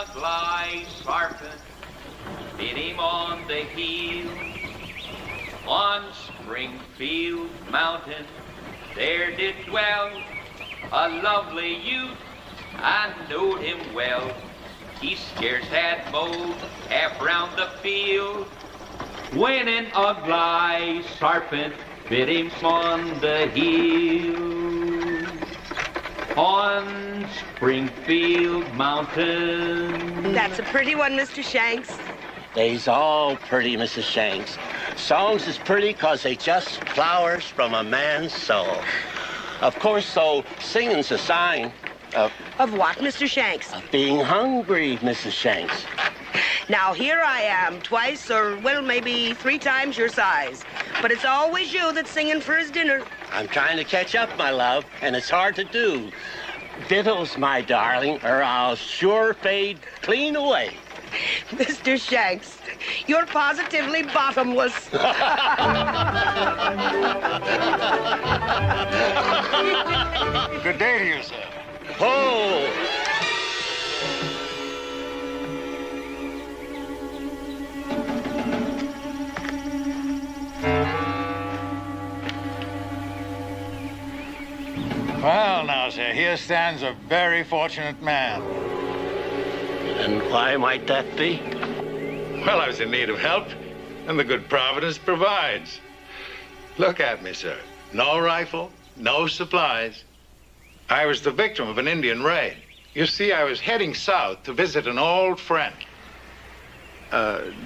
ugly serpent bit him on the heel. On Springfield Mountain there did dwell a lovely youth, I knowed him well. He scarce had mowed half round the field when an ugly serpent bit him on the heel. On Springfield Mountain. That's a pretty one, Mr. Shanks. They's all pretty, Mrs. Shanks. Songs is pretty 'cause they just flowers from a man's soul. Of course, so singing's a sign of what, Mr. Shanks? Of being hungry, Mrs. Shanks. Now, here I am, twice or, well, maybe 3 times your size. But it's always you that's singing for his dinner. I'm trying to catch up, my love, and it's hard to do. Vittles, my darling, or I'll sure fade clean away. Mr. Shanks, you're positively bottomless. Good day to you, sir. Oh! Well, now, sir, here stands a very fortunate man. And why might that be? Well, I was in need of help, and the good Providence provides. Look at me, sir. No rifle, no supplies. I was the victim of an Indian raid. You see, I was heading south to visit an old friend,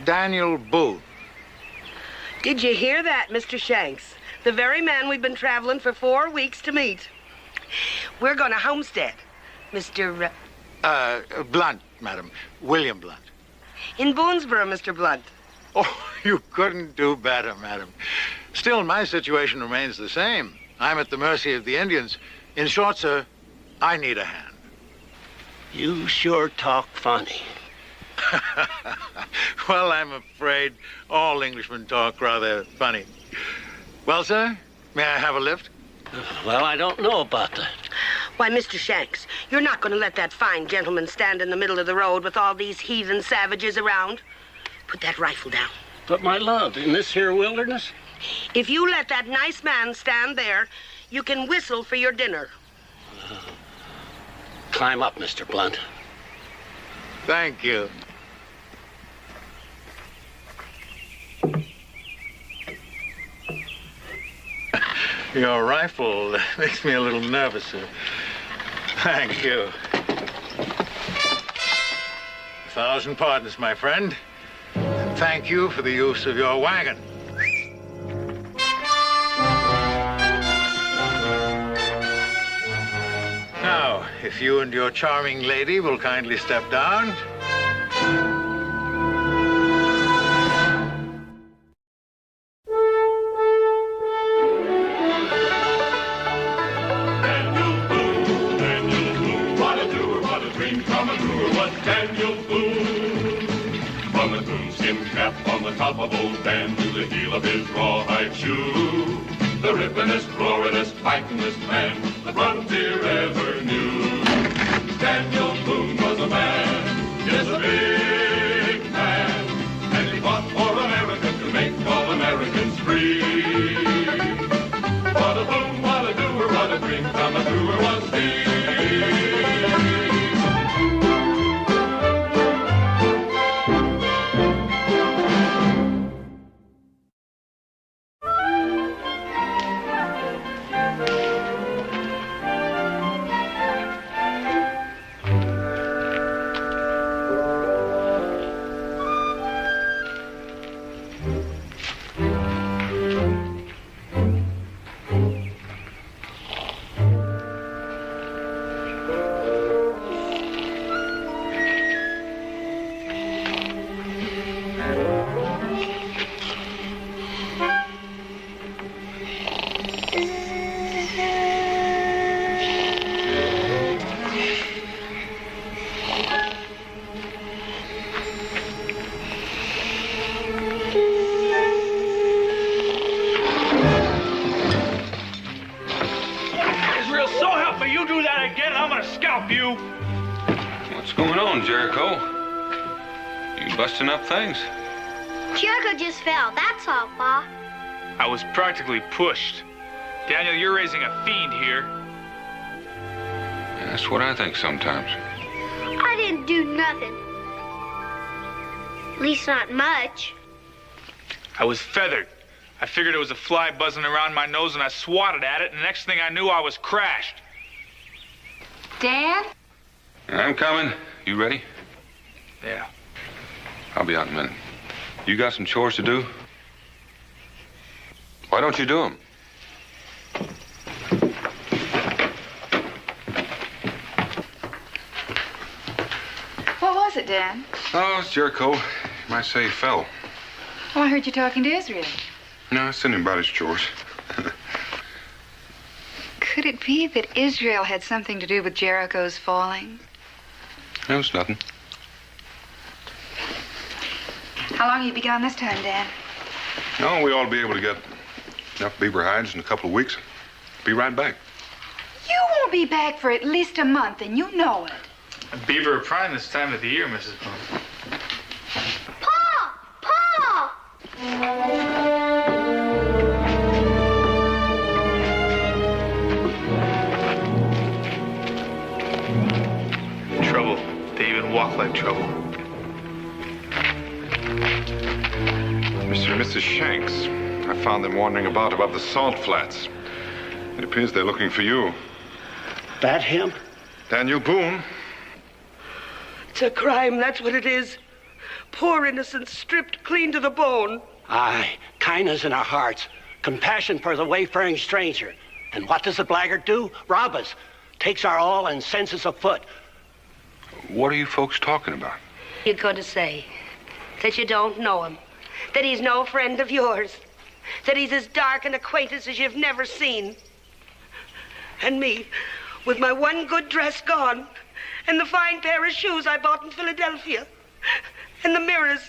Daniel Boone. Did you hear that, Mr. Shanks? The very man we've been traveling for 4 weeks to meet. We're going to homestead, Mr. Blunt, madam. William Blunt. In Boonesboro, Mr. Blunt. Oh, you couldn't do better, madam. Still, my situation remains the same. I'm at the mercy of the Indians. In short, sir, I need a hand. You sure talk funny. Well, I'm afraid all Englishmen talk rather funny. Well, sir, may I have a lift? Well, I don't know about that. Why, Mr. Shanks, you're not going to let that fine gentleman stand in the middle of the road with all these heathen savages around. Put that rifle down. But, my love, in this here wilderness? If you let that nice man stand there, you can whistle for your dinner. Climb up, Mr. Blunt. Thank you. Your rifle makes me a little nervous, sir. Thank you. 1,000 pardons, my friend. And thank you for the use of your wagon. Now, if you and your charming lady will kindly step down. Top of old Dan to the heel of his rawhide shoe. The rippin'est, roarin'est, fightin'est man the frontier ever knew. Daniel Boone was a man, yes, a big man, and he fought for America to make all Americans free. What a boom, what a doer, what a dream come a doer was he. What's going on, Jericho? You busting up things? Jericho just fell, that's all, Pa. I was practically pushed. Daniel, you're raising a fiend here. Yeah, that's what I think sometimes. I didn't do nothing. At least not much. I was feathered. I figured it was a fly buzzing around my nose, and I swatted at it, and the next thing I knew, I was crashed. Dan? I'm coming. You ready? Yeah. I'll be out in a minute. You got some chores to do? Why don't you do them? What was it, Dan? Oh, it's Jericho. You might say he fell. Oh, I heard you talking to Israel. No, it's anything about his chores. Could it be that Israel had something to do with Jericho's falling? No, it's nothing. How long have you be gone this time, Dan? No, we ought to be able to get enough beaver hides in a couple of weeks. Be right back. You won't be back for at least a month, and you know it. Beaver are prime this time of the year, Mrs. Boone. Pa! Pa! Trouble. They even walk like trouble. Mr. and Mrs. Shanks, I found them wandering about above the salt flats. It appears they're looking for you. That him? Daniel Boone. It's a crime, that's what it is. Poor innocents stripped clean to the bone. Aye, kindness in our hearts, compassion for the wayfaring stranger. And what does the blackguard do? Rob us, takes our all and sends us afoot. What are you folks talking about? You're going to say that you don't know him, that he's no friend of yours, that he's as dark an acquaintance as you've never seen. And me, with my one good dress gone, and the fine pair of shoes I bought in Philadelphia, and the mirrors,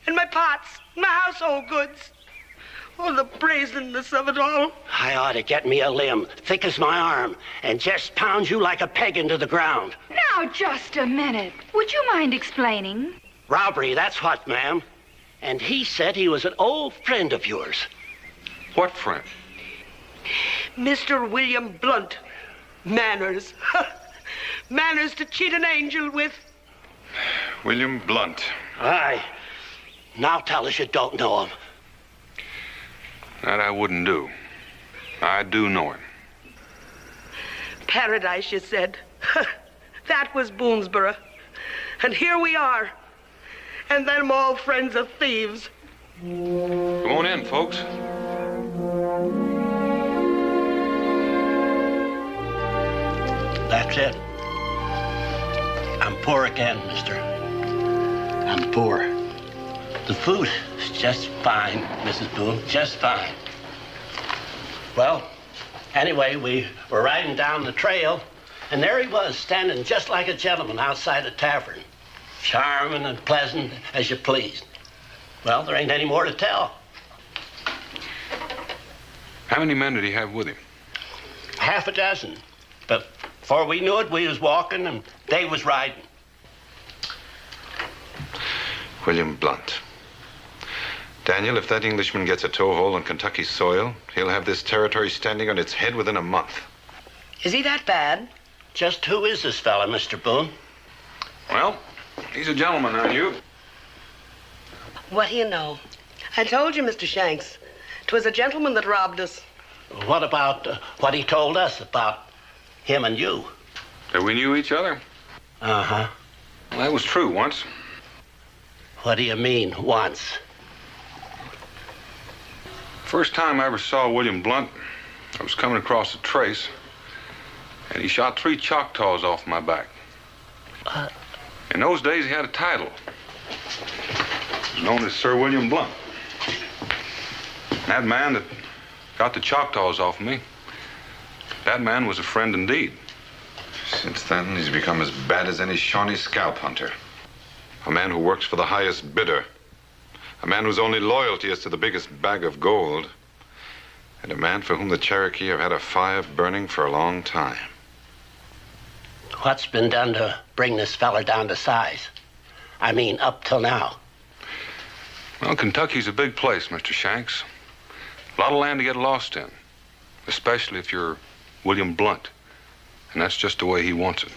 and my pots, my household goods. Oh, the brazenness of it all. I ought to get me a limb, thick as my arm, and just pound you like a peg into the ground. Now, just a minute. Would you mind explaining? Robbery, that's what, ma'am. And he said he was an old friend of yours. What friend? Mr. William Blunt. Manners. Manners to cheat an angel with. William Blunt. Aye. Now tell us you don't know him. That I wouldn't do. I do know him. Paradise, you said. That was Boonesboro. And here we are. And them all friends of thieves. Come on in, folks. That's it. I'm poor again, mister. I'm poor. The food is just fine, Mrs. Boone, just fine. Well, anyway, we were riding down the trail, and there he was, standing just like a gentleman outside the tavern. Charming and pleasant as you please. Well, there ain't any more to tell. How many men did he have with him? Half a dozen. But before we knew it, we was walking and they was riding. William Blunt. Daniel, if that Englishman gets a toehold on Kentucky soil, he'll have this territory standing on its head within a month. Is he that bad? Just who is this fella, Mr. Boone? Well, he's a gentleman, aren't you? What do you know? I told you, Mr. Shanks. 'Twas a gentleman that robbed us. What about what he told us about him and you? That we knew each other? Uh-huh. Well, that was true once. What do you mean, once? First time I ever saw William Blunt, I was coming across a trace, and he shot 3 Choctaws off my back. In those days, he had a title. He was known as Sir William Blunt. That man that got the Choctaws off me, that man was a friend indeed. Since then, he's become as bad as any Shawnee scalp hunter. A man who works for the highest bidder. A man whose only loyalty is to the biggest bag of gold. And a man for whom the Cherokee have had a fire burning for a long time. What's been done to bring this fella down to size? I mean, up till now. Well, Kentucky's a big place, Mr. Shanks. A lot of land to get lost in, especially if you're William Blunt. And that's just the way he wants it.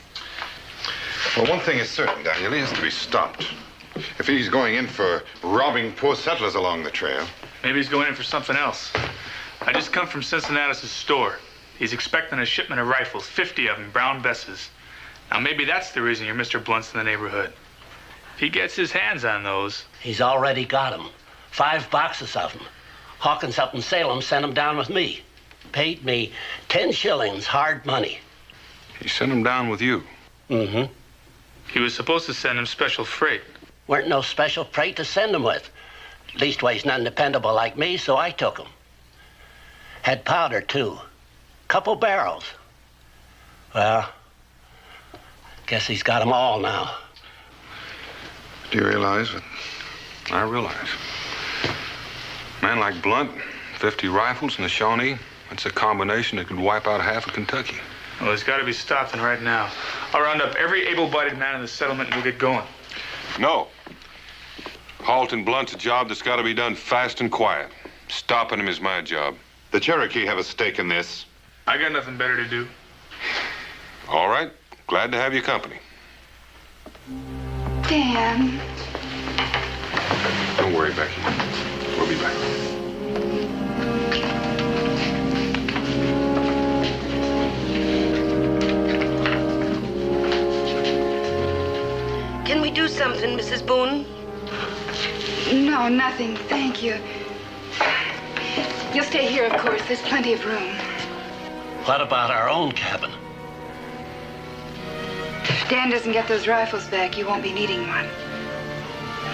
Well, one thing is certain, Daniel. He has to be stopped. If he's going in for robbing poor settlers along the trail. Maybe he's going in for something else. I just come from Cincinnatus' store. He's expecting a shipment of rifles, 50 of them, brown Besses. Now, maybe that's the reason you're Mr. Blunt's in the neighborhood. If he gets his hands on those... He's already got them. 5 boxes of them. Hawkins up in Salem sent them down with me. Paid me 10 shillings, hard money. He sent them down with you? Mm-hmm. He was supposed to send him special freight. Weren't no special freight to send them with. Leastways, none dependable like me, so I took them. Had powder, too. Couple barrels. Well, guess he's got them all now. Do you realize what? I realize. A man like Blunt, 50 rifles and a Shawnee, that's a combination that could wipe out half of Kentucky. Well, he's got to be stopped, and right now. I'll round up every able-bodied man in the settlement and we'll get going. No. Halting Blunt's a job that's got to be done fast and quiet. Stopping him is my job. The Cherokee have a stake in this. I got nothing better to do. All right. Glad to have your company. Dan. Don't worry, Becky. We'll be back. Can we do something, Mrs. Boone? No, nothing. Thank you. You'll stay here, of course. There's plenty of room. What about our own cabin? If Dan doesn't get those rifles back, you won't be needing one.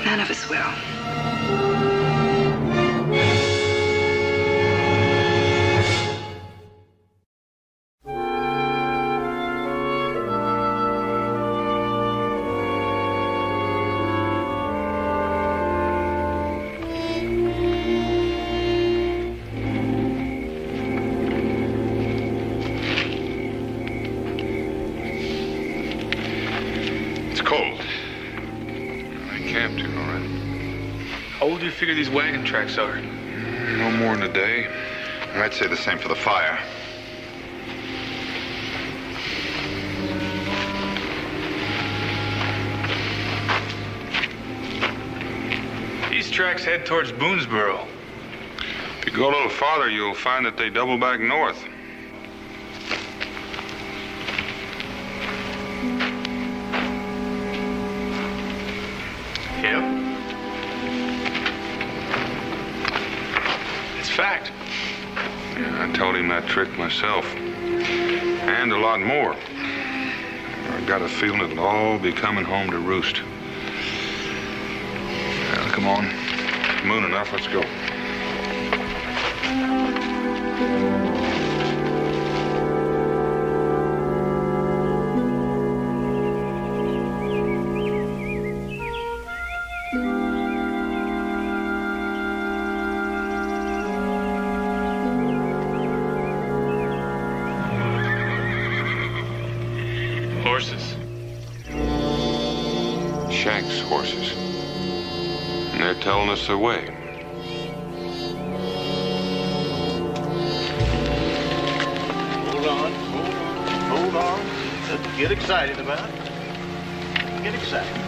None of us will. How old do you figure these wagon tracks are? No more than a day. I'd say the same for the fire. These tracks head towards Boonesboro. If you go a little farther, you'll find that they double back north. Yep. It's fact. Yeah, I told him that trick myself. And a lot more. I got a feeling it'll all be coming home to roost. Well, come on. Moon enough, let's go. Horses. Shank's horses. And they're telling us their way. Hold on. Don't get excited about it. Get excited.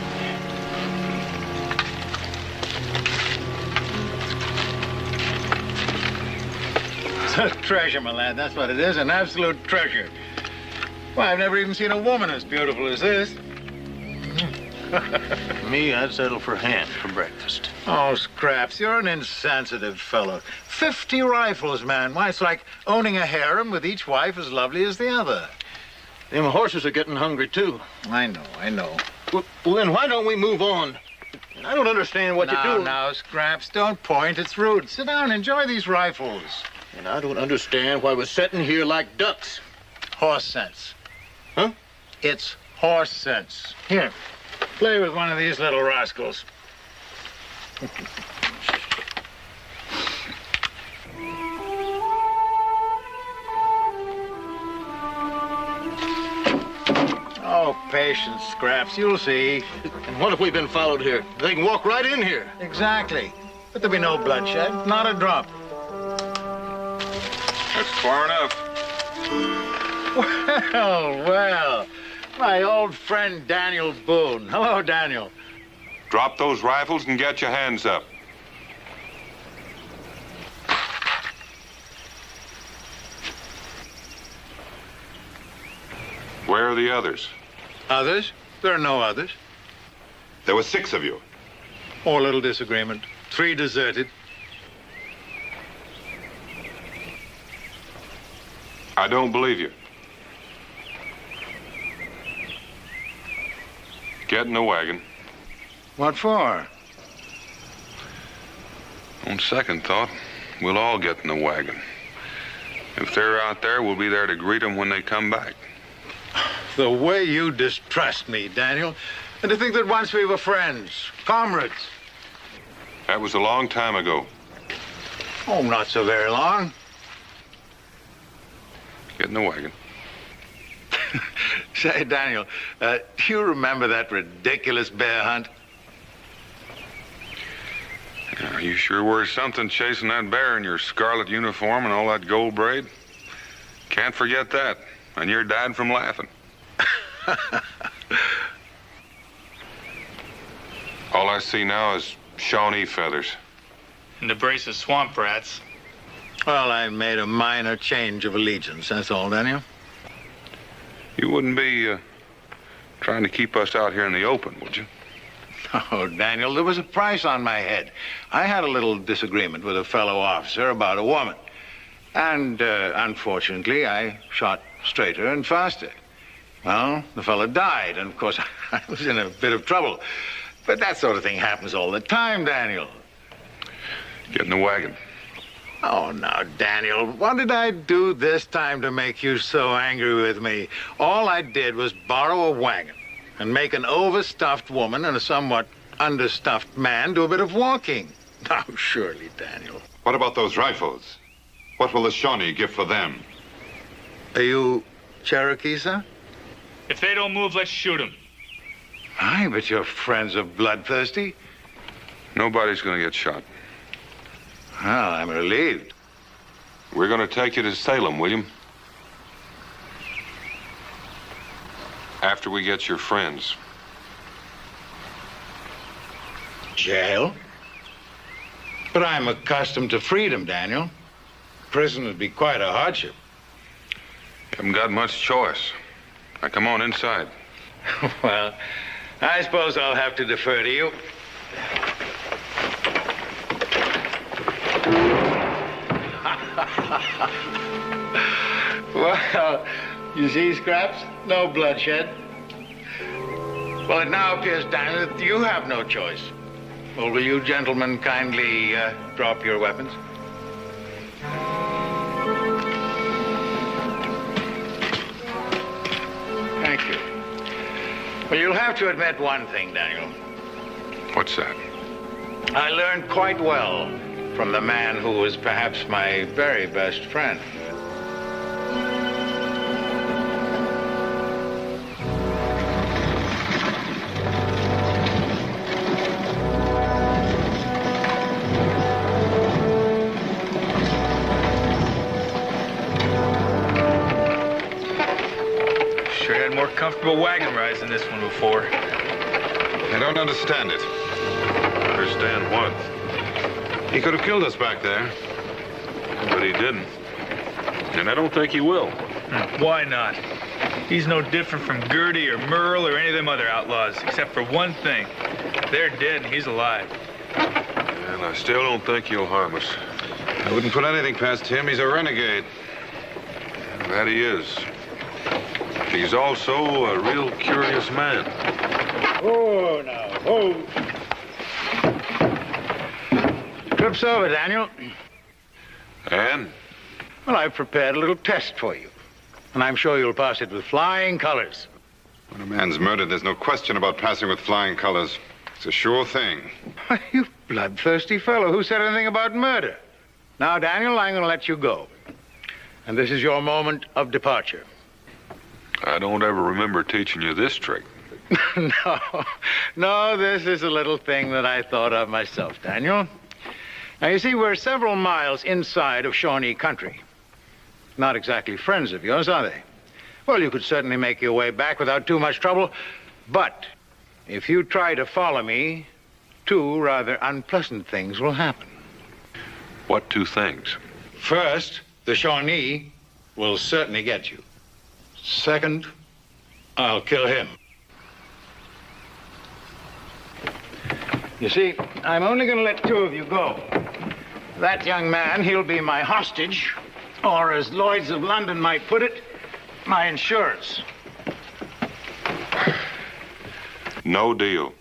It's a treasure, my lad. That's what it is, an absolute treasure. Why, I've never even seen a woman as beautiful as this. Me, I'd settle for ham for breakfast. Oh, Scraps, you're an insensitive fellow. 50 rifles, man. Why, it's like owning a harem with each wife as lovely as the other. Them horses are getting hungry, too. I know. Well, then why don't we move on? I don't understand what you're doing. Now, Scraps, don't point. It's rude. Sit down, enjoy these rifles. And I don't understand why we're sitting here like ducks. Horse sense. Huh? It's horse sense. Here, play with one of these little rascals. Oh, patience, Scraps. You'll see. And what if we've been followed here? They can walk right in here. Exactly. But there'll be no bloodshed. Not a drop. That's far enough. Well. My old friend Daniel Boone. Hello, Daniel. Drop those rifles and get your hands up. Where are the others? Others? There are no others. There were 6 of you. Oh, a little disagreement. 3 deserted. I don't believe you. Get in the wagon. What for? On second thought, we'll all get in the wagon. If they're out there, we'll be there to greet them when they come back. The way you distrust me, Daniel. And to think that once we were friends, comrades. That was a long time ago. Oh, not so very long. Get in the wagon. Say, Daniel, do you remember that ridiculous bear hunt? Yeah, you sure were something chasing that bear in your scarlet uniform and all that gold braid. Can't forget that. And your dad from laughing. All I see now is Shawnee feathers. And a brace of swamp rats. Well, I made a minor change of allegiance, that's all, Daniel. You wouldn't be trying to keep us out here in the open, would you? Oh, Daniel, there was a price on my head. I had a little disagreement with a fellow officer about a woman. And, unfortunately, I shot straighter and faster. Well, the fellow died, and of course, I was in a bit of trouble. But that sort of thing happens all the time, Daniel. Get in the wagon. Oh, now, Daniel, what did I do this time to make you so angry with me? All I did was borrow a wagon and make an overstuffed woman and a somewhat understuffed man do a bit of walking. Now, surely, Daniel. What about those rifles? What will the Shawnee give for them? Are you Cherokee, sir? If they don't move, let's shoot them. Aye, but your friends are bloodthirsty. Nobody's gonna get shot. Well, I'm relieved. We're gonna take you to Salem, William. After we get your friends. Jail? But I'm accustomed to freedom, Daniel. Prison would be quite a hardship. Haven't got much choice. Now, come on inside. Well, I suppose I'll have to defer to you. Well, you see, Scraps? No bloodshed. Well, it now appears, Daniel, that you have no choice. Well, will you gentlemen kindly drop your weapons? Thank you. Well, you'll have to admit one thing, Daniel. What's that? I learned quite well from the man who was perhaps my very best friend. Sure had more comfortable wagon rides than this one before. I don't understand it. Understand what? He could have killed us back there. But he didn't. And I don't think he will. Why not? He's no different from Gertie or Merle or any of them other outlaws, except for one thing. They're dead and he's alive. And I still don't think he'll harm us. I wouldn't put anything past him. He's a renegade. That he is. He's also a real curious man. Oh, now, oh. Trip's over, Daniel. And? Well, I've prepared a little test for you. And I'm sure you'll pass it with flying colors. When a man's murdered, there's no question about passing with flying colors. It's a sure thing. Why, you bloodthirsty fellow. Who said anything about murder? Now, Daniel, I'm going to let you go. And this is your moment of departure. I don't ever remember teaching you this trick. No, this is a little thing that I thought of myself, Daniel. Now, you see, we're several miles inside of Shawnee country. Not exactly friends of yours, are they? Well, you could certainly make your way back without too much trouble, but if you try to follow me, two rather unpleasant things will happen. What two things? First, the Shawnee will certainly get you. Second, I'll kill him. You see, I'm only going to let two of you go. That young man, he'll be my hostage, or as Lloyd's of London might put it, my insurance. No deal.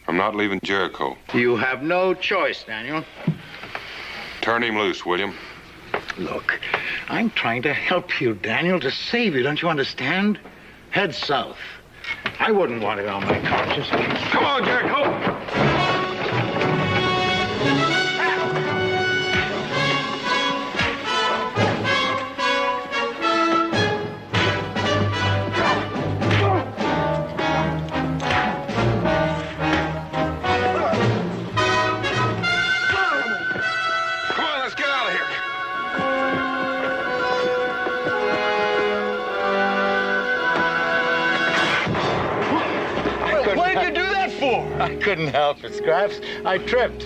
I'm not leaving Jericho. You have no choice, Daniel. Turn him loose, William. Look, I'm trying to help you, Daniel, to save you. Don't you understand? Head south. I wouldn't want it on my conscience. Come on, Jericho! I couldn't help it, Scraps. I tripped.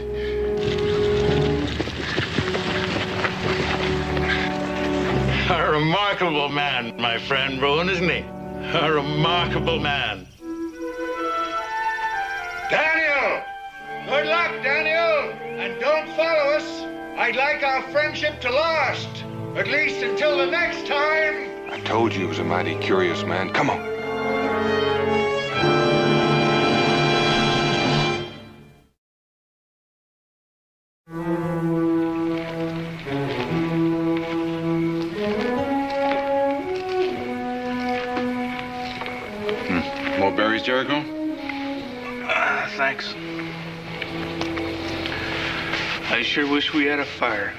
A remarkable man, my friend Boone, isn't he? A remarkable man. Daniel! Good luck, Daniel! And don't follow us. I'd like our friendship to last. At least until the next time. I told you he was a mighty curious man. Come on. More berries, Jericho? Thanks. I sure wish we had a fire.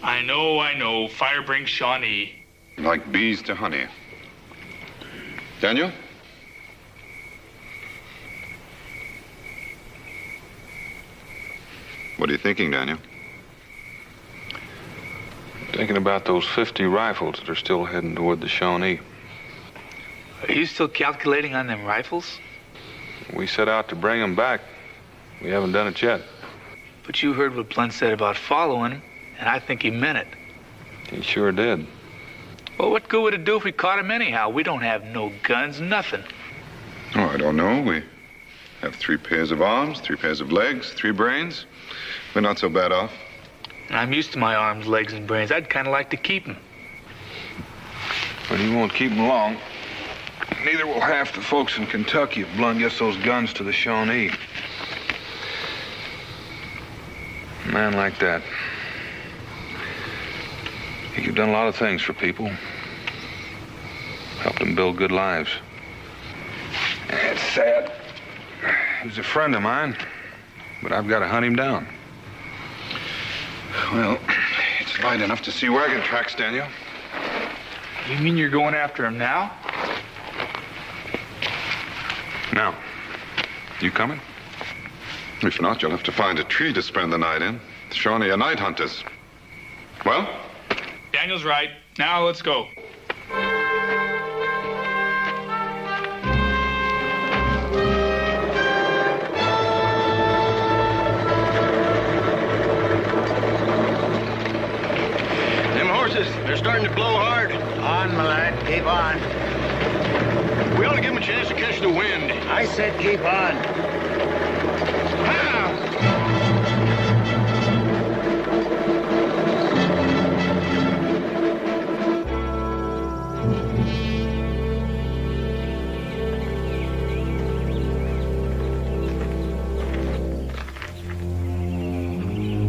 I know. Fire brings Shawnee. Like bees to honey. Daniel? What are you thinking, Daniel? Thinking about those 50 rifles that are still heading toward the Shawnee. Are you still calculating on them rifles? We set out to bring them back. We haven't done it yet. But you heard what Blunt said about following him, and I think he meant it. He sure did. Well, what good would it do if we caught him anyhow? We don't have no guns, nothing. Oh, I don't know. We have 3 pairs of arms, 3 pairs of legs, 3 brains. We're not so bad off. I'm used to my arms, legs, and brains. I'd kind of like to keep them. But he won't keep them long. Neither will half the folks in Kentucky if Blunt gets those guns to the Shawnee. A man like that. You've done a lot of things for people. Helped them build good lives. It's sad. He was a friend of mine, but I've got to hunt him down. Well, it's light enough to see wagon tracks, Daniel. You mean you're going after him now? Now, you coming? If not, you'll have to find a tree to spend the night in. The Shawnee are night hunters. Well? Daniel's right. Now let's go. Them horses, they're starting to blow hard. On, my lad. Keep on. We ought to give them a chance to catch the wind. I said keep on.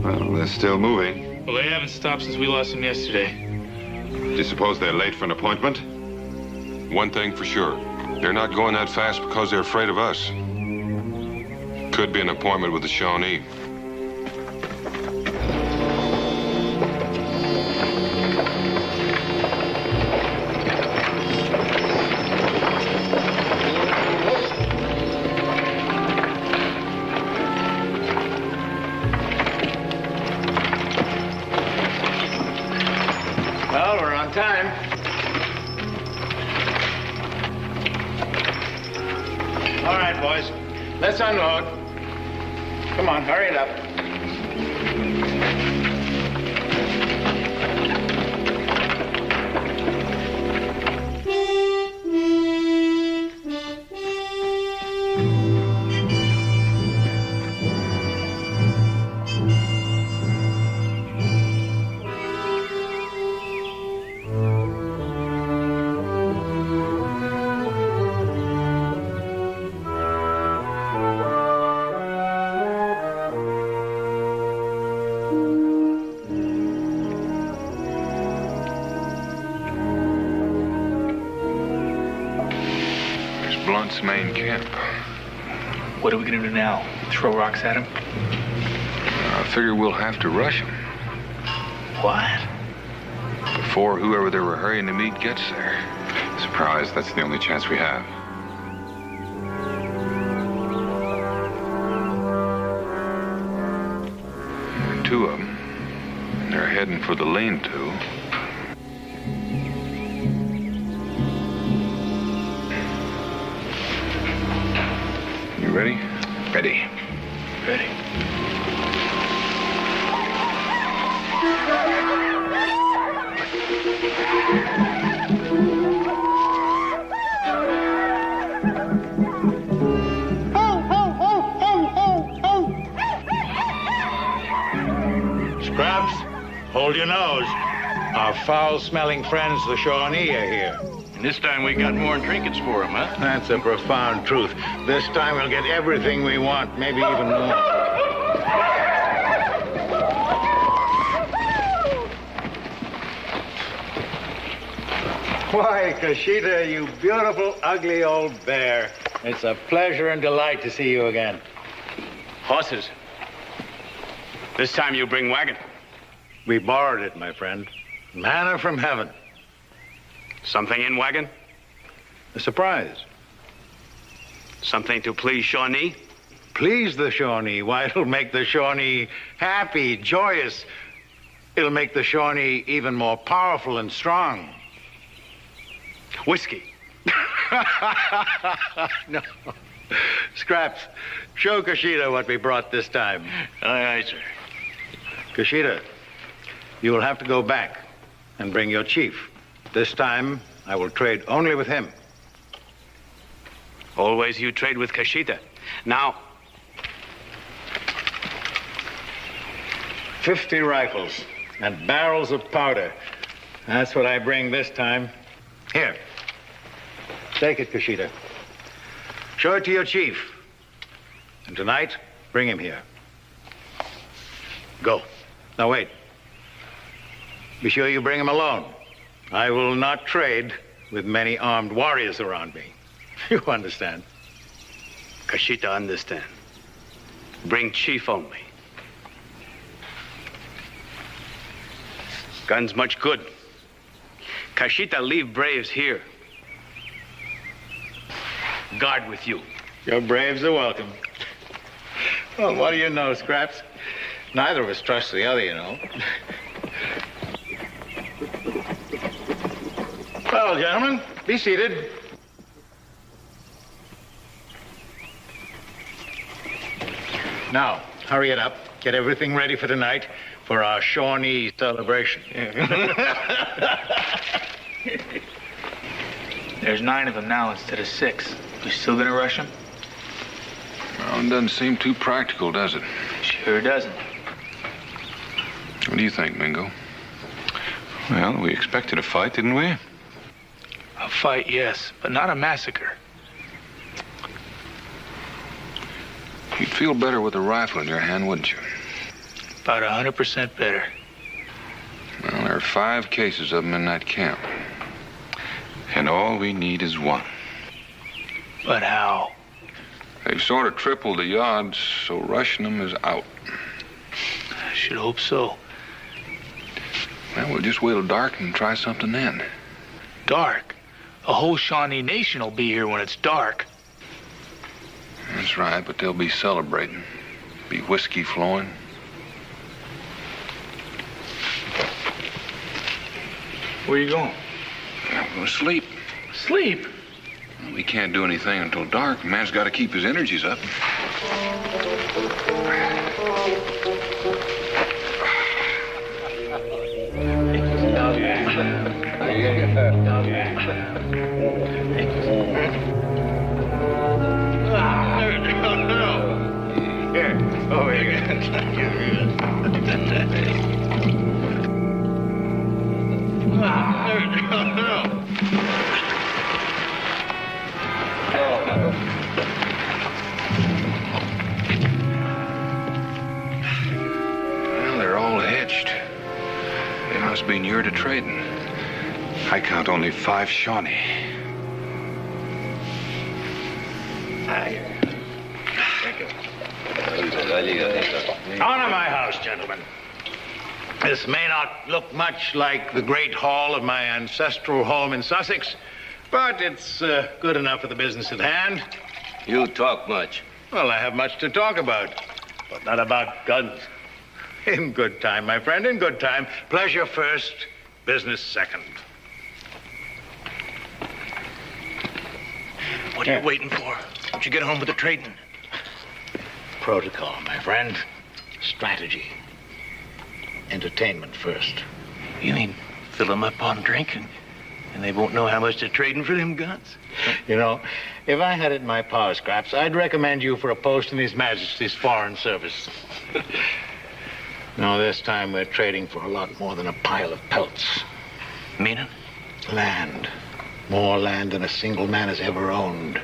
Well, they're still moving. Well, they haven't stopped since we lost them yesterday. Do you suppose they're late for an appointment? One thing for sure. They're not going that fast because they're afraid of us. Could be an appointment with the Shawnee. All right, boys. Let's unload. Come on, hurry it up. Blunt's main camp. What are we gonna do now? Throw rocks at him? I figure we'll have to rush him. What? Before whoever they were hurrying to meet gets there. Surprise, that's the only chance we have. There are two of them. They're heading for the lean-to. You ready? Ready. Ready. Scraps, hold your nose. Our foul-smelling friends, the Shawnee, are here. And this time we got more trinkets for him, huh? That's a profound truth. This time we'll get everything we want, maybe even more. Why, Kashita, you beautiful, ugly old bear. It's a pleasure and delight to see you again. Horses. This time you bring wagon. We borrowed it, my friend. Manna from heaven. Something in wagon? A surprise. Something to please Shawnee? Please the Shawnee. Why, it'll make the Shawnee happy, joyous. It'll make the Shawnee even more powerful and strong. Whiskey. No. Scraps, show Kashita what we brought this time. Aye, aye, sir. Kashita, you will have to go back and bring your chief. This time, I will trade only with him. Always you trade with Kashita. Now, 50 rifles and barrels of powder. That's what I bring this time. Here. Take it, Kashita. Show it to your chief. And tonight, bring him here. Go. Now, wait. Be sure you bring him alone. I will not trade with many armed warriors around me. You understand? Kashita understand. Bring chief only. Guns much good. Kashita leave braves here. Guard with you. Your braves are welcome. Well, what do you know, Scraps? Neither of us trusts the other, you know. Well, gentlemen, be seated. Now, hurry it up. Get everything ready for tonight for our Shawnee celebration. There's 9 of them now instead of 6. You still gonna rush them? Well, it doesn't seem too practical, does it? Sure doesn't. What do you think, Mingo? Well, we expected a fight, didn't we? A fight, yes, but not a massacre. You'd feel better with a rifle in your hand, wouldn't you? About 100% better. Well, there are 5 cases of them in that camp. And all we need is one. But how? They've sort of tripled the odds, so rushing them is out. I should hope so. Well, we'll just wait till dark and try something then. Dark? A whole Shawnee nation will be here when it's dark. That's right, but they'll be celebrating. Be whiskey flowing. Where you going? I'm gonna sleep. Sleep? We can't do anything until dark. A man's got to keep his energies up. Well, they're all hitched. They must be near to trading. I count only 5 Shawnee. Honor my house, gentlemen. This may not look much like the great hall of my ancestral home in Sussex, but it's good enough for the business at hand. You talk much. Well, I have much to talk about, but not about guns. In good time, my friend, in good time. Pleasure first, business second. What are you waiting for? Don't you get home with the trading? Protocol, my friend. Strategy. Entertainment first. You mean fill them up on drinking, and they won't know how much they're trading for them guns? You know, if I had it in my power, Scraps, I'd recommend you for a post in His Majesty's Foreign Service. No, this time we're trading for a lot more than a pile of pelts. Meaning? Land. More land than a single man has ever owned.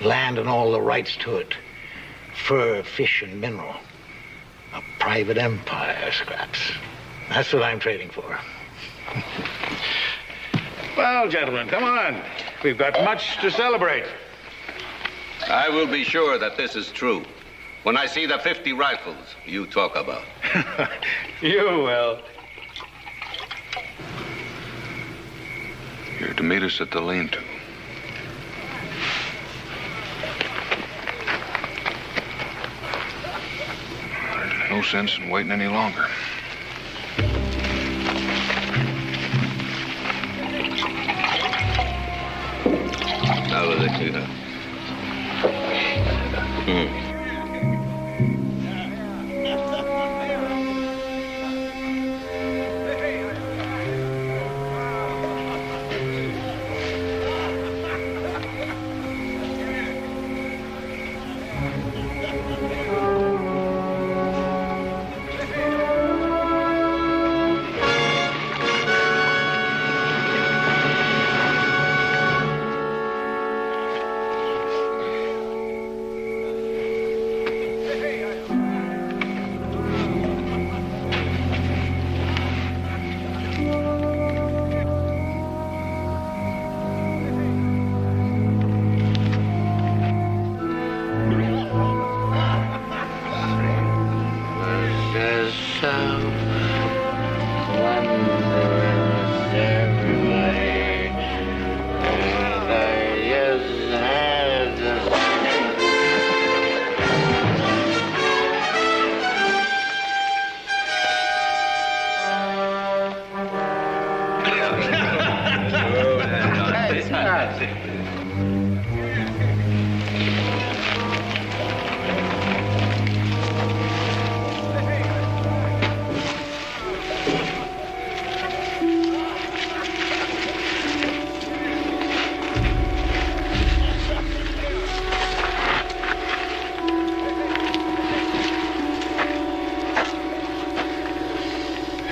Land and all the rights to it. Fur, fish, and mineral. A private empire, Scraps. That's what I'm trading for. Well, gentlemen, come on. We've got much to celebrate. I will be sure that this is true when I see the 50 rifles you talk about. You will. You're to meet us at the lean-to. There's no sense in waiting any longer. Now will let you know.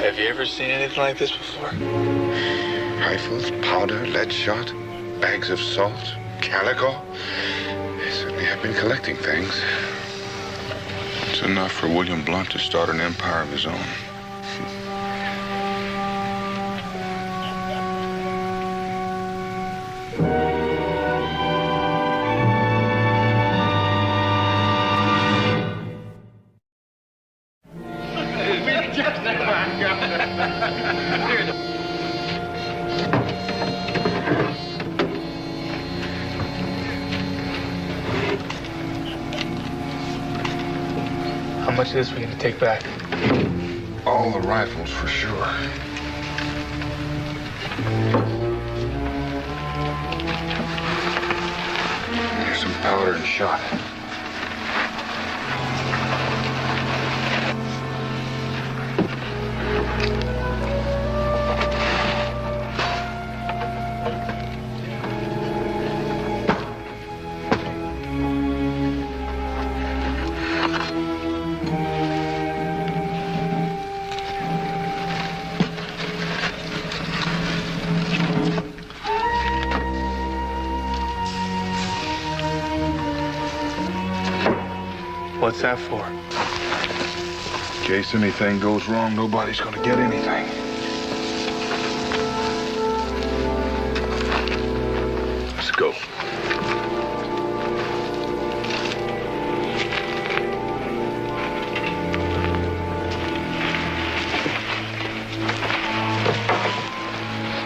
Have you ever seen anything like this before? Rifles, powder, lead shot, bags of salt, calico. They certainly have been collecting things. It's enough for William Blunt to start an empire of his own. How much of this are we going to take back? All the rifles for sure. Powder and shot. What's that for? In case anything goes wrong, nobody's gonna get anything. Let's go.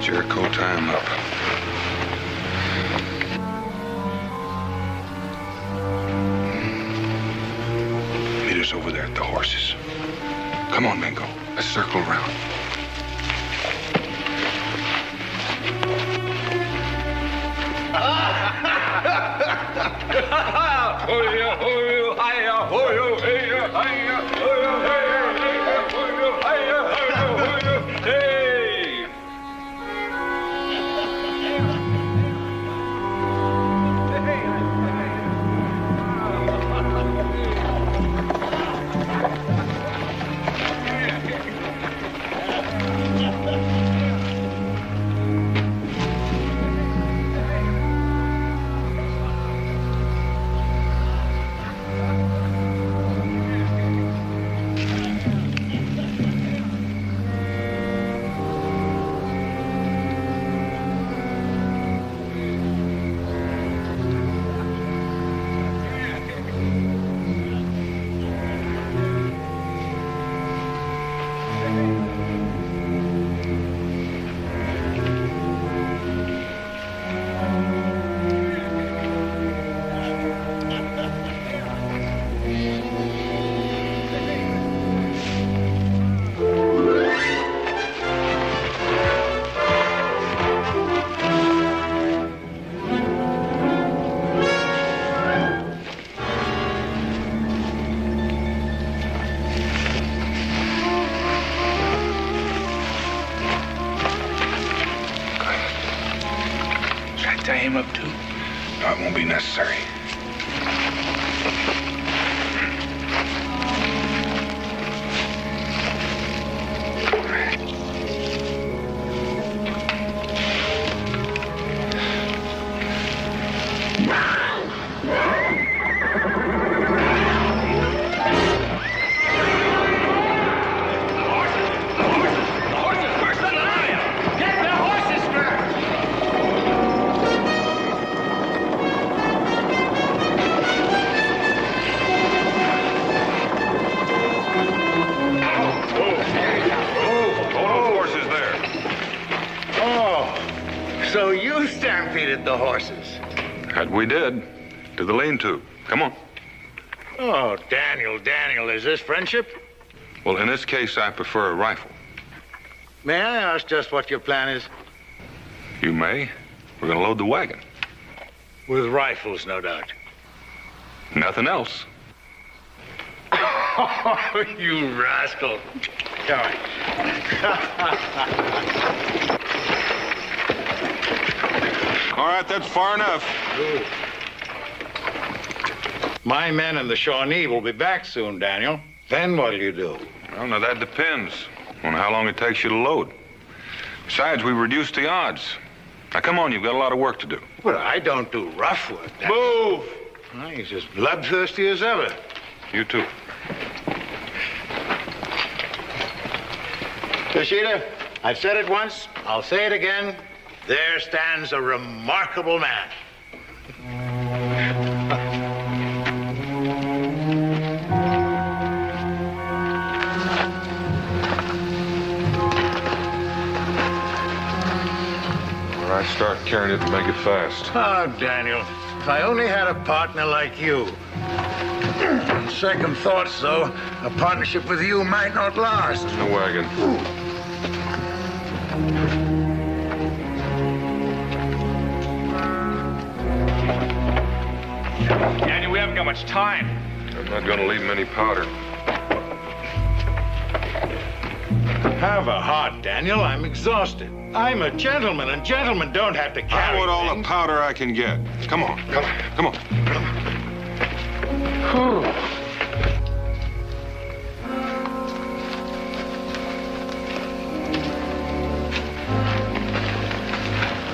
Jericho, tie him up. Over there at the horses. Come on, Mingo. Let's circle around. Tie him up too? No, it won't be necessary. So you stampeded the horses? That we did. To the lean-to. Come on. Oh, Daniel, is this friendship? Well, in this case, I prefer a rifle. May I ask just what your plan is? You may. We're going to load the wagon. With rifles, no doubt. Nothing else. Oh, you rascal. All right. All right, that's far enough. Good. My men and the Shawnee will be back soon, Daniel. Then what'll you do? Well, now that depends on how long it takes you to load. Besides, we reduced the odds. Now, come on, you've got a lot of work to do. Well, I don't do rough work, Daniel. Move! Well, he's as bloodthirsty as ever. You too. Yoshida, I've said it once, I'll say it again. There stands a remarkable man. All right, start carrying it and make it fast. Oh, Daniel, if I only had a partner like you. On second thoughts, though, a partnership with you might not last. The wagon. Daniel, we haven't got much time. I'm not going to leave him any powder. Have a heart, Daniel. I'm exhausted. I'm a gentleman, and gentlemen don't have to carry I want all things. the powder I can get. Come on, come on.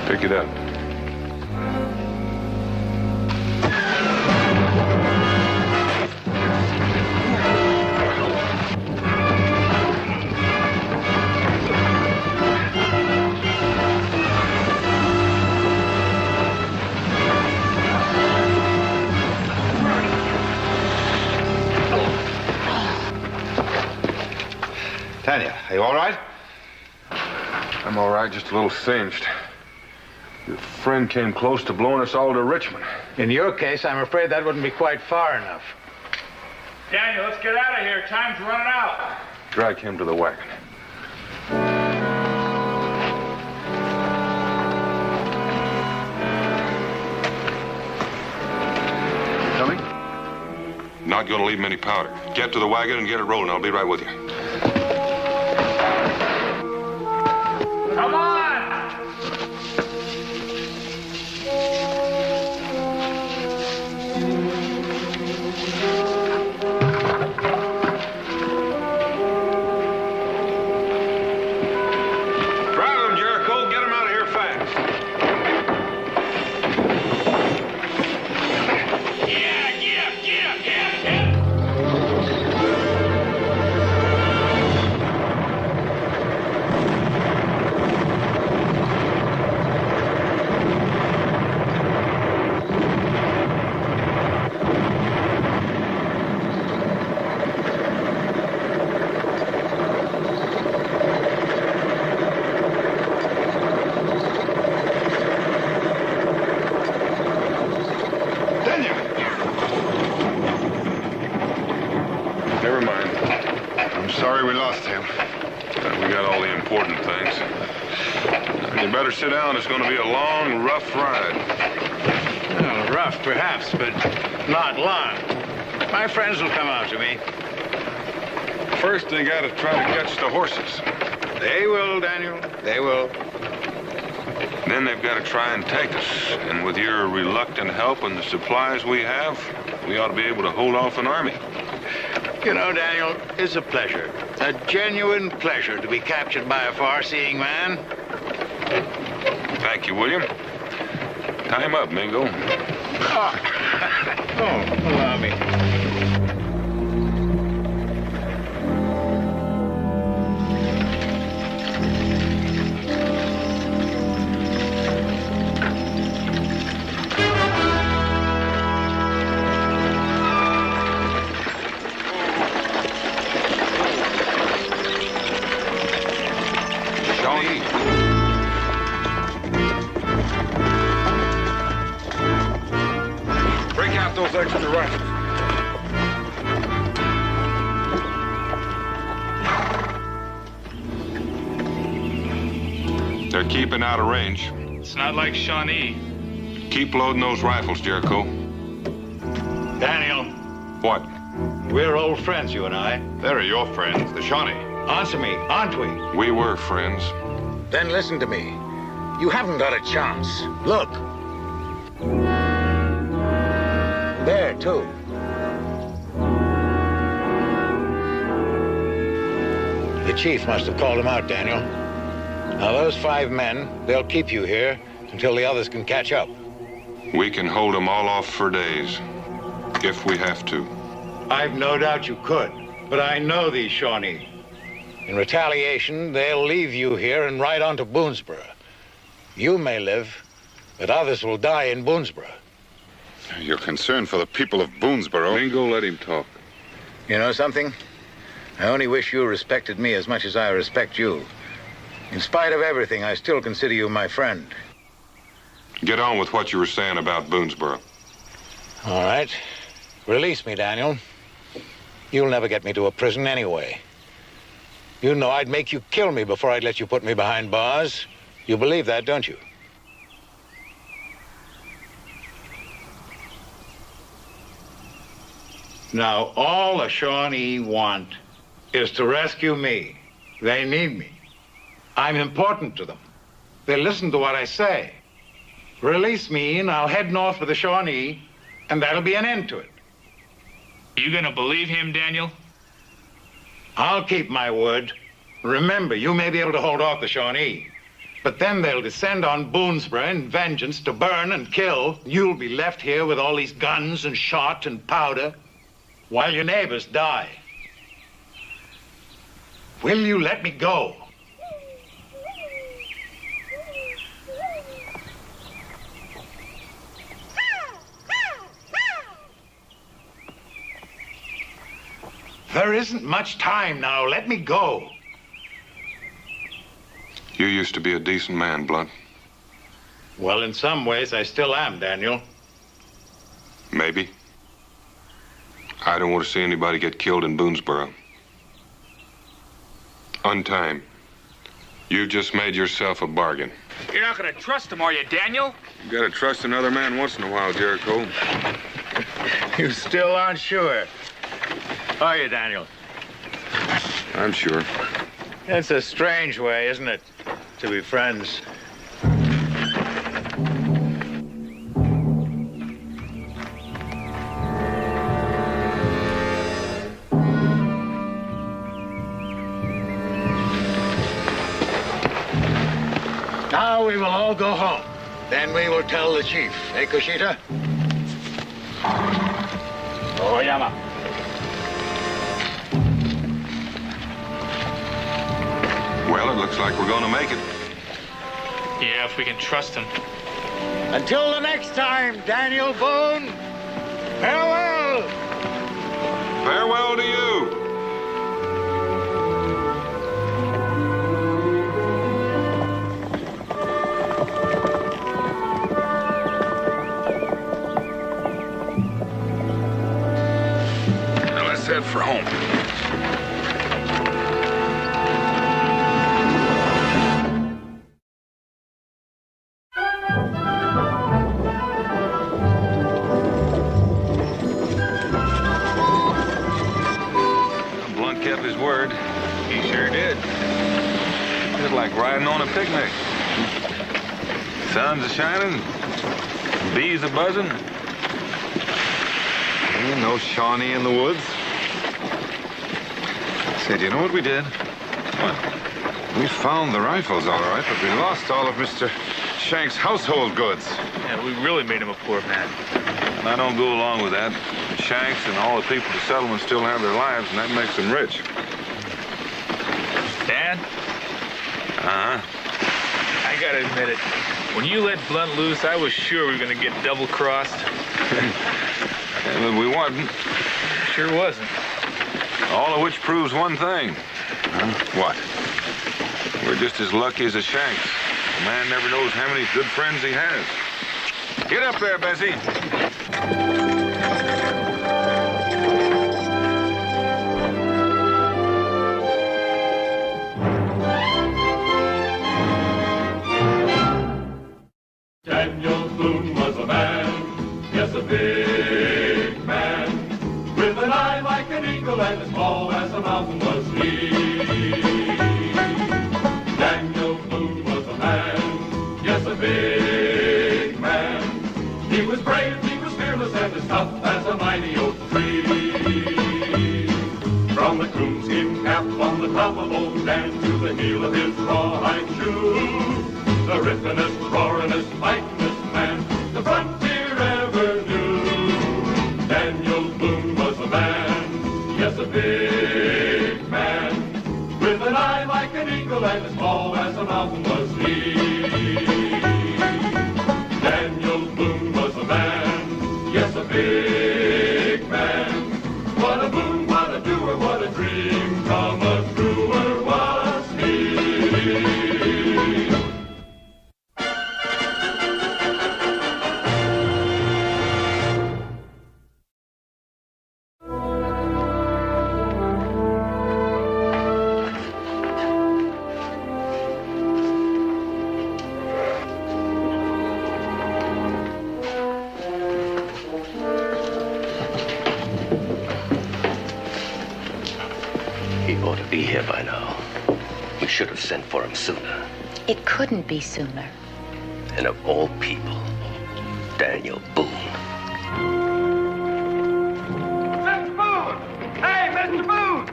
Pick it up. Tanya, are you all right? I'm all right, just a little singed. Your friend came close to blowing us all to Richmond. In your case, I'm afraid that wouldn't be quite far enough. Daniel, let's get out of here. Time's running out. Drag him to the wagon. Coming? Not going to leave him any powder. Get to the wagon and get it rolling. I'll be right with you. Come on! Drive him, Jericho. Get him out of here fast. Never mind. I'm sorry we lost him. We got all the important things. You better sit down. It's going to be a long, rough ride. Well, rough, perhaps, but not long. My friends will come after me. First, they got to try to catch the horses. They will, Daniel. They will. Then they've got to try and take us. And with your reluctant help and the supplies we have, we ought to be able to hold off an army. You know, Daniel, it's a pleasure. A genuine pleasure to be captured by a far-seeing man. Thank you, William. Tie him up, Mingo. Oh, allow me. Break out those extra rifles. They're keeping out of range. It's not like Shawnee. Keep loading those rifles, Jericho. Daniel. What? We're old friends, you and I. They're your friends, the Shawnee. Answer me, aren't we? We were friends. Then listen to me. You haven't got a chance. Look. There, too. The chief must have called him out, Daniel. Now, those 5 men, they'll keep you here until the others can catch up. We can hold them all off for days, if we have to. I've no doubt you could, but I know these Shawnee. In retaliation, they'll leave you here and ride on to Boonesboro. You may live, but others will die in Boonesboro. You're concerned for the people of Boonesboro. Mingo, let him talk. You know something? I only wish you respected me as much as I respect you. In spite of everything, I still consider you my friend. Get on with what you were saying about Boonesboro. All right. Release me, Daniel. You'll never get me to a prison anyway. You know I'd make you kill me before I'd let you put me behind bars. You believe that, don't you? Now, all the Shawnee want is to rescue me. They need me. I'm important to them. They listen to what I say. Release me and I'll head north for the Shawnee, and that'll be an end to it. You gonna believe him, Daniel? I'll keep my word. Remember, you may be able to hold off the Shawnee, but then they'll descend on Boonesboro in vengeance to burn and kill. You'll be left here with all these guns and shot and powder while your neighbors die. Will you let me go? There isn't much time now. Let me go. You used to be a decent man, Blunt. Well, in some ways, I still am, Daniel. Maybe. I don't want to see anybody get killed in Boonesboro. Untie. You just made yourself a bargain. You're not gonna trust him, are you, Daniel? You gotta trust another man once in a while, Jericho. You still aren't sure, are you, Daniel? I'm sure. It's a strange way, isn't it, to be friends? Now we will all go home. Then we will tell the chief. Eh, Kushita? Oyama. Well, it looks like we're gonna make it. Yeah, if we can trust him. Until the next time, Daniel Boone, farewell! Farewell to you! Now let's head for home. Like riding on a picnic. Sun's a-shining, bees a-buzzing. No Shawnee in the woods. Say, do you know what we did? What? We found the rifles all right, but we lost all of Mr. Shank's household goods. Yeah, we really made him a poor man. And I don't go along with that. Shanks and all the people of the settlement still have their lives, and that makes them rich. Dad? Uh-huh. I gotta admit it. When you let Blunt loose, I was sure we were gonna get double-crossed. We wasn't. Sure wasn't. All of which proves one thing. What? We're just as lucky as the Shanks. A man never knows how many good friends he has. Get up there, Bessie. Daniel Boone was a man, yes, a big man, with an eye like an eagle and as tall as a mountain was he. Daniel Boone was a man, yes, a big man. He was brave, he was fearless, and as tough as a mighty oak tree. From the coonskin cap on the top of old Dan to the heel of his rawhide shoe, the rippenest, roaringest, fightingest man the frontier ever knew. Daniel Boone was a man, yes, a big man, with an eye like an eagle and as tall as a mountain was he. Daniel Boone was a man, yes, a big man. What a boon, what a doer, what a dream come a truer was he. ought to be here by now. We should have sent for him sooner. It couldn't be sooner. And of all people, Daniel Boone. Mr. Boone! Hey, Mr. Boone!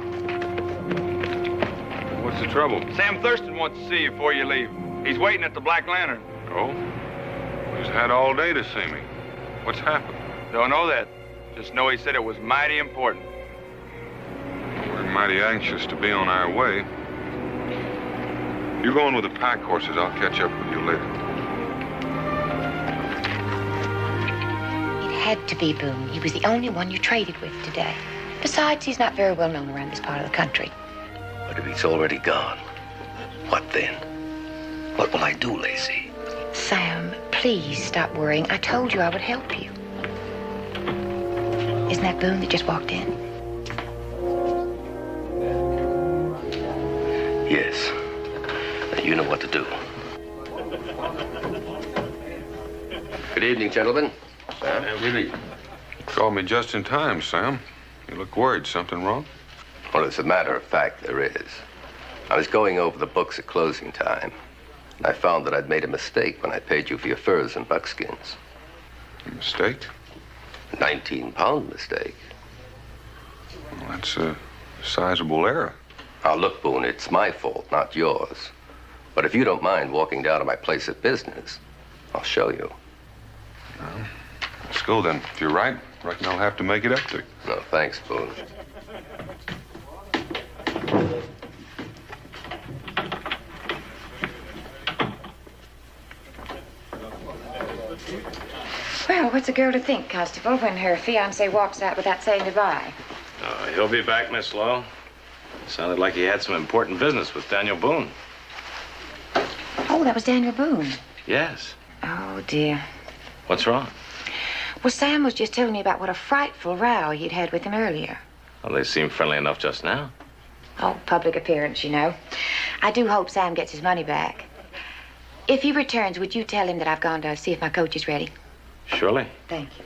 What's the trouble? Sam Thurston wants to see you before you leave. He's waiting at the Black Lantern. Oh? He's had all day to see me. What's happened? Don't know that. Just know he said it was mighty important. We're mighty anxious to be on our way. You go on with the pack horses. I'll catch up with you later. It had to be Boone. He was the only one you traded with today. Besides, he's not very well known around this part of the country. But if he's already gone, what then? What will I do, Lacey? Sam, please stop worrying. I told you I would help you. Isn't that Boone that just walked in? Yes. You know what to do. Good evening, gentlemen. Sam. Good evening. You called me just in time, Sam. You look worried. Something wrong? Well, as a matter of fact, there is. I was going over the books at closing time, and I found that I'd made a mistake when I paid you for your furs and buckskins. A mistake? 19-pound mistake. Well, that's a sizable error. Now, look, Boone, it's my fault, not yours. But if you don't mind walking down to my place of business, I'll show you. Well, let's go then. If you're right, I reckon I'll have to make it up to you. No, thanks, Boone. Well, what's a girl to think, Constable, when her fiancé walks out without saying goodbye? He'll be back, Miss Lowe. Sounded like he had some important business with Daniel Boone. Oh, that was Daniel Boone. Yes. Oh, dear. What's wrong? Well, Sam was just telling me about what a frightful row he'd had with him earlier. Well, they seemed friendly enough just now. Oh, public appearance, you know. I do hope Sam gets his money back. If he returns, would you tell him that I've gone to see if my coach is ready? Surely. Thank you.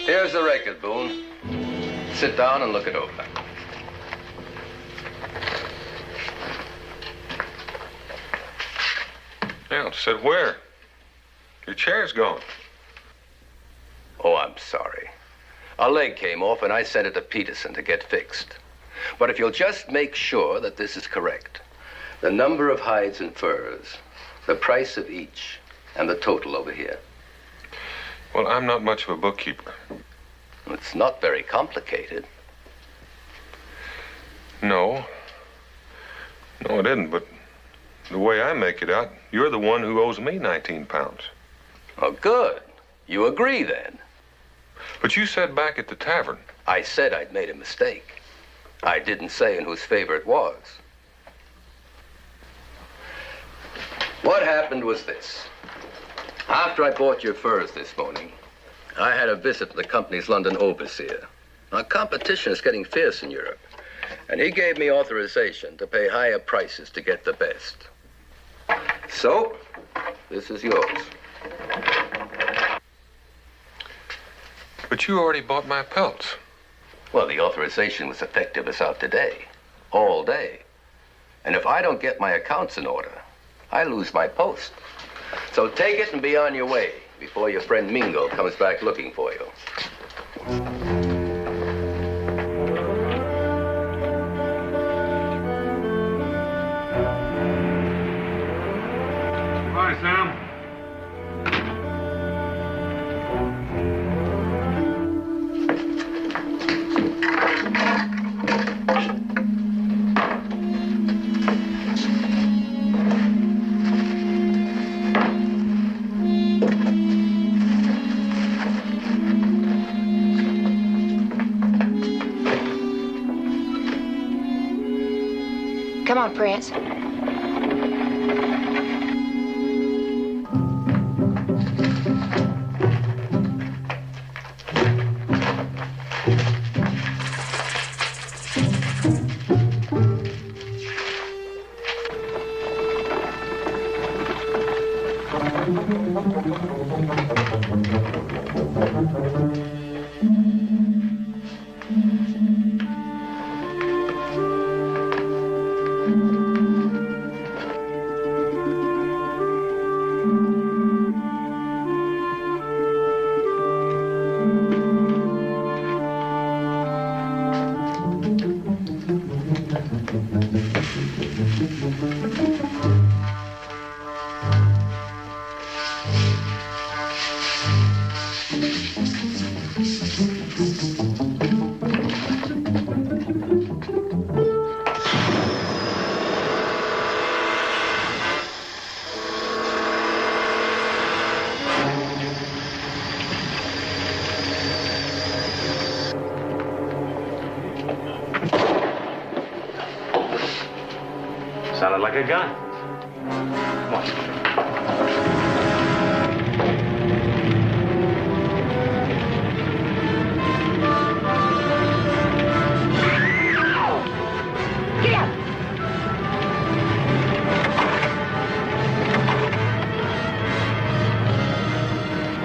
Here's the record, Boone. Sit down and look it over. Yeah, said where? Your chair's gone. Oh, I'm sorry. A leg came off and I sent it to Peterson to get fixed. But if you'll just make sure that this is correct, the number of hides and furs, the price of each, and the total over here. Well, I'm not much of a bookkeeper. It's not very complicated. No. No, it isn't, but the way I make it out, you're the one who owes me 19 pounds. Oh, good. You agree, then. But you said back at the tavern. I said I'd made a mistake. I didn't say in whose favor it was. What happened was this. After I bought your furs this morning, I had a visit from the company's London overseer. Now, competition is getting fierce in Europe, And he gave me authorization to pay higher prices to get the best. So, this is yours. But you already bought my pelts. Well, the authorization was effective as out today. All day. And if I don't get my accounts in order, I lose my post. So take it and be on your way before your friend Mingo comes back looking for you. Bye, Sam. Come on, Prince. Sounded like a gun. Come on.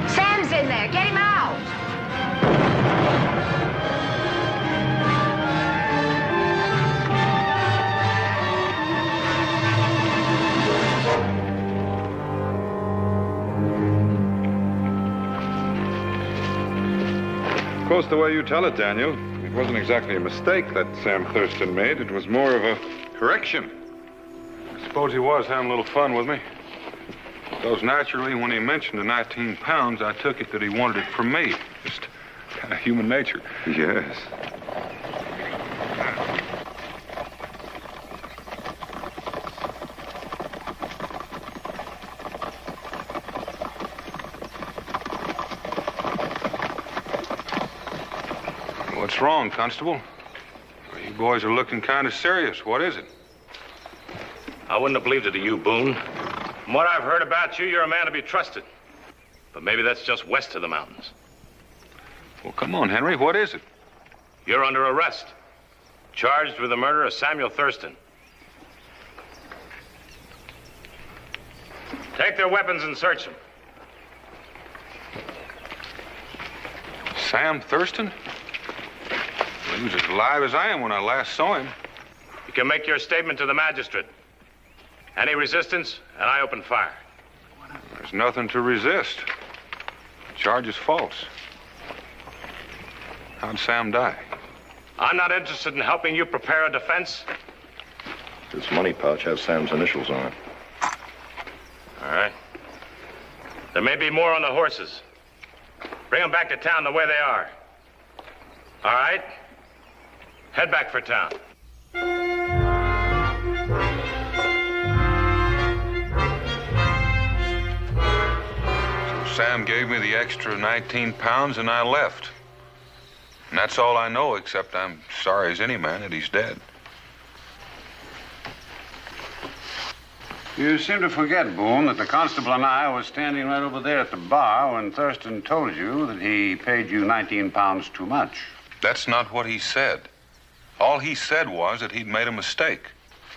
Sam's in there. Get him out. Of course, the way you tell it, Daniel, it wasn't exactly a mistake that Sam Thurston made. It was more of a correction. I suppose he was having a little fun with me. Because naturally, when he mentioned the 19 pounds, I took it that he wanted it from me. Just kind of human nature. Yes. What's wrong, Constable? You boys are looking kind of serious. What is it? I wouldn't have believed it of you, Boone. From what I've heard about you, you're a man to be trusted. But maybe that's just west of the mountains. Well, come on, Henry. What is it? You're under arrest. Charged with the murder of Samuel Thurston. Take their weapons and search them. Sam Thurston? He was as alive as I am when I last saw him. You can make your statement to the magistrate. Any resistance, and I open fire. There's nothing to resist. The charge is false. How'd Sam die? I'm not interested in helping you prepare a defense. This money pouch has Sam's initials on it. All right. There may be more on the horses. Bring them back to town the way they are. All right? Head back for town. So Sam gave me the extra 19 pounds and I left. And that's all I know, except I'm sorry as any man that he's dead. You seem to forget, Boone, that the constable and I were standing right over there at the bar when Thurston told you that he paid you 19 pounds too much. That's not what he said. All he said was that he'd made a mistake.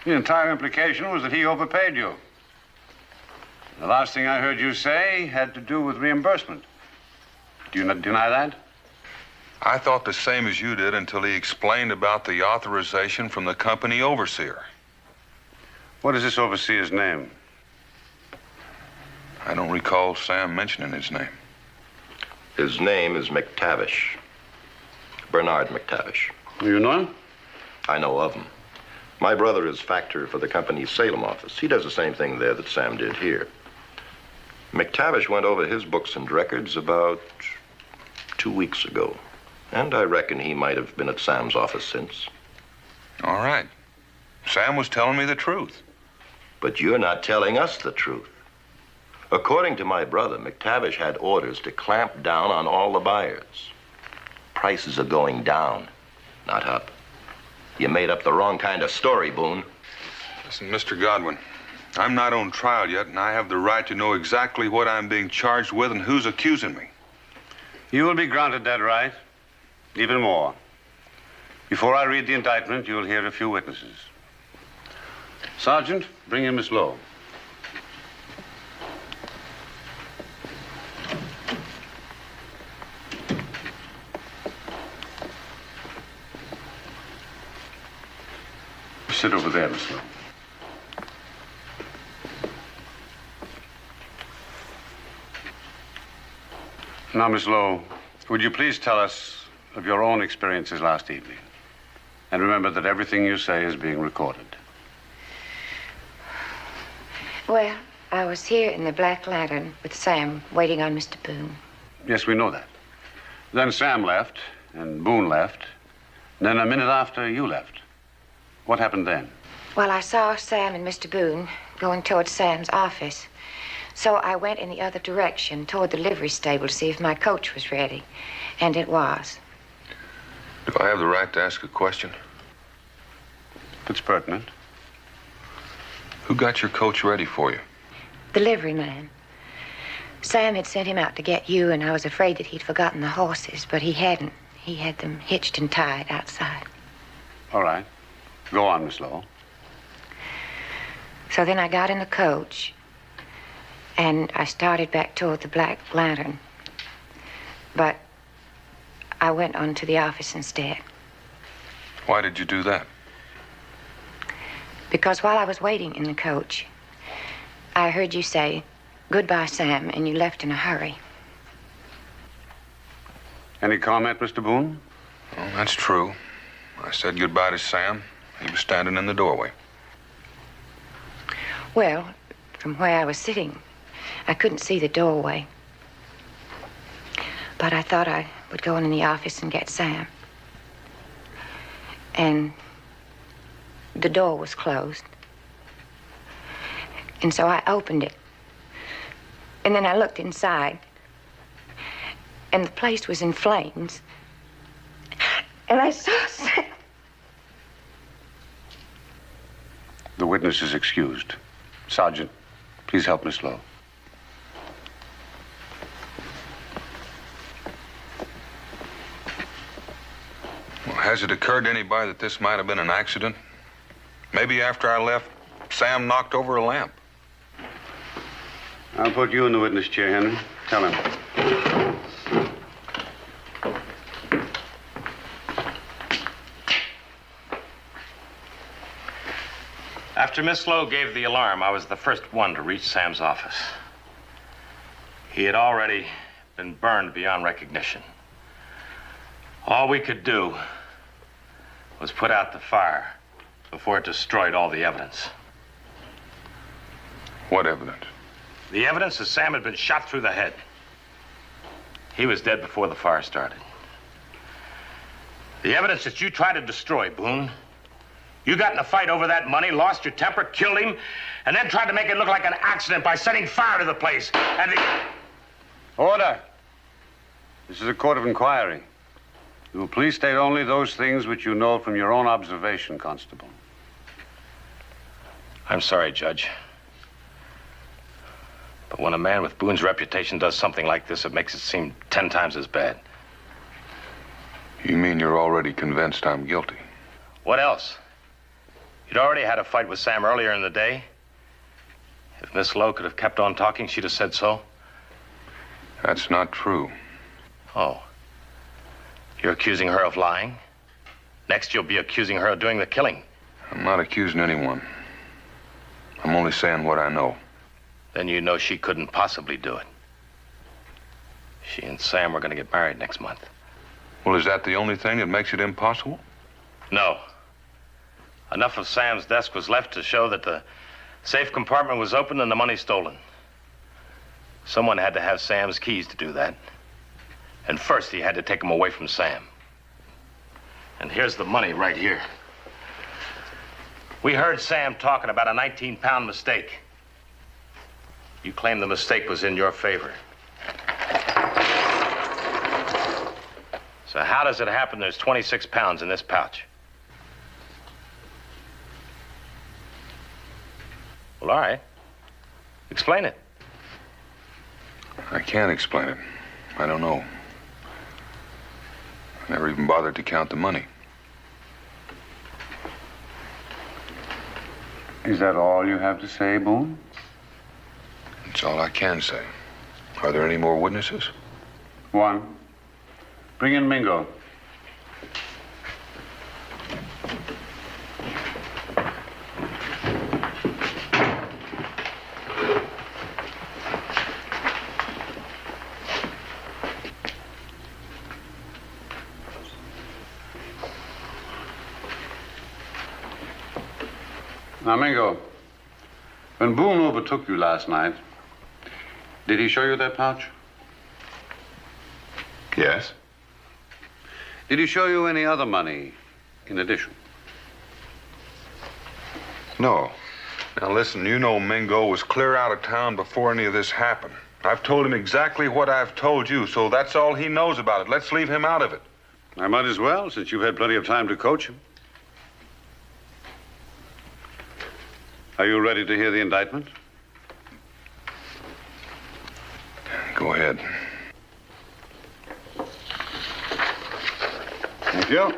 The entire implication was that he overpaid you. The last thing I heard you say had to do with reimbursement. Do you not deny that? I thought the same as you did until he explained about the authorization from the company overseer. What is this overseer's name? I don't recall Sam mentioning his name. His name is McTavish. Bernard McTavish. You know him? I know of him. My brother is factor for the company's Salem office. He does the same thing there that Sam did here. McTavish went over his books and records about 2 weeks ago. And I reckon he might have been at Sam's office since. All right. Sam was telling me the truth. But you're not telling us the truth. According to my brother, McTavish had orders to clamp down on all the buyers. Prices are going down, not up. You made up the wrong kind of story, Boone. Listen, Mr. Godwin, I'm not on trial yet, and I have the right to know exactly what I'm being charged with and who's accusing me. You will be granted that right. Even more. Before I read the indictment, you'll hear a few witnesses. Sergeant, bring in Miss Lowe. Sit over there, Miss Lowe. Now, Miss Lowe, would you please tell us of your own experiences last evening? And remember that everything you say is being recorded. Well, I was here in the Black Lantern with Sam, waiting on Mr. Boone. Yes, we know that. Then Sam left, and Boone left. And then a minute after, you left. What happened then? Well, I saw Sam and Mr. Boone going toward Sam's office. So I went in the other direction, toward the livery stable, to see if my coach was ready. And it was. Do I have the right to ask a question? If it's pertinent. Who got your coach ready for you? The livery man. Sam had sent him out to get you, and I was afraid that he'd forgotten the horses, but he hadn't. He had them hitched and tied outside. All right. Go on, Miss Lowe. So then I got in the coach, and I started back toward the Black Lantern. But I went on to the office instead. Why did you do that? Because while I was waiting in the coach, I heard you say, "Goodbye, Sam," and you left in a hurry. Any comment, Mr. Boone? Well, that's true. I said goodbye to Sam. He was standing in the doorway. Well, from where I was sitting, I couldn't see the doorway. But I thought I would go in the office and get Sam. And the door was closed. And so I opened it. And then I looked inside. And the place was in flames. And I saw Sam. The witness is excused. Sergeant, please help Miss Lowe. Well, has it occurred to anybody that this might have been an accident? Maybe after I left, Sam knocked over a lamp. I'll put you in the witness chair, Henry. Tell him. After Miss Lowe gave the alarm, I was the first one to reach Sam's office. He had already been burned beyond recognition. All we could do was put out the fire before it destroyed all the evidence. What evidence? The evidence that Sam had been shot through the head. He was dead before the fire started. The evidence that you tried to destroy, Boone. You got in a fight over that money, lost your temper, killed him, and then tried to make it look like an accident by setting fire to the place. And Order. This is a court of inquiry. You will please state only those things which you know from your own observation, Constable. I'm sorry, Judge. But when a man with Boone's reputation does something like this, it makes it seem 10 times as bad. You mean you're already convinced I'm guilty? What else? You'd already had a fight with Sam earlier in the day. If Miss Lowe could have kept on talking, she'd have said so. That's not true. Oh. You're accusing her of lying? Next, you'll be accusing her of doing the killing. I'm not accusing anyone. I'm only saying what I know. Then you know she couldn't possibly do it. She and Sam were going to get married next month. Well, is that the only thing that makes it impossible? No. Enough of Sam's desk was left to show that the safe compartment was open and the money stolen. Someone had to have Sam's keys to do that. And first, he had to take them away from Sam. And here's the money right here. We heard Sam talking about a 19-pound mistake. You claim the mistake was in your favor. So how does it happen there's 26 pounds in this pouch? Well, all right. Explain it. I can't explain it. I don't know. I never even bothered to count the money. Is that all you have to say, Boone? That's all I can say. Are there any more witnesses? One. Bring in Mingo. Now, Mingo, when Boone overtook you last night, did he show you that pouch? Yes. Did he show you any other money in addition? No. Now listen, you know Mingo was clear out of town before any of this happened. I've told him exactly what I've told you, so that's all he knows about it. Let's leave him out of it. I might as well, since you've had plenty of time to coach him. Are you ready to hear the indictment? Go ahead. Thank you.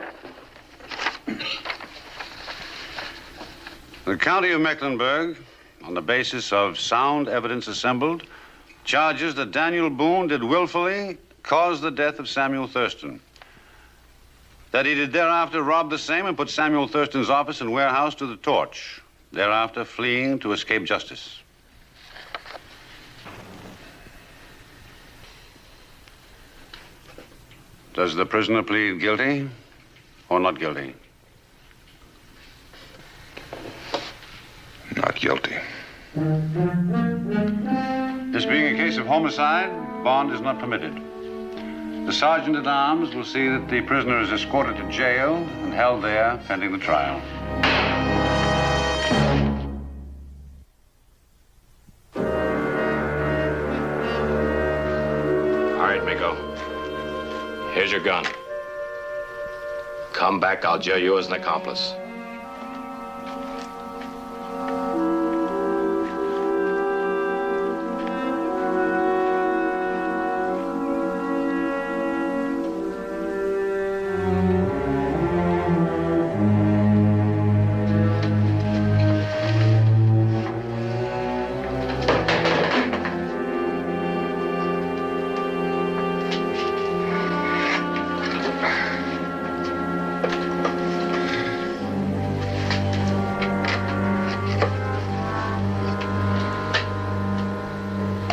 The County of Mecklenburg, on the basis of sound evidence assembled, charges that Daniel Boone did willfully cause the death of Samuel Thurston. That he did thereafter rob the same and put Samuel Thurston's office and warehouse to the torch, thereafter fleeing to escape justice. Does the prisoner plead guilty or not guilty? Not guilty. This being a case of homicide, bond is not permitted. The sergeant-at-arms will see that the prisoner is escorted to jail and held there pending the trial. All right, Mingo. Here's your gun. Come back, I'll jail you as an accomplice.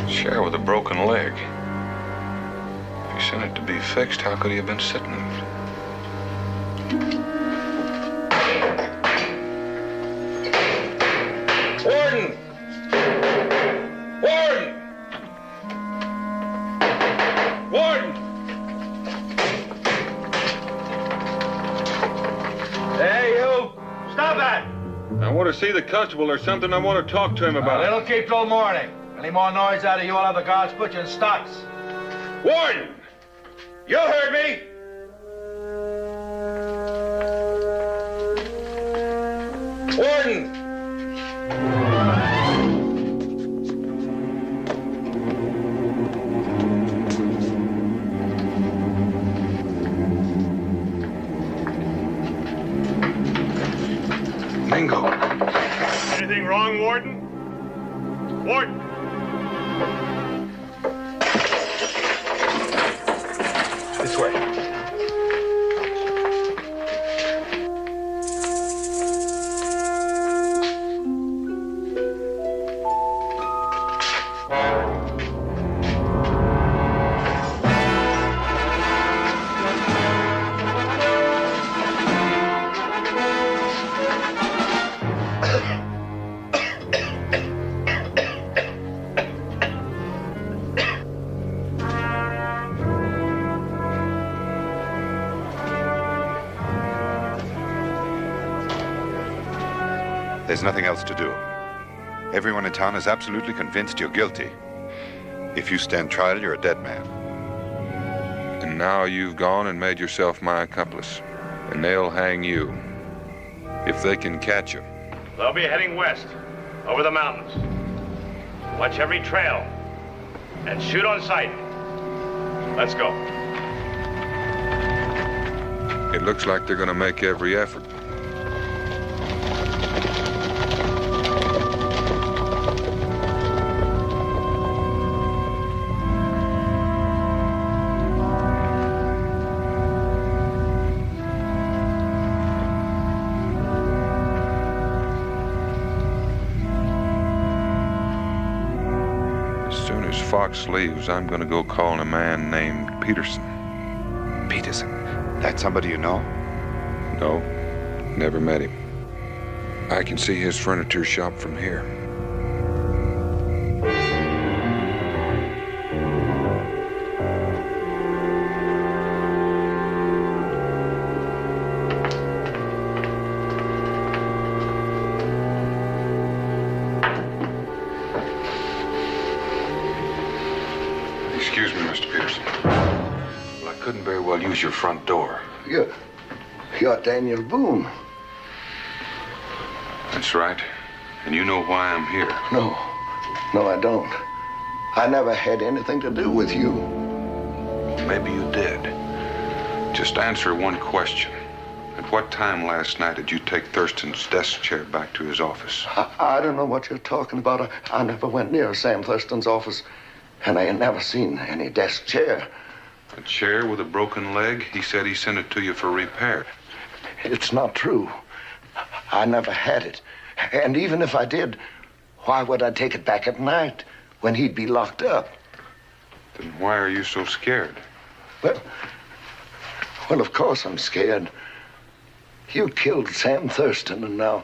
Share with a broken leg. If he sent it to be fixed, how could he have been sitting in it? Warden! Warden! Warden! Hey, you! Stop that! I want to see the constable. There's something I want to talk to him about. It'll keep till morning. Any more noise out of you, I'll have the guards put you in stocks. Warden! You heard me! Warden! Anything wrong, Warden? Warden! This way. There's nothing else to do. Everyone in town is absolutely convinced you're guilty. If you stand trial, you're a dead man. And now you've gone and made yourself my accomplice. And they'll hang you. If they can catch you. They'll be heading west, over the mountains. Watch every trail. And shoot on sight. Let's go. It looks like they're gonna make every effort. Fox leaves, I'm gonna go call a man named Peterson. Peterson? That's somebody you know? No, never met him. I can see his furniture shop from here. Excuse me, Mr. Peterson. Well, I couldn't very well use your front door. You're Daniel Boone. That's right. And you know why I'm here. No, I don't. I never had anything to do with you. Maybe you did. Just answer one question. At what time last night did you take Thurston's desk chair back to his office? I don't know what you're talking about. I never went near Sam Thurston's office. And I ain't never seen any desk chair. A chair with a broken leg? He said he sent it to you for repair. It's not true. I never had it. And even if I did, why would I take it back at night when he'd be locked up? Then why are you so scared? Well, of course I'm scared. You killed Sam Thurston, and now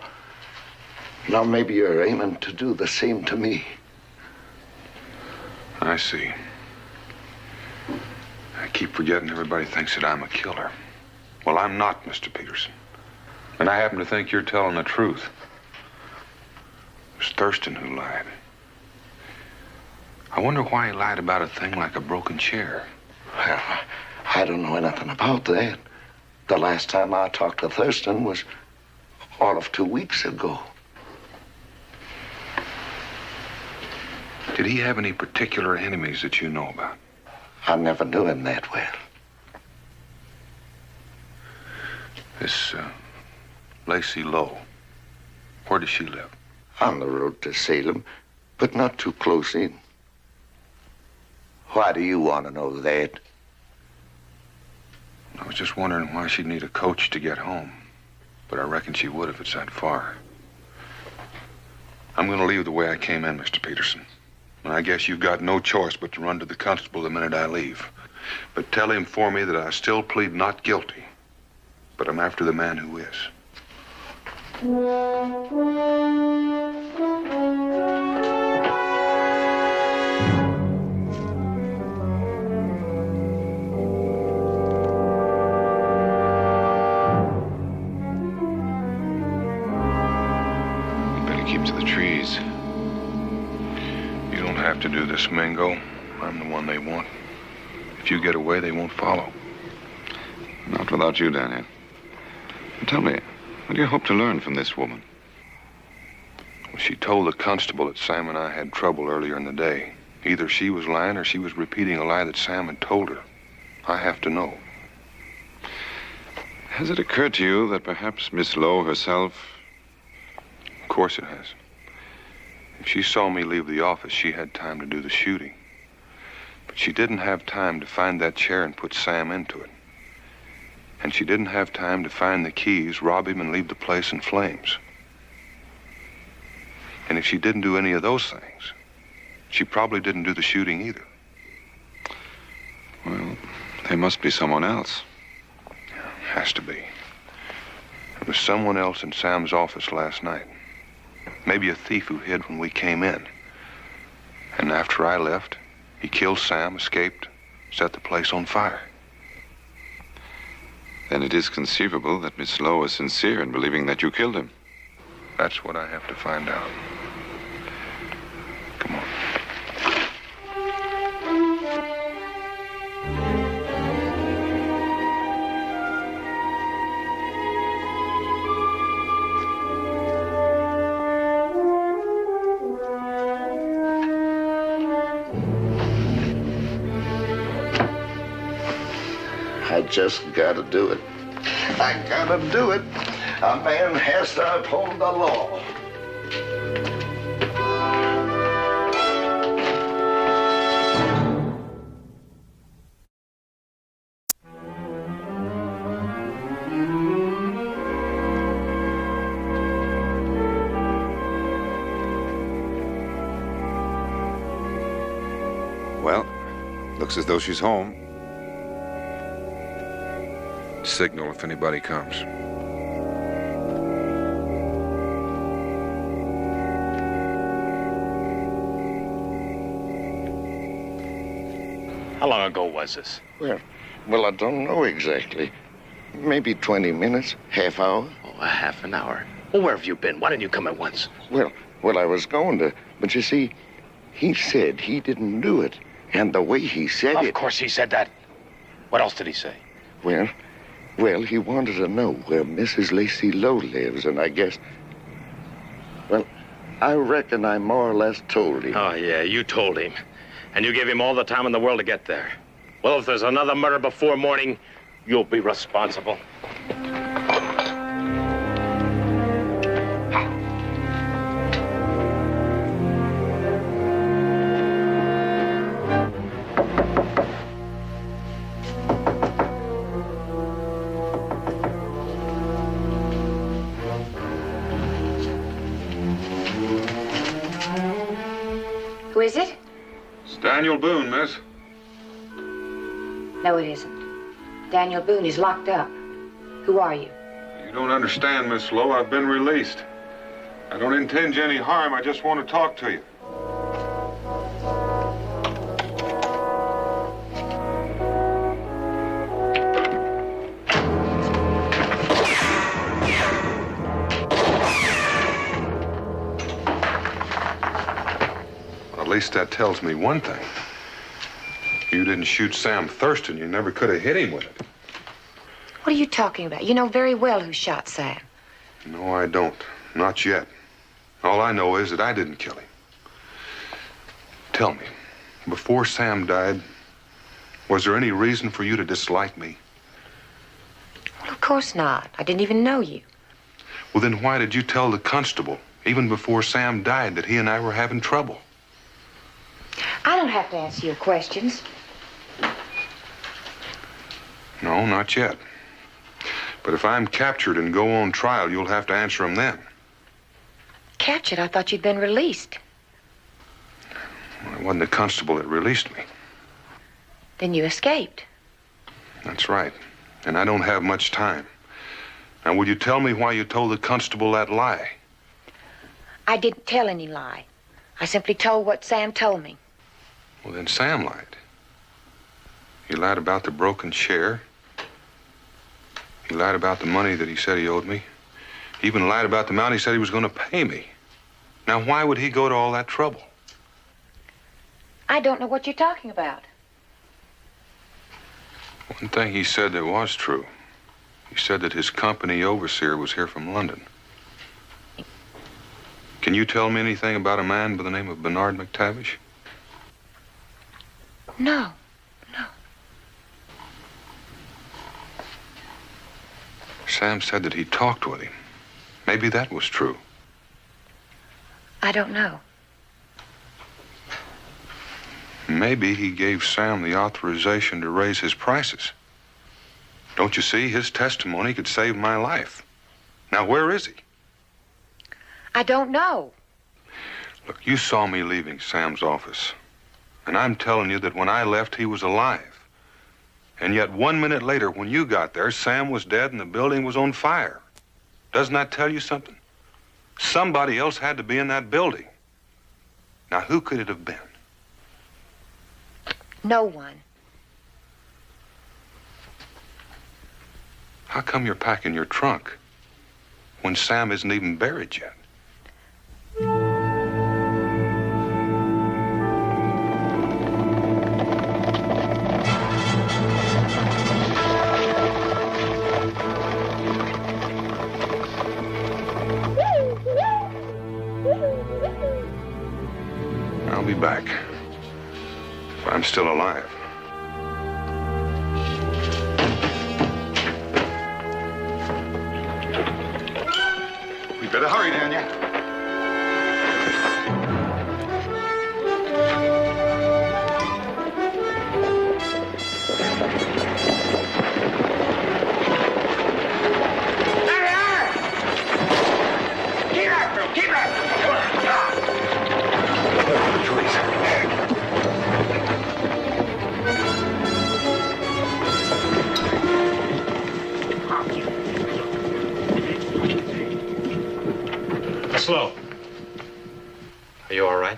maybe you're aiming to do the same to me. I see. I keep forgetting everybody thinks that I'm a killer. Well, I'm not, Mr. Peterson. And I happen to think you're telling the truth. It was Thurston who lied. I wonder why he lied about a thing like a broken chair. Well, I don't know anything about that. The last time I talked to Thurston was all of 2 weeks ago. Did he have any particular enemies that you know about? I never knew him that well. This, Lacey Lowe, where does she live? On the road to Salem, but not too close in. Why do you want to know that? I was just wondering why she'd need a coach to get home. But I reckon she would if it's that far. I'm going to leave the way I came in, Mr. Peterson. And I guess you've got no choice but to run to the constable the minute I leave. But tell him for me that I still plead not guilty. But I'm after the man who is. You better keep to the trees. You don't have to do this, Mingo. I'm the one they want. If you get away, they won't follow. Not without you, Daniel. Tell me, what do you hope to learn from this woman? Well, she told the constable that Sam and I had trouble earlier in the day. Either she was lying or she was repeating a lie that Sam had told her. I have to know. Has it occurred to you that perhaps Miss Lowe herself... Of course it has. She saw me leave the office. She had time to do the shooting. But she didn't have time to find that chair and put Sam into it. And she didn't have time to find the keys, rob him, and leave the place in flames. And if she didn't do any of those things, she probably didn't do the shooting either. Well, there must be someone else. Has to be. There was someone else in Sam's office last night. Maybe a thief who hid when we came in. And after I left, he killed Sam, escaped, set the place on fire. Then it is conceivable that Miss Lowe is sincere in believing that you killed him. That's what I have to find out. Come on. I just gotta do it. I gotta do it. A man has to uphold the law. Well, looks as though she's home. Signal if anybody comes. How long ago was this? Well, I don't know exactly. Maybe 20 minutes, half hour. Oh, a half an hour. Well, where have you been? Why didn't you come at once? Well, I was going to, but you see, he said he didn't do it. And the way he said it... Of course he said that. What else did he say? Well, he wanted to know where Mrs. Lacey Lowe lives, and I guess... Well, I reckon I more or less told him. Oh, yeah, you told him. And you gave him all the time in the world to get there. Well, if there's another murder before morning, you'll be responsible. Who is it? It's Daniel Boone, miss. No, it isn't. Daniel Boone is locked up. Who are you? You don't understand, Miss Lowe. I've been released. I don't intend you any harm. I just want to talk to you. At least that tells me one thing. You didn't shoot Sam Thurston. You never could have hit him with it. What are you talking about? You know very well who shot Sam. No, I don't. Not yet. All I know is that I didn't kill him. Tell me, before Sam died, was there any reason for you to dislike me? Well, of course not. I didn't even know you. Well, then why did you tell the constable, even before Sam died, that he and I were having trouble? I don't have to answer your questions. No, not yet. But if I'm captured and go on trial, you'll have to answer them then. Captured? I thought you'd been released. Well, it wasn't the constable that released me. Then you escaped. That's right. And I don't have much time. Now, will you tell me why you told the constable that lie? I didn't tell any lie. I simply told what Sam told me. Well, then Sam lied. He lied about the broken chair. He lied about the money that he said he owed me. He even lied about the amount he said he was going to pay me. Now, why would he go to all that trouble? I don't know what you're talking about. One thing he said that was true. He said that his company overseer was here from London. Can you tell me anything about a man by the name of Bernard McTavish? No. Sam said that he talked with him. Maybe that was true. I don't know. Maybe he gave Sam the authorization to raise his prices. Don't you see? His testimony could save my life. Now, where is he? I don't know. Look, you saw me leaving Sam's office. And I'm telling you that when I left, he was alive. And yet 1 minute later, when you got there, Sam was dead and the building was on fire. Doesn't that tell you something? Somebody else had to be in that building. Now, who could it have been? No one. How come you're packing your trunk when Sam isn't even buried yet? I'll be back. If I'm still alive. We better hurry, Daniel. Keep after him! Keep after him! Come on! Slow. Are you all right?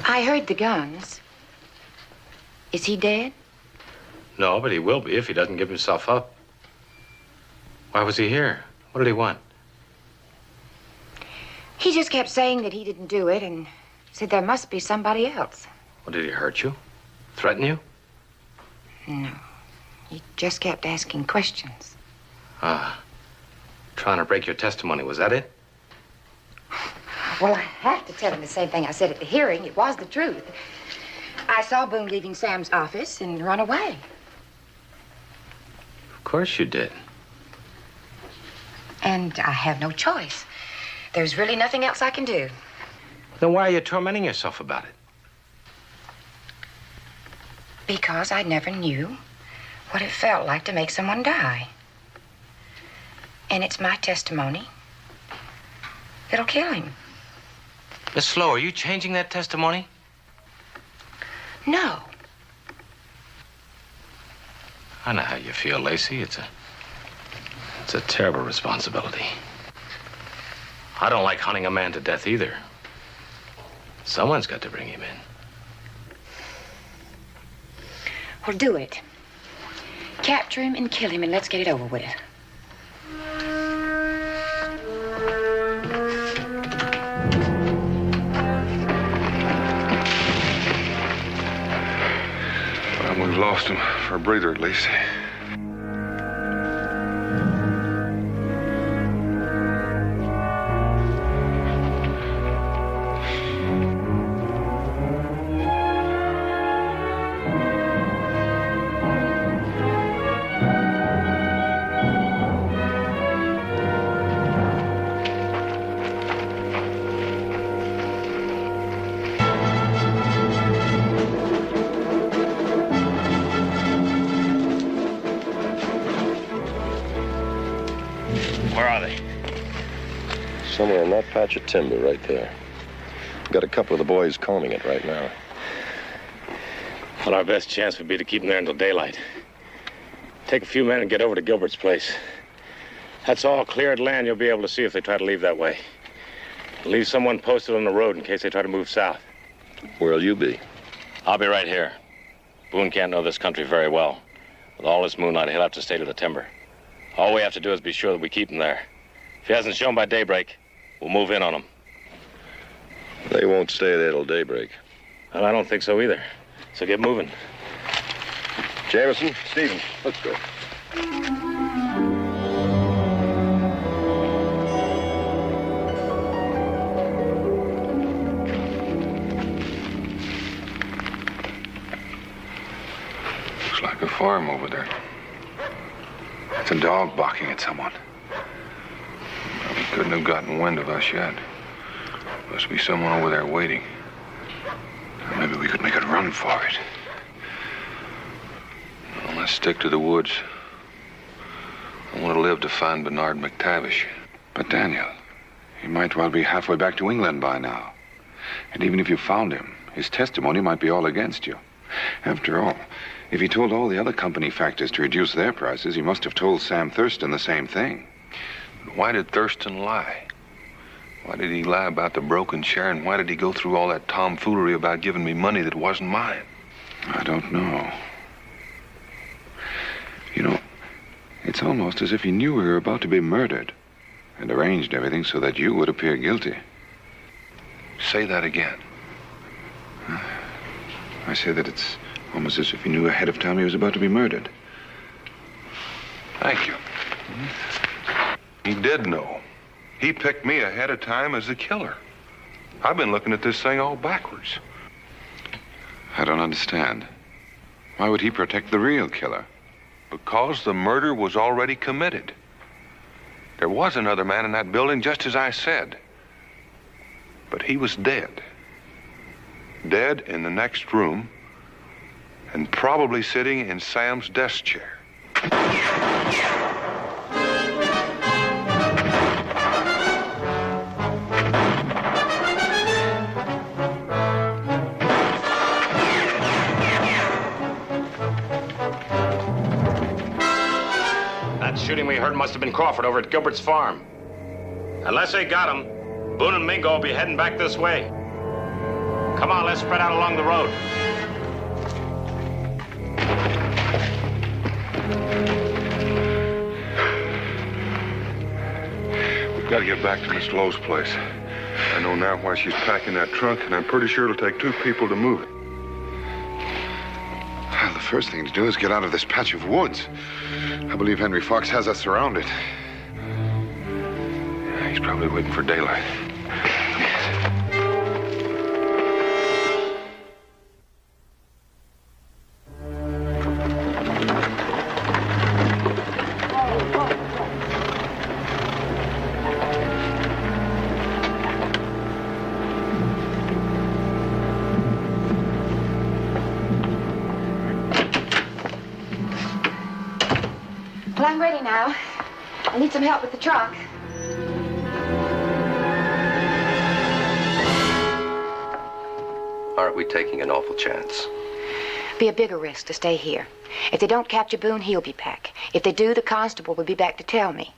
I heard the guns. Is he dead? No, but he will be if he doesn't give himself up. Why was he here? What did he want? He just kept saying that he didn't do it and said there must be somebody else. Well, did he hurt you? Threaten you? No. He just kept asking questions. Ah. Trying to break your testimony, was that it? Well, I have to tell him the same thing I said at the hearing. It was the truth. I saw Boone leaving Sam's office and run away. Of course you did. And I have no choice. There's really nothing else I can do. Then why are you tormenting yourself about it? Because I never knew what it felt like to make someone die. And it's my testimony that'll kill him. Miss Slow, are you changing that testimony? No. I know how you feel, Lacey. It's a terrible responsibility. I don't like hunting a man to death either. Someone's got to bring him in. Well, do it. Capture him and kill him, and let's get it over with. Well, we've lost him for a breather, at least. Somewhere in that patch of timber right there. Got a couple of the boys combing it right now. Well, our best chance would be to keep them there until daylight. Take a few men and get over to Gilbert's place. That's all cleared land you'll be able to see if they try to leave that way. Leave someone posted on the road in case they try to move south. Where'll you be? I'll be right here. Boone can't know this country very well. With all this moonlight, he'll have to stay to the timber. All we have to do is be sure that we keep him there. If he hasn't shown by daybreak, we'll move in on him. They won't stay there till daybreak. Well, I don't think so either. So get moving. Jameson, Stevens, let's go. Looks like a farm over there. It's a dog barking at someone. Well, he couldn't have gotten wind of us yet. Must be someone over there waiting. Maybe we could make a run for it. Well, let's stick to the woods. I want to live to find Bernard McTavish. But Daniel, he might well be halfway back to England by now. And even if you found him, his testimony might be all against you. After all, if he told all the other company factors to reduce their prices, he must have told Sam Thurston the same thing. Why did Thurston lie? Why did he lie about the broken share, and why did he go through all that tomfoolery about giving me money that wasn't mine? I don't know. You know, it's almost as if he knew we were about to be murdered and arranged everything so that you would appear guilty. Say that again. I say that it's almost as if he knew ahead of time he was about to be murdered. Thank you. He did know. He picked me ahead of time as the killer. I've been looking at this thing all backwards. I don't understand. Why would he protect the real killer? Because the murder was already committed. There was another man in that building, just as I said. But he was dead. Dead in the next room, and probably sitting in Sam's desk chair. That shooting we heard must have been Crawford over at Gilbert's farm. Unless they got him, Boone and Mingo will be heading back this way. Come on, let's spread out along the road. We've got to get back to Miss Lowe's place. I know now why she's packing that trunk, and I'm pretty sure it'll take 2 people to move it. Well, the first thing to do is get out of this patch of woods. I believe Henry Fox has us surrounded. Yeah, he's probably waiting for daylight. Well, I'm ready now. I need some help with the trunk. Aren't we taking an awful chance? Be a bigger risk to stay here. If they don't capture Boone, he'll be back. If they do, the constable will be back to tell me.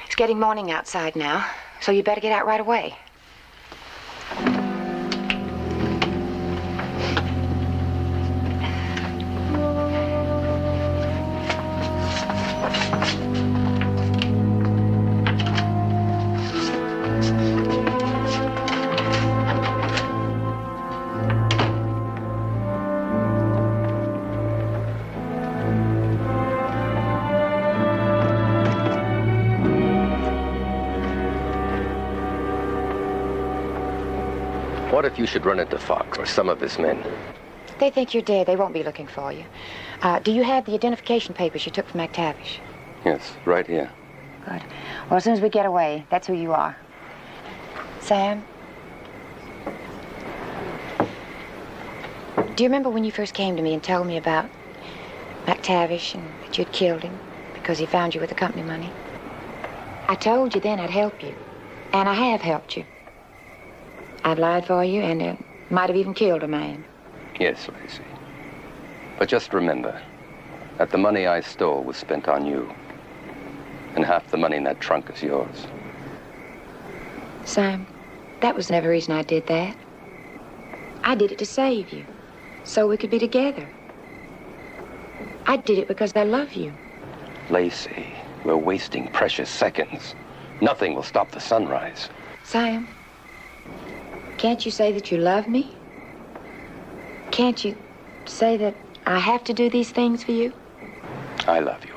It's getting morning outside now, so you better get out right away. What if you should run into Fox or some of his men? They think you're dead. They won't be looking for you. Do you have the identification papers you took from McTavish? Yes, right here. Good. Well, as soon as we get away, that's who you are. Sam? Do you remember when you first came to me and told me about McTavish and that you'd killed him because he found you with the company money? I told you then I'd help you. And I have helped you. I've lied for you and might have even killed a man. Yes, Lacey. But just remember that the money I stole was spent on you. And half the money in that trunk is yours. Sam, that was never the reason I did that. I did it to save you, so we could be together. I did it because I love you. Lacey, we're wasting precious seconds. Nothing will stop the sunrise. Sam, can't you say that you love me? Can't you say that I have to do these things for you? I love you.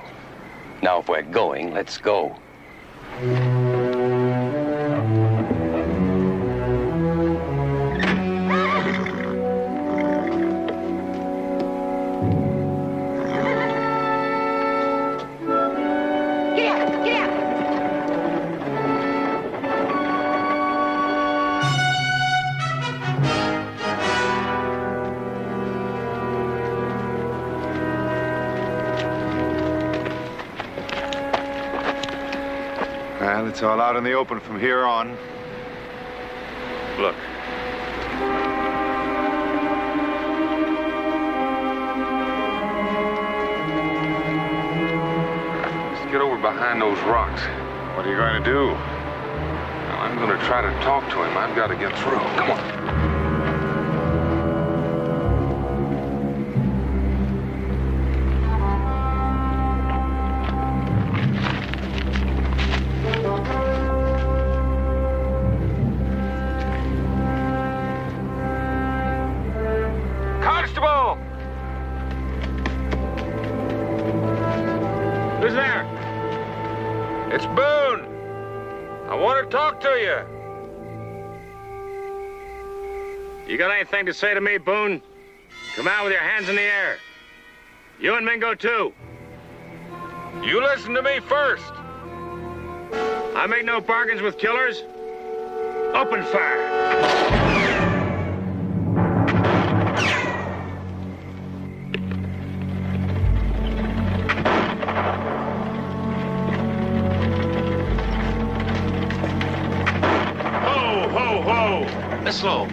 Now, if we're going, let's go. Get out! Get out! Well, it's all out in the open from here on. Look. Let's get over behind those rocks. What are you going to do? Well, I'm going to try to talk to him. I've got to get through. Come on. Constable! Who's there? It's Boone. I want to talk to you. You got anything to say to me, Boone? Come out with your hands in the air. You and Mingo, too. You listen to me first. I make no bargains with killers. Open fire.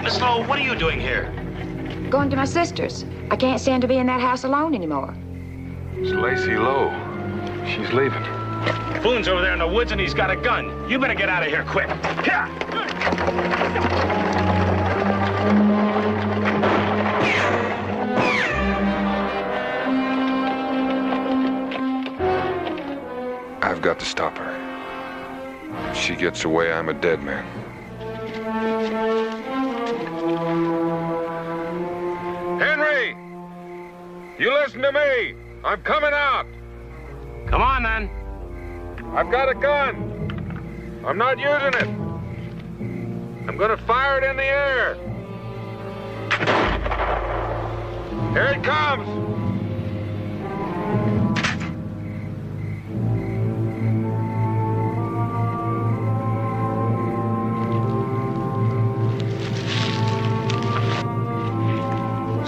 Miss Lowe, what are you doing here? Going to my sister's. I can't stand to be in that house alone anymore. It's Lacey Lowe. She's leaving. Boone's over there in the woods and he's got a gun. You better get out of here quick. Here! I've got to stop her. If she gets away, I'm a dead man. Henry! You listen to me! I'm coming out! Come on, then. I've got a gun. I'm not using it. I'm gonna fire it in the air. Here it comes.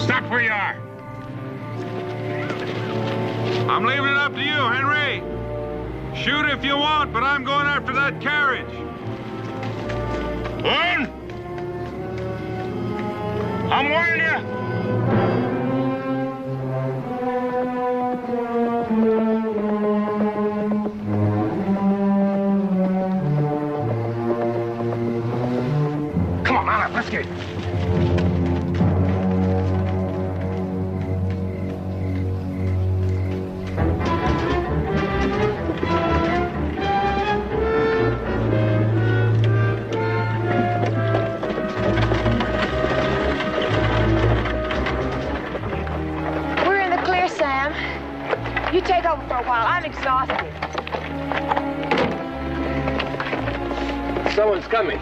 Stop where you are. I'm leaving it up to you, Henry. Shoot if you want, but I'm going after that carriage. Boone! I'm warning you. Come on, Anna, let's get it. You take over for a while. I'm exhausted. Someone's coming.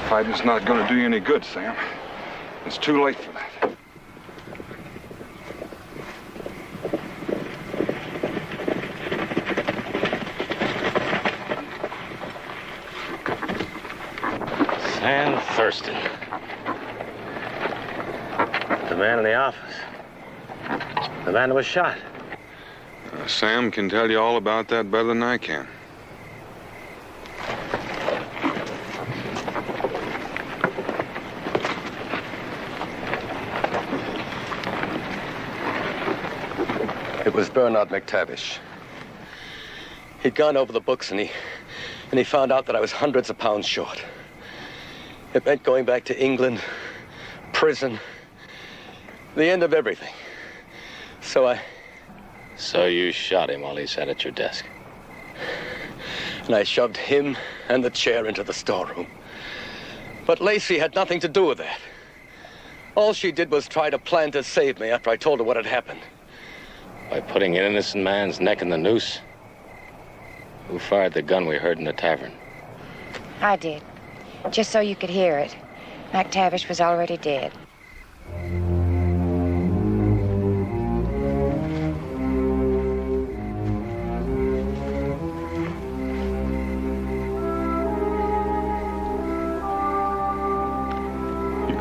Fighting's not going to do you any good, Sam. It's too late for that. Sam Thurston. The man in the office. The man was shot. Sam can tell you all about that better than I can. It was Bernard McTavish. He'd gone over the books and he found out that I was hundreds of pounds short. It meant going back to England, prison, the end of everything. So you shot him while he sat at your desk? And I shoved him and the chair into the storeroom. But Lacey had nothing to do with that. All she did was try to plan to save me after I told her what had happened. By putting an innocent man's neck in the noose? Who fired the gun we heard in the tavern? I did. Just so you could hear it. McTavish was already dead.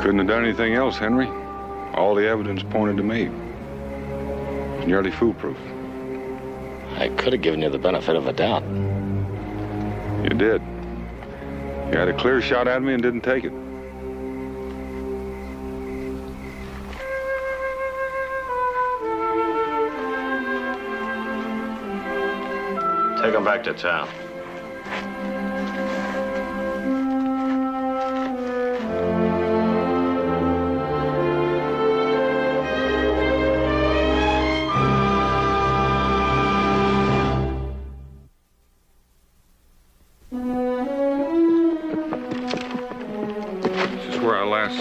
Couldn't have done anything else, Henry. All the evidence pointed to me. Nearly foolproof. I could have given you the benefit of the doubt. You did. You had a clear shot at me and didn't take it. Take him back to town.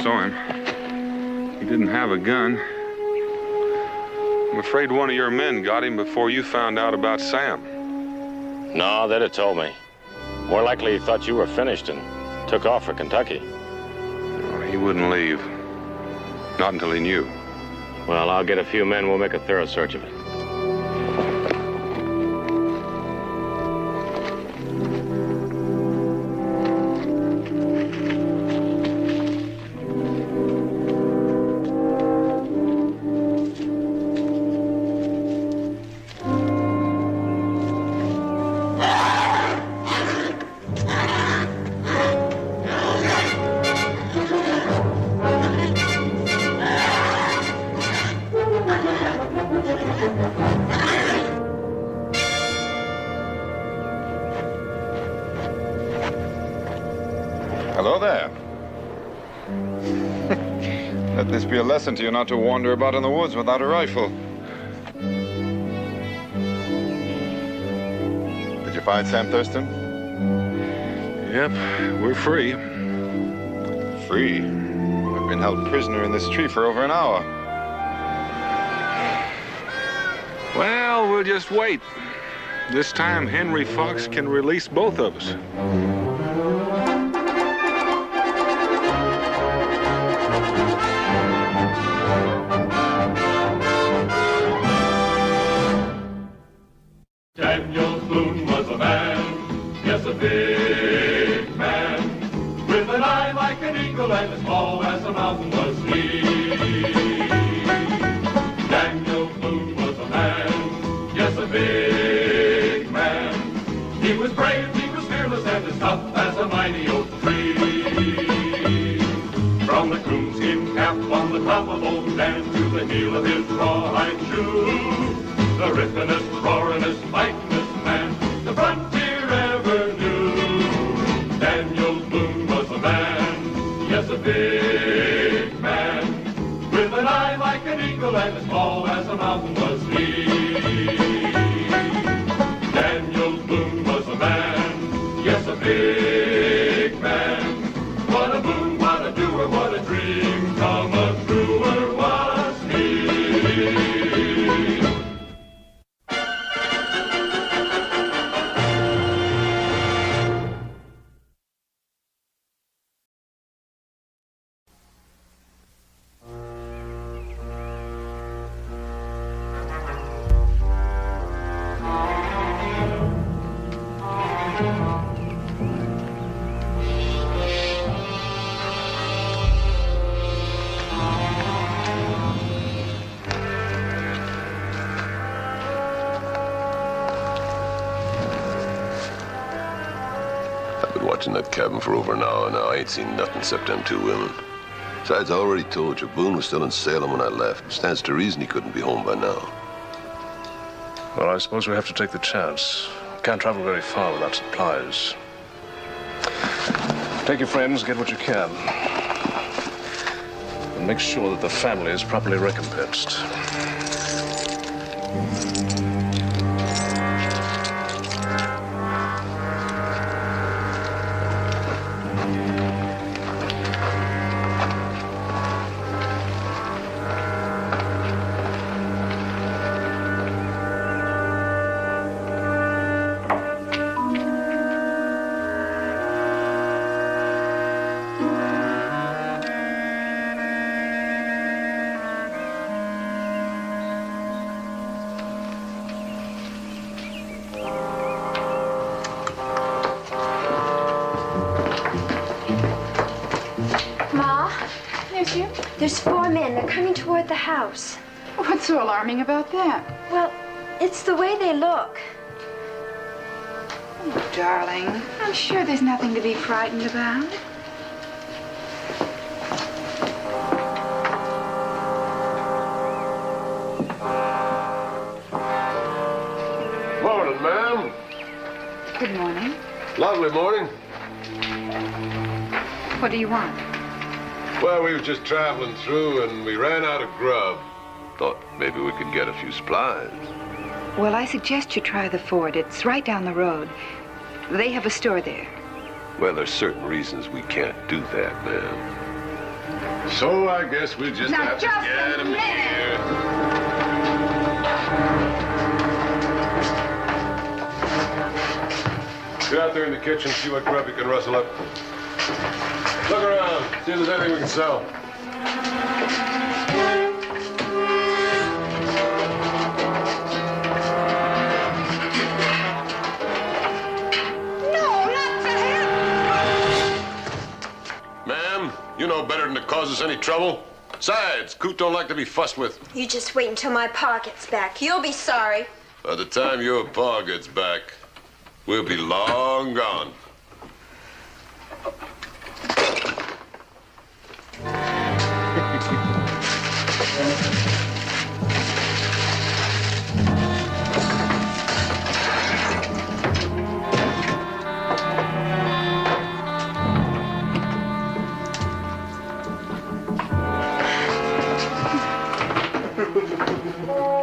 Saw him. He didn't have a gun. I'm afraid one of your men got him before you found out about Sam. No, they'd have told me. More likely he thought you were finished and took off for Kentucky. No, he wouldn't leave. Not until he knew. Well, I'll get a few men. We'll make a thorough search of it. Hello there. Let this be a lesson to you not to wander about in the woods without a rifle. Did you find Sam Thurston? Yep, we're free. Free? I've been held prisoner in this tree for over an hour. Well, we'll just wait. This time, Henry Fox can release both of us. Daniel Boone was a man, yes, a big man, with an eye like an eagle and as tall as a mountain was he. Daniel Boone was a man, yes, a big man. He was brave, he was fearless, and as tough as a mighty oak tree. From the coonskin cap on the top of old Dan to the heel of his rawhide shoe, the rippenest, roaringest, fightingest man the frontier ever knew. Daniel Boone was a man, yes, a big man, with an eye like an eagle and as tall as a mountain was he. Daniel Boone was a man, yes, a big man. What a boon, what a doer, what a dream come a truer was he. that cabin for over an hour now. I ain't seen nothing except them two women. Besides, I already told you, Boone was still in Salem when I left. Stands to reason he couldn't be home by now. Well, I suppose we have to take the chance. Can't travel very far without supplies. Take your friends, get what you can. And make sure that the family is properly recompensed. There's 4 men. They're coming toward the house. What's so alarming about that? Well, it's the way they look. Oh, darling, I'm sure there's nothing to be frightened about. Morning, ma'am. Good morning. Lovely morning. What do you want? Well, we were just traveling through and we ran out of grub. Thought maybe we could get a few supplies. Well, I suggest you try the Ford. It's right down the road. They have a store there. Well, there's certain reasons we can't do that, ma'am. So I guess we'll just Now, have to just get a them minute. here. Get out there in the kitchen, see what grub you can rustle up. Look around, see if there's anything we can sell. No, not for him! Ma'am, you know better than to cause us any trouble. Besides, Coot don't like to be fussed with. You just wait until my pa gets back. You'll be sorry. By the time your pa gets back, we'll be long gone.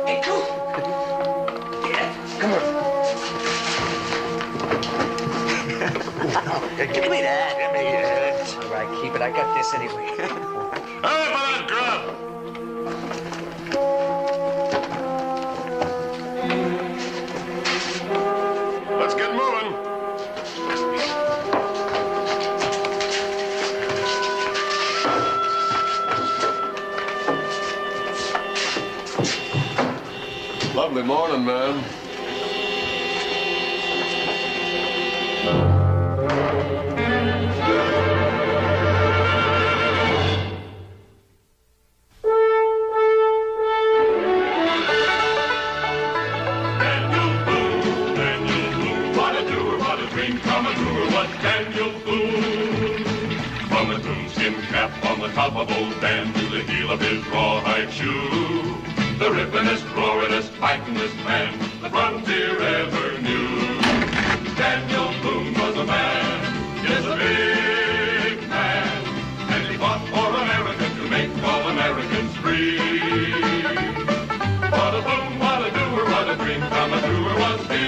Hey, Coop! Yeah, come on. Give me that. Give me it. All right, keep it. I got this anyway. Hurry for that grub! Let's get moving. Lovely morning, man. What a doer, what a dream come a brewer, what Daniel Boone. From a coonskin cap on the top of old Dan to the heel of his rawhide shoe. The rippenest, roaringest, fightingest man the frontier ever knew. Daniel Boone was a man, yes, a big man, and he fought for America to make all Americans free. What a boom, what a doer, what a dream come a doer was he.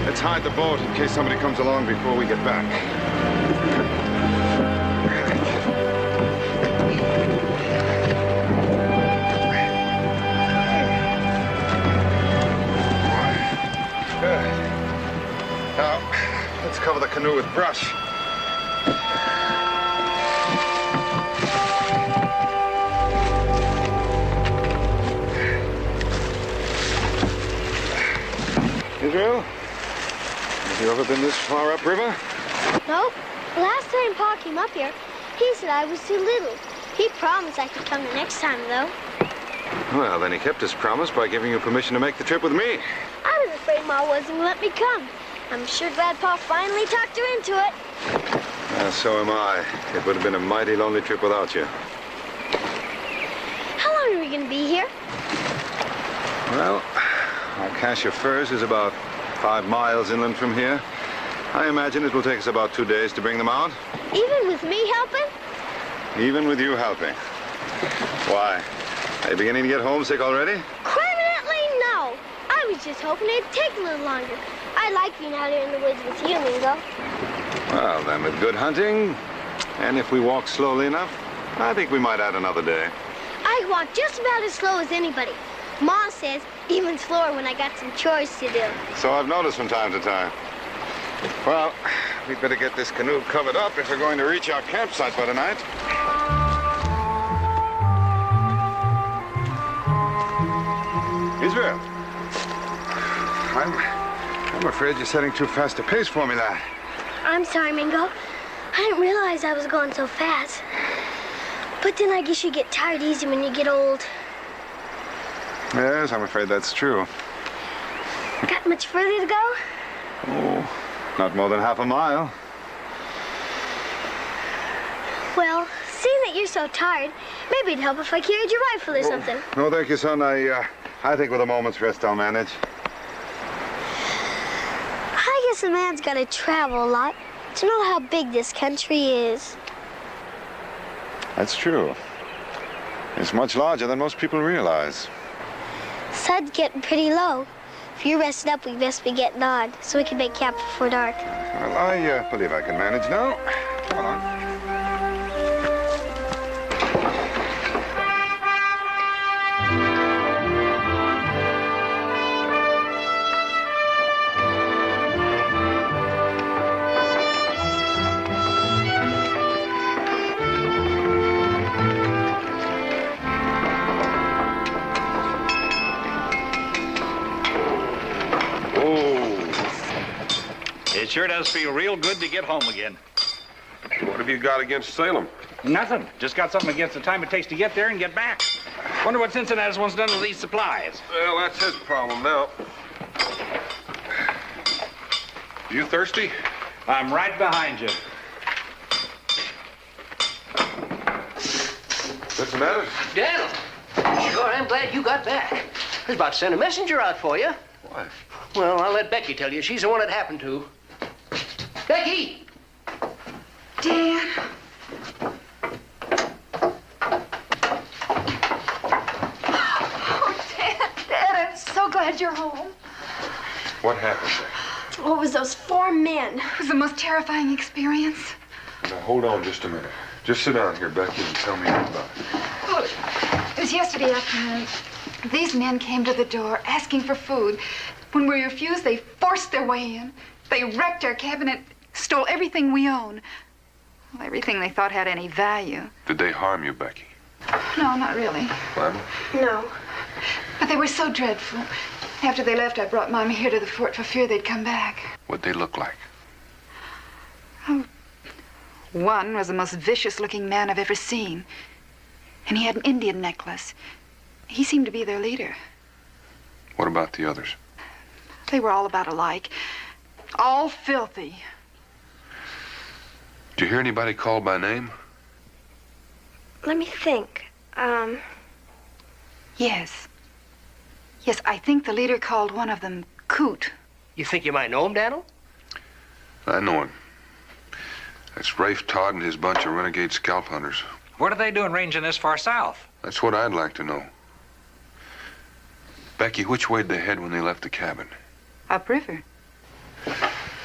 Let's hide the boat in case somebody comes along before we get back. let's cover the canoe with brush. Israel, have you ever been this far upriver? Nope. Last time Pa came up here, he said I was too little. He promised I could come the next time, though. Well, then he kept his promise by giving you permission to make the trip with me. I was afraid Ma wasn't going to let me come. I'm sure glad Pa finally talked her into it. So am I. It would have been a mighty lonely trip without you. How long are we going to be here? Well, our cache of furs is about 5 miles inland from here. I imagine it will take us about 2 days to bring them out. Even with me helping? Even with you helping. Why? Are you beginning to get homesick already? Permanently, no. I was just hoping it'd take a little longer. I like being out here in the woods with you, Mingo. Well, then, with good hunting, and if we walk slowly enough, I think we might add another day. I walk just about as slow as anybody. Ma says even slower when I got some chores to do. So I've noticed from time to time. Well, we'd better get this canoe covered up if we're going to reach our campsite by tonight. Israel, I'm afraid you're setting too fast a pace for me, lad. I'm sorry, Mingo. I didn't realize I was going so fast. But then I guess you get tired easy when you get old. Yes, I'm afraid that's true. Got much further to go? Oh, not more than half a mile. Well, seeing that you're so tired, maybe it'd help if I carried your rifle or something. No, thank you, son. I think with a moment's rest I'll manage. I guess a man's got to travel a lot to know how big this country is. That's true. It's much larger than most people realize. Sun's getting pretty low. If you're rested up, we best be getting on, so we can make camp before dark. Well, I believe I can manage now. Come on. It sure does feel real good to get home again. What have you got against Salem? Nothing. Just got something against the time it takes to get there and get back. Wonder what Cincinnati's one's done with these supplies. Well, that's his problem now. You thirsty? I'm right behind you. What's the matter? Daniel, sure, I'm glad you got back. I was about to send a messenger out for you. Why? Well, I'll let Becky tell you. She's the one it happened to. Becky! Dan. Oh, Dad, I'm so glad you're home. What happened there? What was those 4 men? It was the most terrifying experience. Now, hold on just a minute. Just sit down here, Becky, and tell me all about it. Well, it was yesterday afternoon. These men came to the door asking for food. When we refused, they forced their way in. They wrecked our cabin and stole everything we own. Well, everything they thought had any value. Did they harm you, Becky? No, not really. Mama? No. But they were so dreadful. After they left, I brought Mama here to the fort for fear they'd come back. What'd they look like? Oh, one was the most vicious-looking man I've ever seen. And he had an Indian necklace. He seemed to be their leader. What about the others? They were all about alike. All filthy. Did you hear anybody called by name? Let me think. Yes. Yes, I think the leader called one of them Coot. You think you might know him, Daniel? I know him. That's Rafe Todd and his bunch of renegade scalp hunters. What are they doing ranging this far south? That's what I'd like to know. Becky, which way'd they head when they left the cabin? Upriver.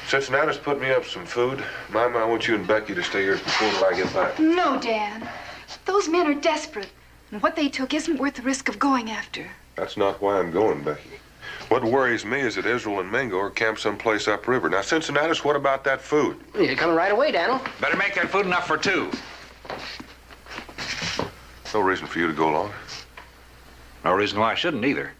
Cincinnati's put me up some food. Mama, I want you and Becky to stay here until I get back. No, Dan. Those men are desperate. And what they took isn't worth the risk of going after. That's not why I'm going, Becky. What worries me is that Israel and Mingo are camped someplace upriver. Now, Cincinnatus, what about that food? You're coming right away, Daniel. Better make that food enough for two. No reason for you to go along. No reason why I shouldn't either.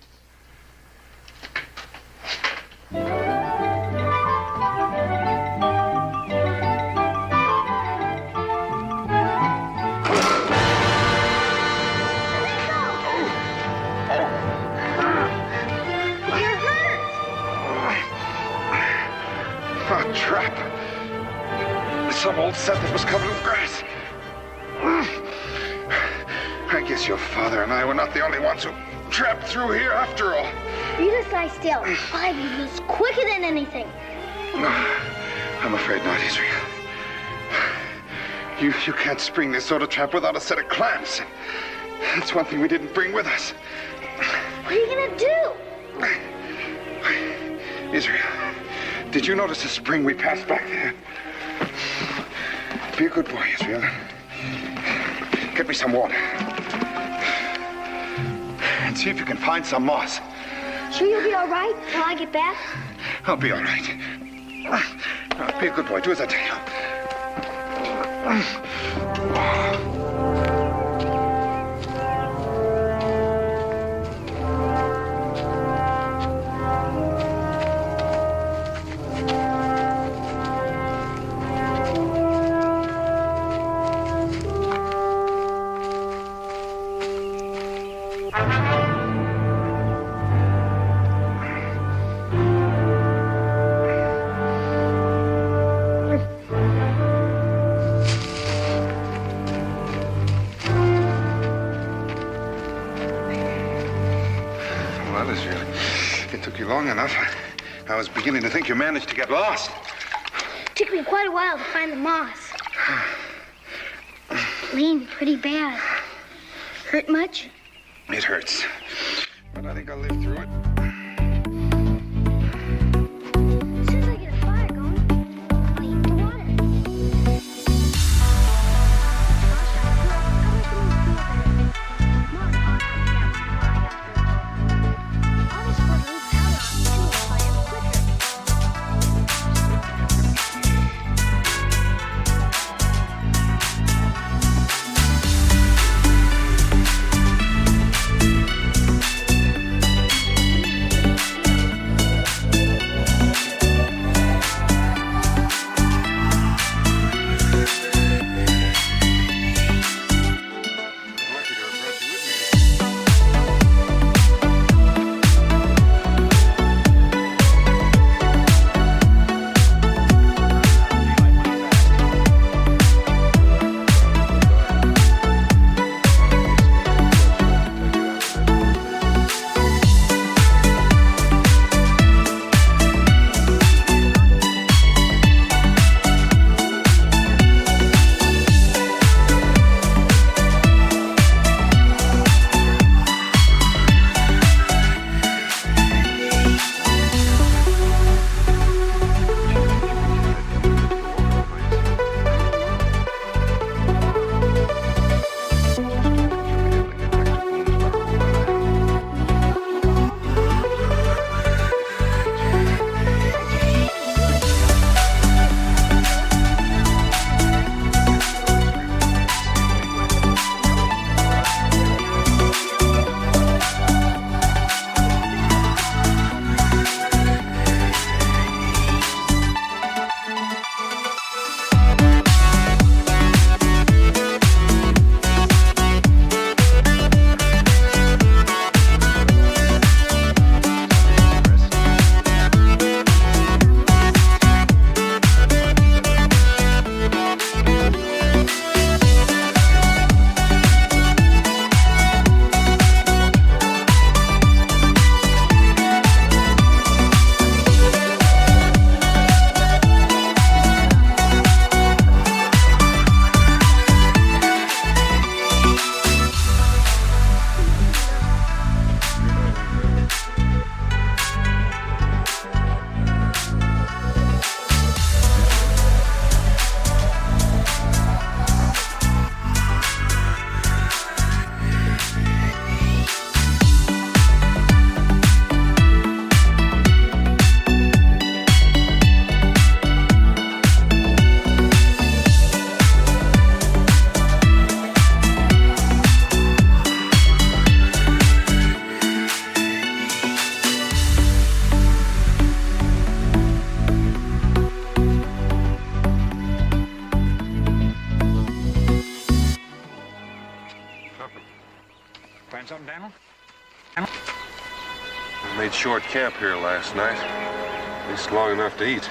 A trap. Some old settler was covered with grass. I guess your father and I were not the only ones who trapped through here after all. You just lie still. I'd be loose quicker than anything. I'm afraid not, Israel. You can't spring this sort of trap without a set of clamps. That's one thing we didn't bring with us. What are you gonna do? Israel, did you notice the spring we passed back there? Be a good boy, Israel. Get me some water. And see if you can find some moss. Sure you'll be all right till I get back? I'll be all right. Now, be a good boy. Do as I tell you. Well, Israel, it took you long enough. I was beginning to think you managed to get lost. It took me quite a while to find the moss. Bleeding pretty bad. Hurt much? It hurts. But I think I'll live through it. As soon as I get a fire going, I'll heat the water. Find something, Daniel? We made short camp here last night. At least long enough to eat.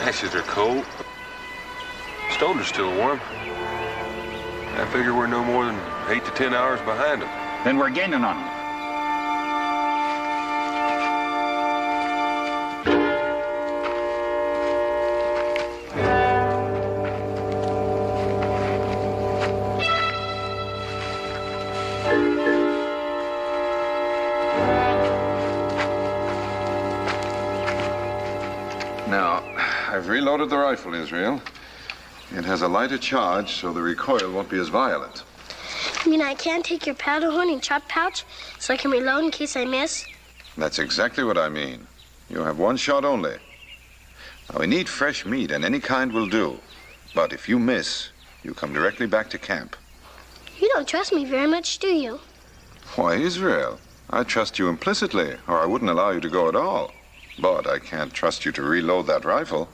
Ashes are cold. Stones are still warm. I figure we're no more than 8 to 10 hours behind them. Then we're gaining on them. Now, I've reloaded the rifle, Israel. It has a lighter charge, so the recoil won't be as violent. You mean I can't take your powder horn and shot pouch so I can reload in case I miss? That's exactly what I mean. You have one shot only. Now, we need fresh meat, and any kind will do. But if you miss, you come directly back to camp. You don't trust me very much, do you? Why, Israel, I trust you implicitly, or I wouldn't allow you to go at all. But I can't trust you to reload that rifle.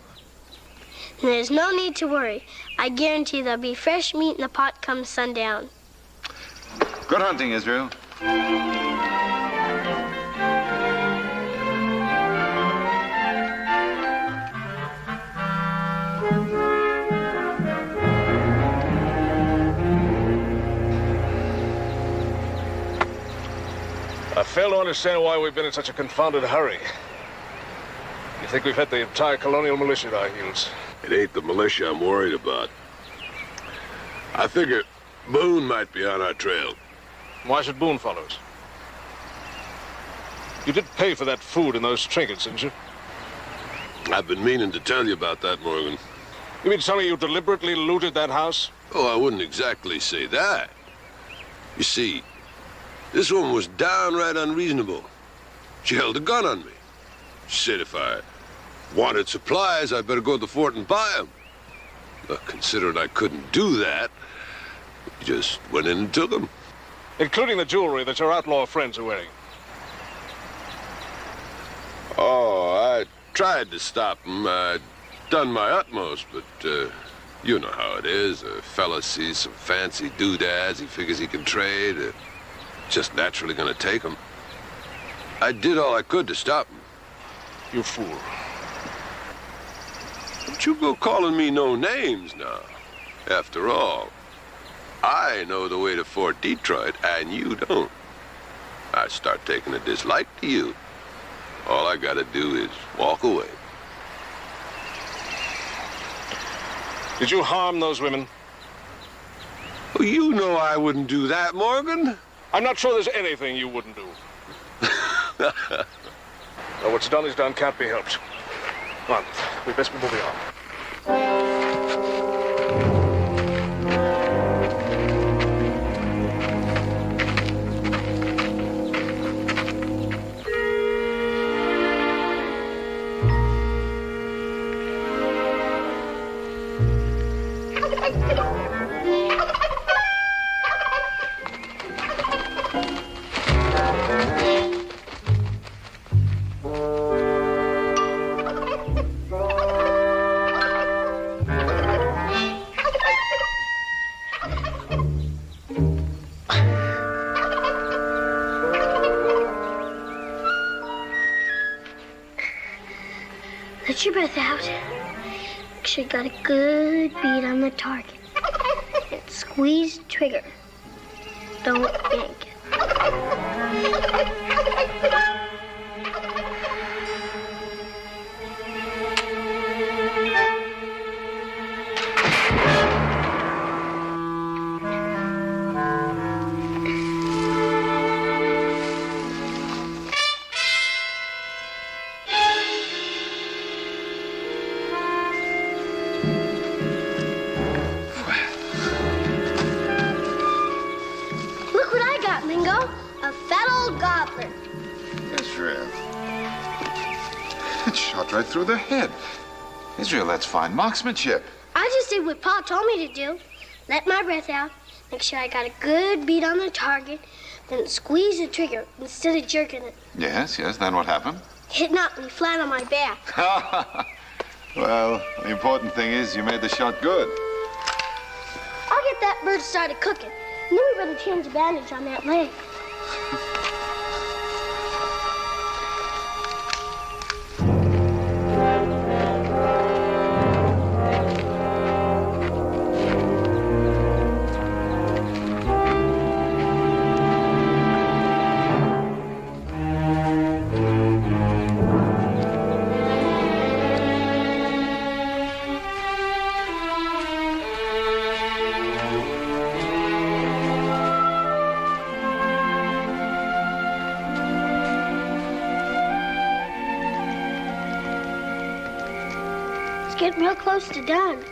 There's no need to worry. I guarantee there'll be fresh meat in the pot come sundown. Good hunting, Israel. I fail to understand why we've been in such a confounded hurry. You think we've had the entire colonial militia at our heels? It ain't the militia I'm worried about. I figure Boone might be on our trail. Why should Boone follow us? You did pay for that food and those trinkets, didn't you? I've been meaning to tell you about that, Morgan. You mean to tell me you deliberately looted that house? Oh, I wouldn't exactly say that. You see, this woman was downright unreasonable. She held a gun on me. She said if I wanted supplies, I'd better go to the fort and buy them. But considering I couldn't do that, we just went in and took them. Including the jewelry that your outlaw friends are wearing. Oh, I tried to stop them. I'd done my utmost, but you know how it is. A fella sees some fancy doodads, he figures he can trade. Just naturally gonna take them. I did all I could to stop them. You fool. Don't you go calling me no names now. After all, I know the way to Fort Detroit, and you don't. I start taking a dislike to you. All I gotta do is walk away. Did you harm those women? Well, you know I wouldn't do that, Morgan. I'm not sure there's anything you wouldn't do. Well, what's done is done, can't be helped. Come on, we best be moving on. Let your breath out. Make sure you got a good beat on the target. And squeeze the trigger. Don't yank it. A fat old gobbler. Israel. It shot right through the head. Israel, that's fine marksmanship. I just did what Pa told me to do. Let my breath out, make sure I got a good beat on the target, then squeeze the trigger instead of jerking it. Yes, then what happened? It knocked me flat on my back. Well, the important thing is you made the shot good. I'll get that bird started cooking. And then we better change the bandage on that leg. It's getting real close to done.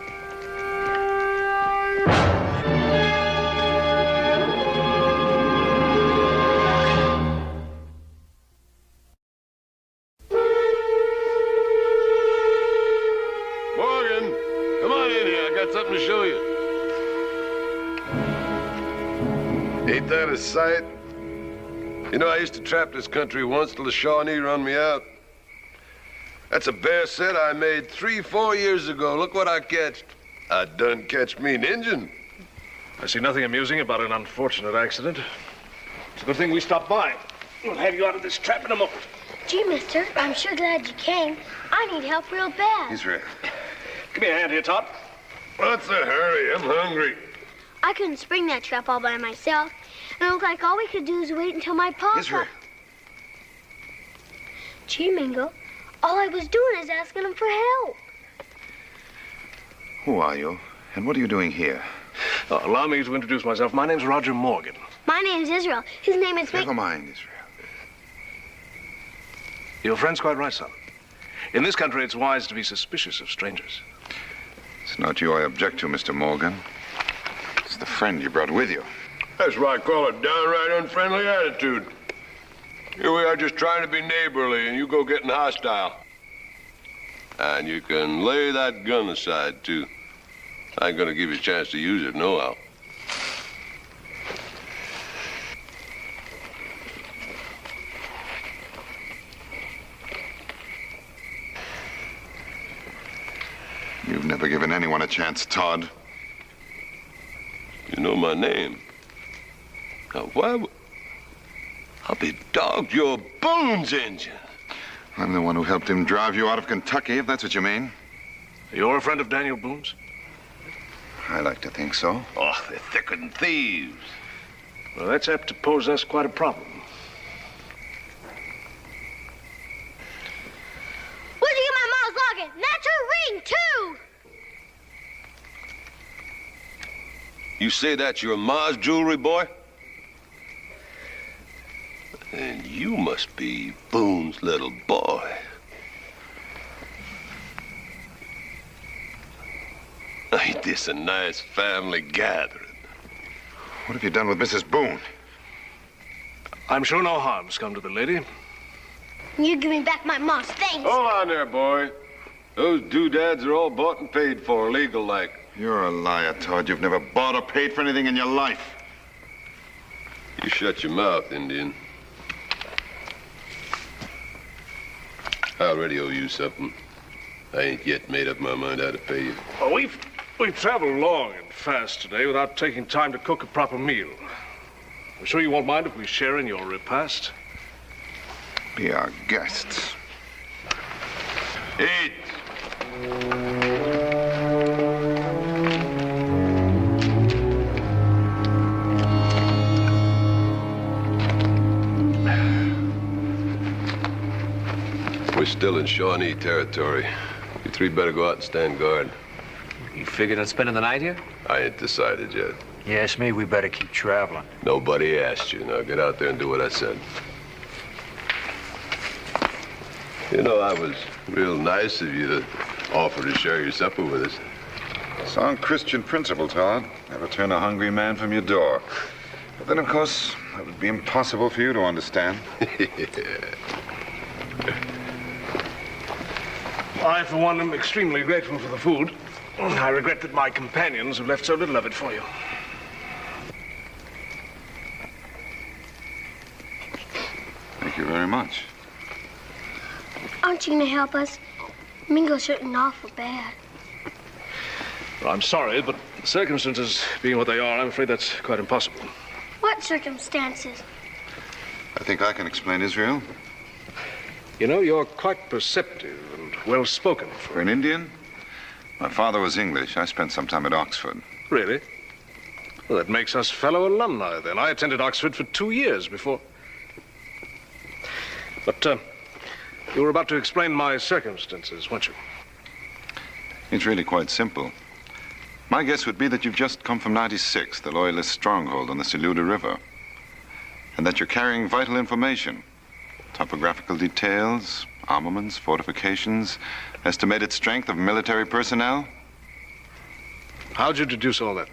Morgan, come on in here. I got something to show you. Ain't that a sight? You know, I used to trap this country once till the Shawnee run me out. That's a bear set I made 3-4 years ago. Look what I catched. I done catch me an Injun. I see nothing amusing about an unfortunate accident. It's a good thing we stopped by. We'll have you out of this trap in a moment. Gee, mister, I'm sure glad you came. I need help real bad. Israel. Give me a hand here, Todd. What's the hurry? I'm hungry. I couldn't spring that trap all by myself. And it looked like all we could do is wait until my pa... Israel. Gee, Mingo, all I was doing is asking him for help. Who are you? And what are you doing here? Allow me to introduce myself. My name's Roger Morgan. My name's Israel. His name is... Never mind, Israel. Your friend's quite right, son. In this country, it's wise to be suspicious of strangers. It's not you I object to, Mr. Morgan. It's the friend you brought with you. That's why I call it downright unfriendly attitude. Here we are just trying to be neighborly, and you go getting hostile. And you can lay that gun aside, too. I ain't gonna give you a chance to use it, nohow. You've never given anyone a chance, Todd. You know my name. Now, why would... I'll be dogged, you're Boone's Injun. I'm the one who helped him drive you out of Kentucky, if that's what you mean. You're a friend of Daniel Boone's? I like to think so. Oh, they're thicker than thieves. Well, that's apt to pose us quite a problem. Where'd you get my mom's locket? And that's her ring, too! You say that's your ma's jewelry, boy? And you must be Boone's little boy. Ain't this a nice family gathering? What have you done with Mrs. Boone? I'm sure no harm's come to the lady. You give me back my mom's things. Hold on there, boy. Those doodads are all bought and paid for, legal-like. You're a liar, Todd. You've never bought or paid for anything in your life. You shut your mouth, Indian. I already owe you something. I ain't yet made up my mind how to pay you. Oh, we've traveled long and fast today without taking time to cook a proper meal. I'm sure you won't mind if we share in your repast. Be our guests. Eat! We're still in Shawnee territory. You three better go out and stand guard. You figured on spending the night here? I ain't decided yet. Yes, me, we better keep traveling. Nobody asked you. Now get out there and do what I said. You know, I was real nice of you to offer to share your supper with us. Sound Christian principle, Todd. Never turn a hungry man from your door. But then, of course, that would be impossible for you to understand. I, for one, am extremely grateful for the food. I regret that my companions have left so little of it for you. Thank you very much. Aren't you going to help us? Mingo's hurting awful bad. Well, I'm sorry, but the circumstances being what they are, I'm afraid that's quite impossible. What circumstances? I think I can explain, Israel. You know, you're quite perceptive and well-spoken. For an Indian? My father was English. I spent some time at Oxford. Really? Well, that makes us fellow alumni, then. I attended Oxford for 2 years before. But, you were about to explain my circumstances, weren't you? It's really quite simple. My guess would be that you've just come from 96, the Loyalist stronghold on the Saluda River, and that you're carrying vital information. Topographical details, armaments, fortifications, estimated strength of military personnel. How'd you deduce all that?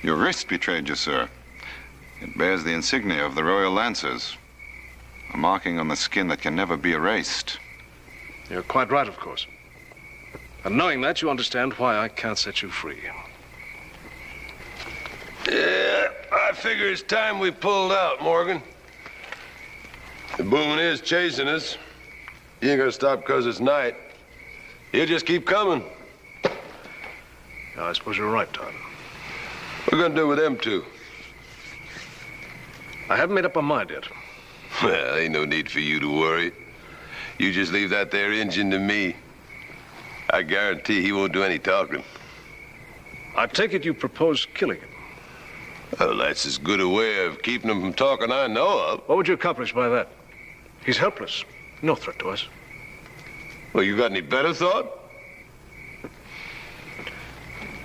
Your wrist betrayed you, sir. It bears the insignia of the Royal Lancers, a marking on the skin that can never be erased. You're quite right, of course. And knowing that, you understand why I can't set you free. Yeah, I figure it's time we pulled out, Morgan. The Boone is chasing us. He ain't gonna stop because it's night. He'll just keep coming. Yeah, I suppose you're right, Todd. What are we gonna do with them two? I haven't made up my mind yet. Well, ain't no need for you to worry. You just leave that there engine to me. I guarantee he won't do any talking. I take it you propose killing him. Well, that's as good a way of keeping him from talking I know of. What would you accomplish by that? He's helpless. No threat to us. Well, you got any better thought?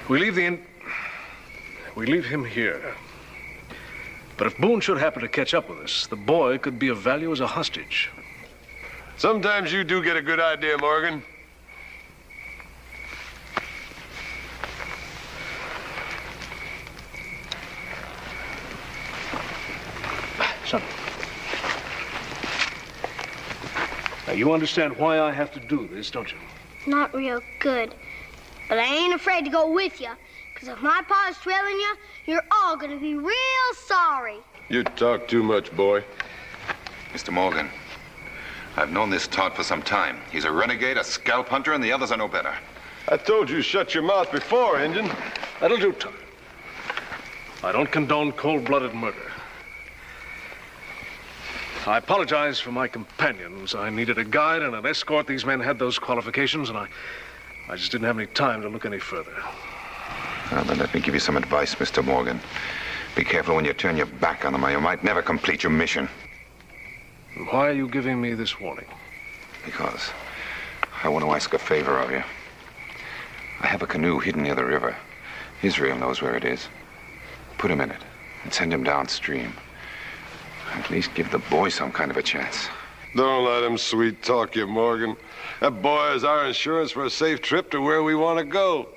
We leave him here. But if Boone should happen to catch up with us, the boy could be of value as a hostage. Sometimes you do get a good idea, Morgan. Son. Now, you understand why I have to do this, don't you? Not real good. But I ain't afraid to go with you. Because if my pa's trailing you, you're all gonna be real sorry. You talk too much, boy. Mr. Morgan, I've known this Todd for some time. He's a renegade, a scalp hunter, and the others are no better. I told you shut your mouth before, Injun. That'll do, Todd. I don't condone cold-blooded murder. I apologize for my companions. I needed a guide and an escort. These men had those qualifications, and I just didn't have any time to look any further. Well, then let me give you some advice, Mr. Morgan. Be careful when you turn your back on them, or you might never complete your mission. And why are you giving me this warning? Because I want to ask a favor of you. I have a canoe hidden near the river. Israel knows where it is. Put him in it and send him downstream. At least give the boy some kind of a chance. Don't let him sweet talk you, Morgan. That boy is our insurance for a safe trip to where we want to go.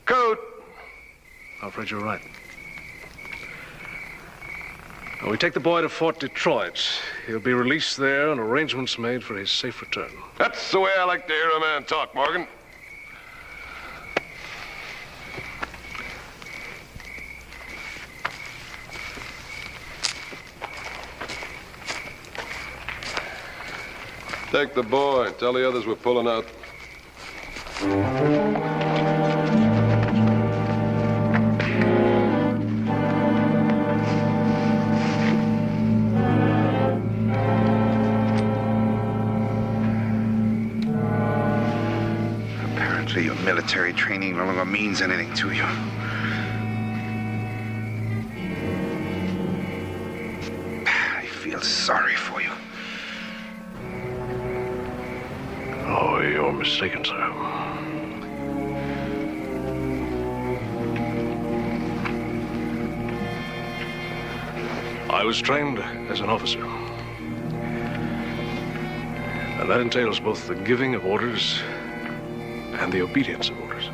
Coat! I'm afraid you're right. Now, we take the boy to Fort Detroit. He'll be released there and arrangements made for his safe return. That's the way I like to hear a man talk, Morgan. Take the boy and tell the others we're pulling out. Apparently your military training no longer means anything to you. I feel sorry for you. Oh, you're mistaken, sir. I was trained as an officer. And that entails both the giving of orders and the obedience of orders.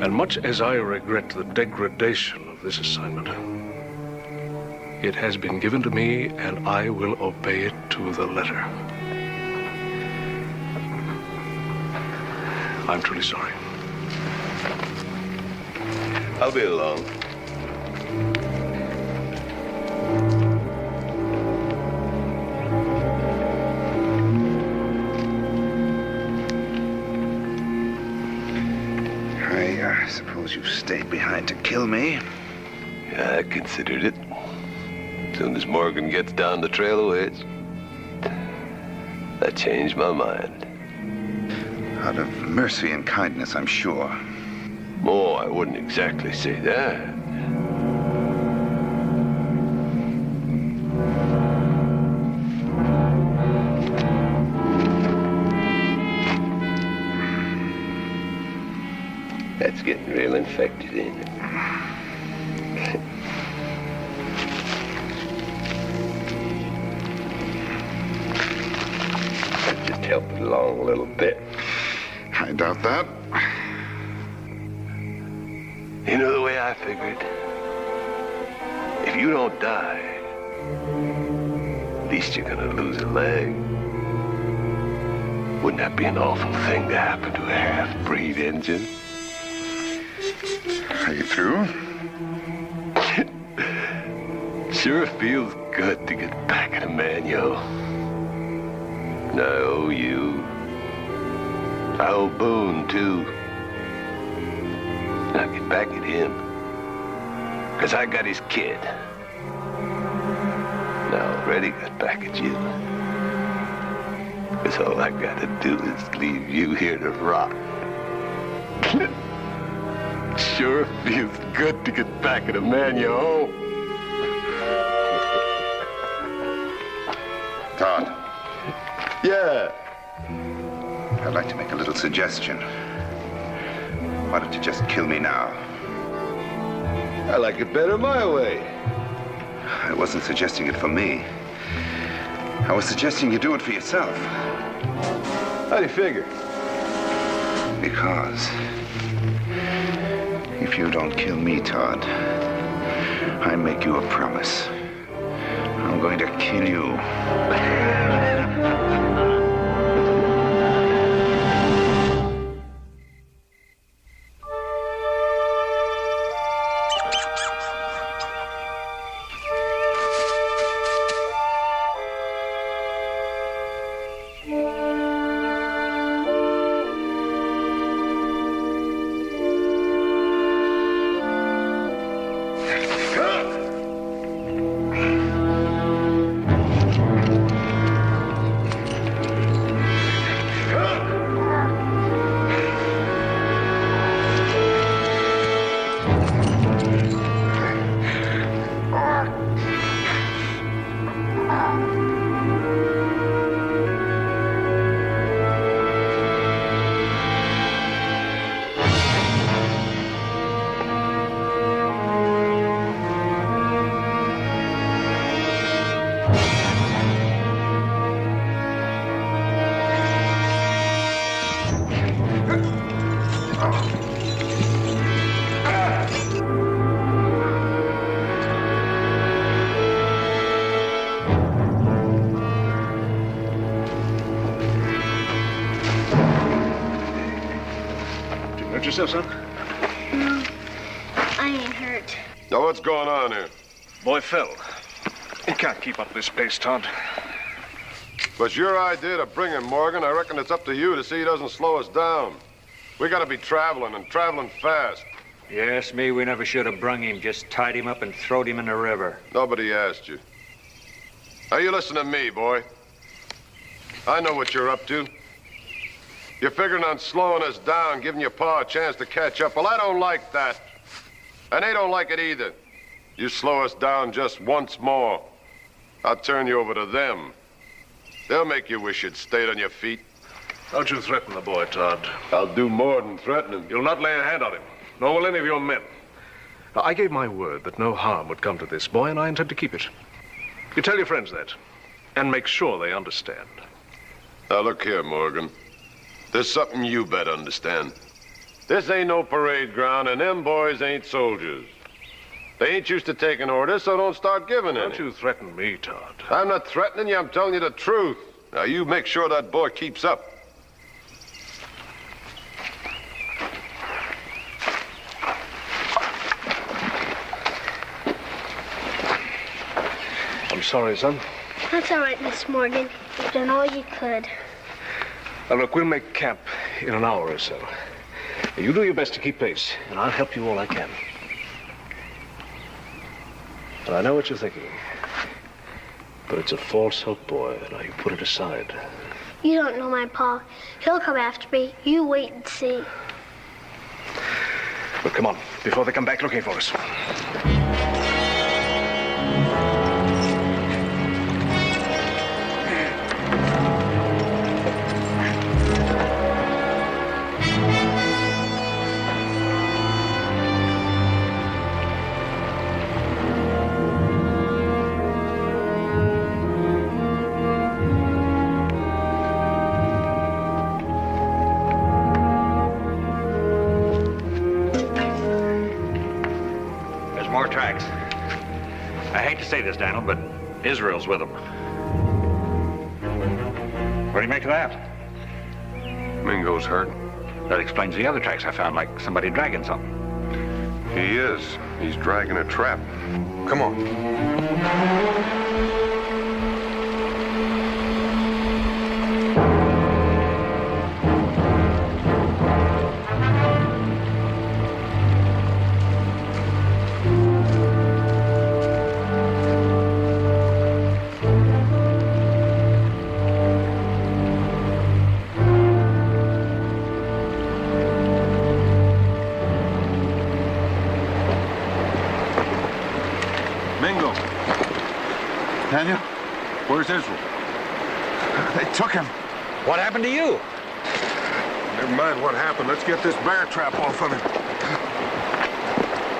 And much as I regret the degradation of this assignment, it has been given to me, and I will obey it to the letter. I'm truly sorry. I'll be along. Okay, I suppose you've stayed behind to kill me. Yeah, I considered it. As soon as Morgan gets down the trail a ways, I changed my mind. Out of mercy and kindness, I'm sure. Oh, I wouldn't exactly say that. That's getting real infected, ain't it? That just helped it along a little bit. I doubt that. You know the way I figured? If you don't die, at least you're gonna lose a leg. Wouldn't that be an awful thing to happen to a half-breed engine? Are you through? Sure feels good to get back at a man, yo. And I owe you. I owe Boone, too. And I'll get back at him. 'Cause I got his kid. And I already got back at you. 'Cause all I gotta do is leave you here to rot. Sure feels good to get back at a man you owe. Todd. Yeah. I'd like to make a little suggestion. Why don't you just kill me now? I like it better my way. I wasn't suggesting it for me. I was suggesting you do it for yourself. How do you figure? Because if you don't kill me, Todd, I make you a promise. I'm going to kill you. Yourself, son? No, I ain't hurt. Now, what's going on here? Boy fell. He can't keep up this pace, Todd. But your idea to bring him, Morgan. I reckon it's up to you to see he doesn't slow us down. We gotta be traveling, and traveling fast. Yes, me, we never should have brung him. Just tied him up and throwed him in the river. Nobody asked you. Now, you listen to me, boy. I know what you're up to. You're figuring on slowing us down, giving your pa a chance to catch up. Well, I don't like that. And they don't like it either. You slow us down just once more, I'll turn you over to them. They'll make you wish you'd stayed on your feet. Don't you threaten the boy, Todd. I'll do more than threaten him. You'll not lay a hand on him. Nor will any of your men. Now, I gave my word that no harm would come to this boy, and I intend to keep it. You tell your friends that, and make sure they understand. Now, look here, Morgan. There's something you better understand. This ain't no parade ground, and them boys ain't soldiers. They ain't used to taking orders, so don't start giving any. Don't you threaten me, Todd. I'm not threatening you, I'm telling you the truth. Now, you make sure that boy keeps up. I'm sorry, son. That's all right, Miss Morgan. You've done all you could. Now, look, we'll make camp in an hour or so. You do your best to keep pace, and I'll help you all I can. And I know what you're thinking. But it's a false hope, boy. Now you put it aside. You don't know my pa. He'll come after me. You wait and see. But come on, before they come back looking for us. Tracks. I hate to say this, Daniel, but Israel's with them. What do you make of that? Mingo's hurt. That explains the other tracks I found, like somebody dragging something. He is. He's dragging a trap. Come on. Daniel, where's Israel? They took him. What happened to you? Never mind what happened. Let's get this bear trap off of him.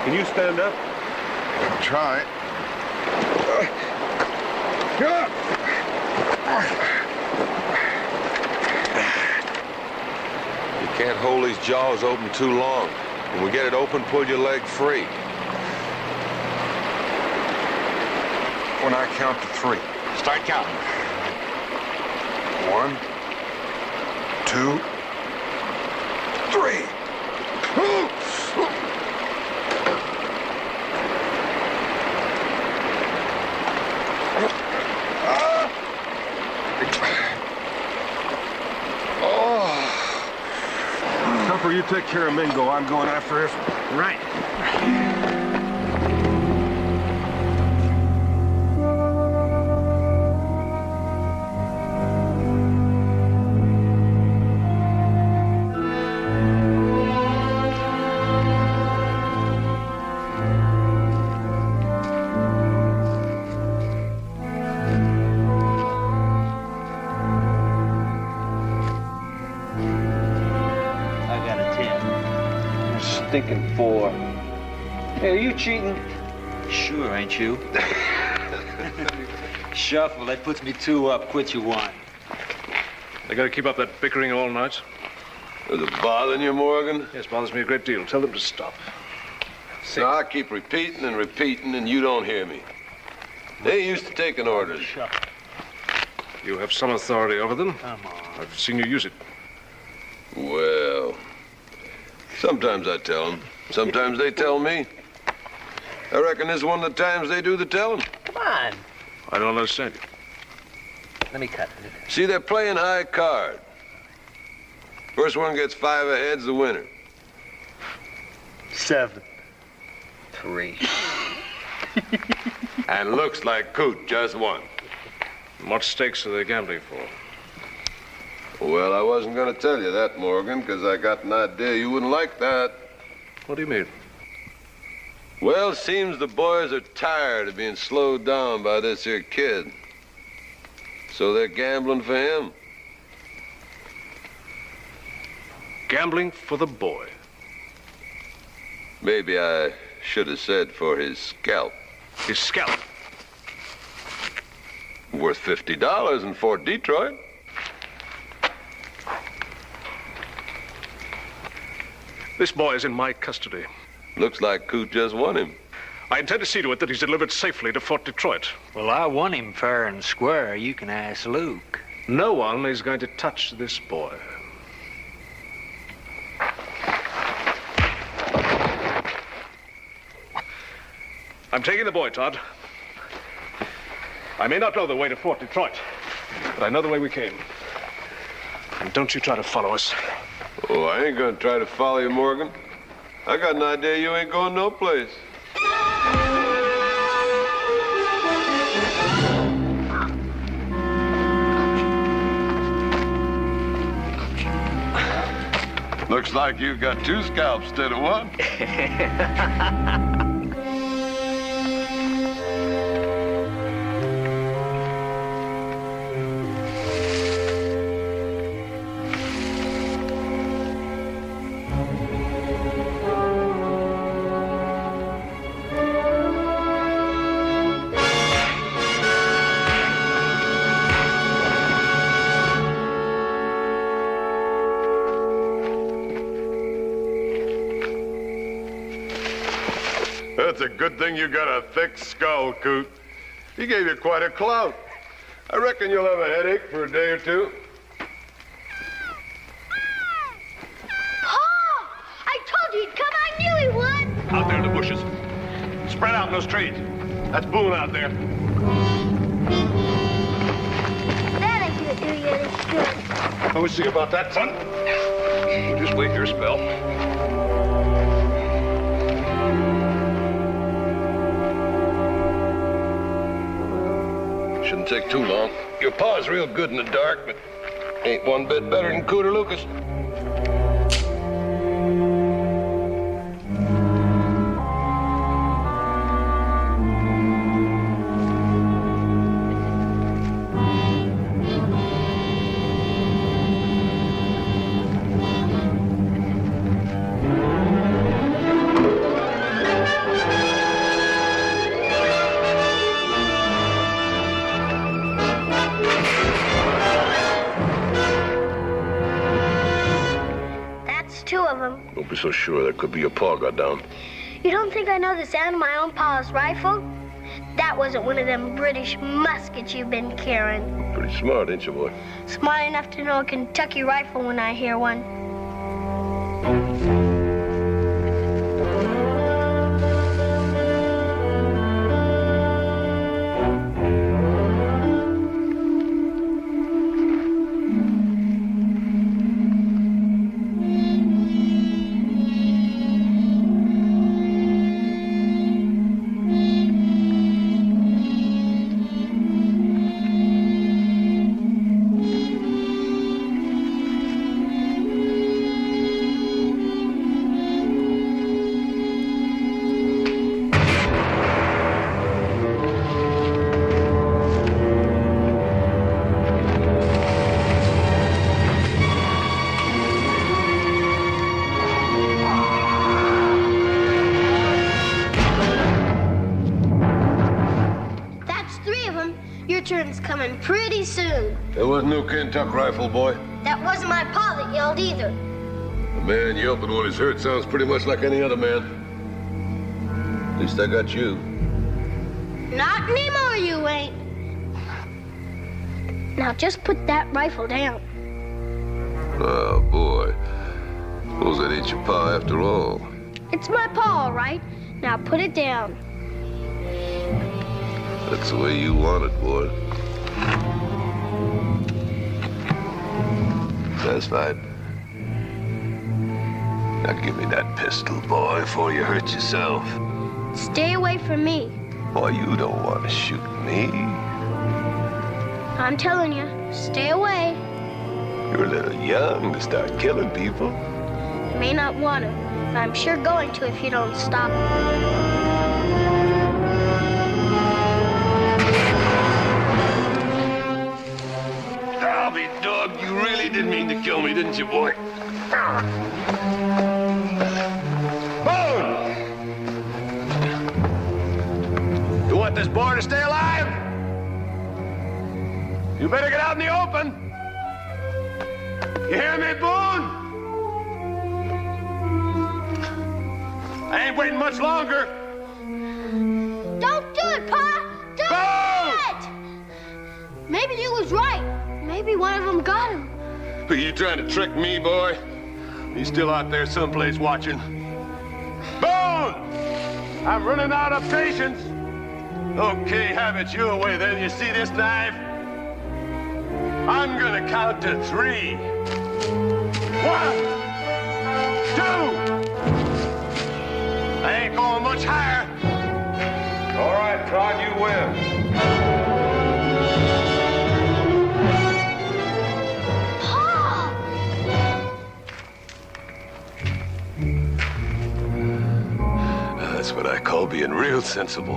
Can you stand up? I'll try. You can't hold these jaws open too long. When we get it open, pull your leg free. When I count to 3. Start counting. 1, 2, 3. Tupper, you take care of Mingo. I'm going after Israel. Right. Thinking 4. Hey, are you cheating? Sure, ain't you? Shuffle, that puts me 2 up. Quit you 1. They gotta keep up that bickering all night. Is it bothering you, Morgan? Yes, bothers me a great deal. Tell them to stop. No, I keep repeating and repeating, and you don't hear me. They used to taking orders. You have some authority over them. Come on. I've seen you use it. Well, sometimes I tell them. Sometimes they tell me. I reckon this is one of the times they do the telling. Come on. I don't understand you. Let me cut. See, they're playing high card. First one gets 5 ahead's the winner. 7. 3. And looks like Coot just won. What stakes are they gambling for? Well, I wasn't going to tell you that, Morgan, because I got an idea you wouldn't like that. What do you mean? Well, seems the boys are tired of being slowed down by this here kid. So they're gambling for him. Gambling for the boy. Maybe I should have said for his scalp. His scalp? Worth $50 in Fort Detroit. This boy is in my custody. Looks like Coot just won him. I intend to see to it that he's delivered safely to Fort Detroit. Well, I won him fair and square. You can ask Luke. No one is going to touch this boy. I'm taking the boy, Todd. I may not know the way to Fort Detroit, but I know the way we came. And don't you try to follow us. Oh, Oh, I ain't gonna try to follow you, Morgan. I got an idea you ain't going no place. Looks like you've got 2 scalps instead of 1. That's a good thing you got a thick skull, Coot. He gave you quite a clout. I reckon you'll have a headache for a day or 2. Pa! I told you he'd come. I knew he would. Out there in the bushes. Spread out in those trees. That's Boone out there. That ain't gonna do you any good. Let me see about that, son. We'll just wait your spell. Shouldn't take too long. Your pa's real good in the dark, but ain't one bit better than Cooter Lucas. Don't be so sure. That could be your paw got down. You don't think I know the sound of my own pa's rifle? That wasn't one of them British muskets you've been carrying. Pretty smart, ain't you, boy? Smart enough to know a Kentucky rifle when I hear one. Turn's coming pretty soon. There wasn't no Kentucky rifle, boy. That wasn't my pa that yelled either. A man yelping when he's hurt sounds pretty much like any other man. At least I got you. Not anymore, you ain't. Now just put that rifle down. Oh, boy. Suppose that ain't your pa after all. It's my pa, all right. Now put it down. That's the way you want it, boy. Satisfied? Now give me that pistol, boy, before you hurt yourself. Stay away from me. Boy, you don't want to shoot me. I'm telling you, stay away. You're a little young to start killing people. You may not want to, but I'm sure going to if you don't stop. I'll be dogged. You really did mean to kill me, didn't you, boy? Boone! You want this boy to stay alive? You better get out in the open. You hear me, Boone? I ain't waiting much longer. Don't do it, Pa! Don't do it! Maybe you was right. Maybe one of them got him. Are you trying to trick me, boy? He's still out there someplace watching. Boone! I'm running out of patience. Okay, have it your way then. You see this knife? I'm gonna count to 3. 1, That's what I call being real sensible.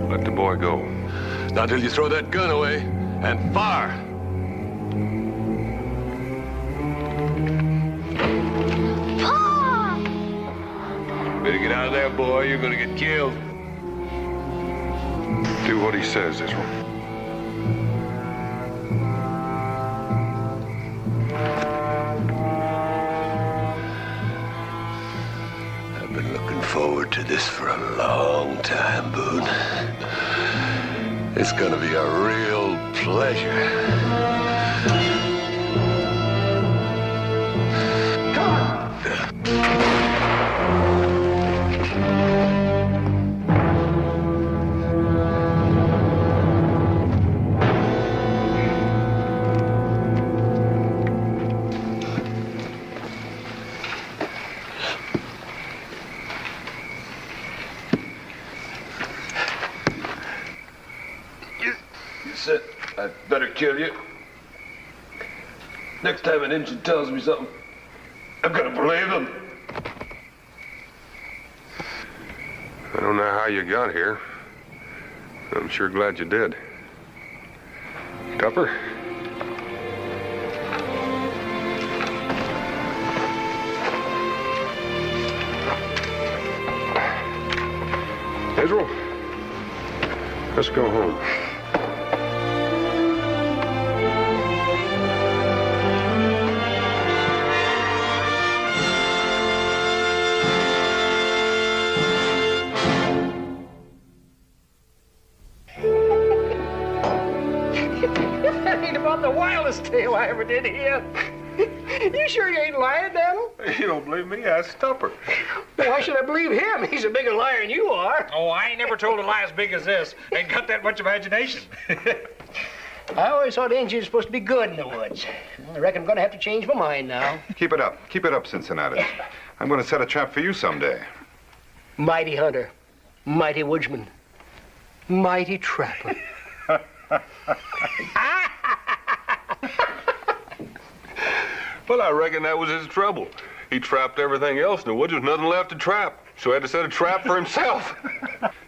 Let the boy go. Not till you throw that gun away and fire. Better get out of there, boy. You're gonna get killed. Do what he says, Israel. I've been looking forward to this for a long time, Boone. It's gonna be a real pleasure. I'd better kill you. Next time an Injun tells me something, I'm gonna believe him. I don't know how you got here. I'm sure glad you did. Tupper? Israel? Let's go home. The wildest tale I ever did hear. You sure you ain't lying, Daniel? You don't believe me? Ask Tupper. Why should I believe him? He's a bigger liar than you are. Oh, I ain't never told a lie as big as this. Ain't got that much imagination. I always thought Indians were supposed to be good in the woods. I reckon I'm going to have to change my mind now. Keep it up. Keep it up, Cincinnati. I'm going to set a trap for you someday. Mighty hunter, mighty woodsman, mighty trapper. Well, I reckon that was his trouble. He trapped everything else in the woods. There's nothing left to trap. So he had to set a trap for himself.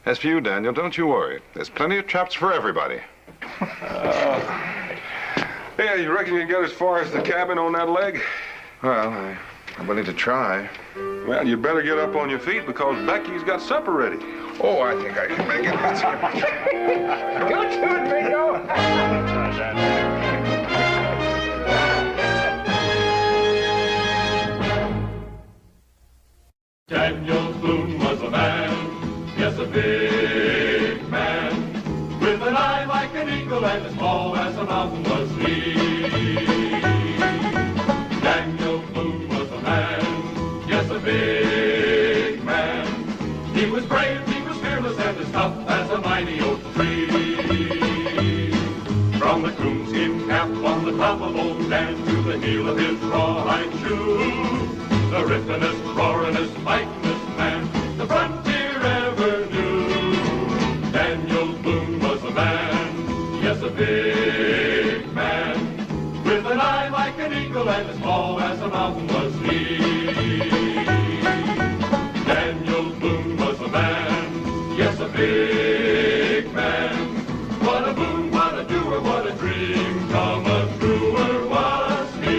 As for you, Daniel, don't you worry. There's plenty of traps for everybody. Yeah, you reckon you can get as far as the cabin on that leg? Well, I'm willing to try. Well, you better get up on your feet because Becky's got supper ready. Oh, I think I can make it. Go to it, Bingo. Daniel Boone was a man, yes, a big man, with an eye like an eagle and as tall as a mountain was he. Daniel Boone was a man, yes, a big man. He was brave, he was fearless, and as tough as a mighty oak tree. From the coonskin cap on the top of old Dan to the heel of his rawhide shoe, the ripplingest, roaringest, fightingest man the frontier ever knew. Daniel Boone was a man, yes, a big man, with an eye like an eagle and as tall as a mountain was he. Daniel Boone was a man, yes, a big man. What a boon, what a doer, what a dream come a truer was he.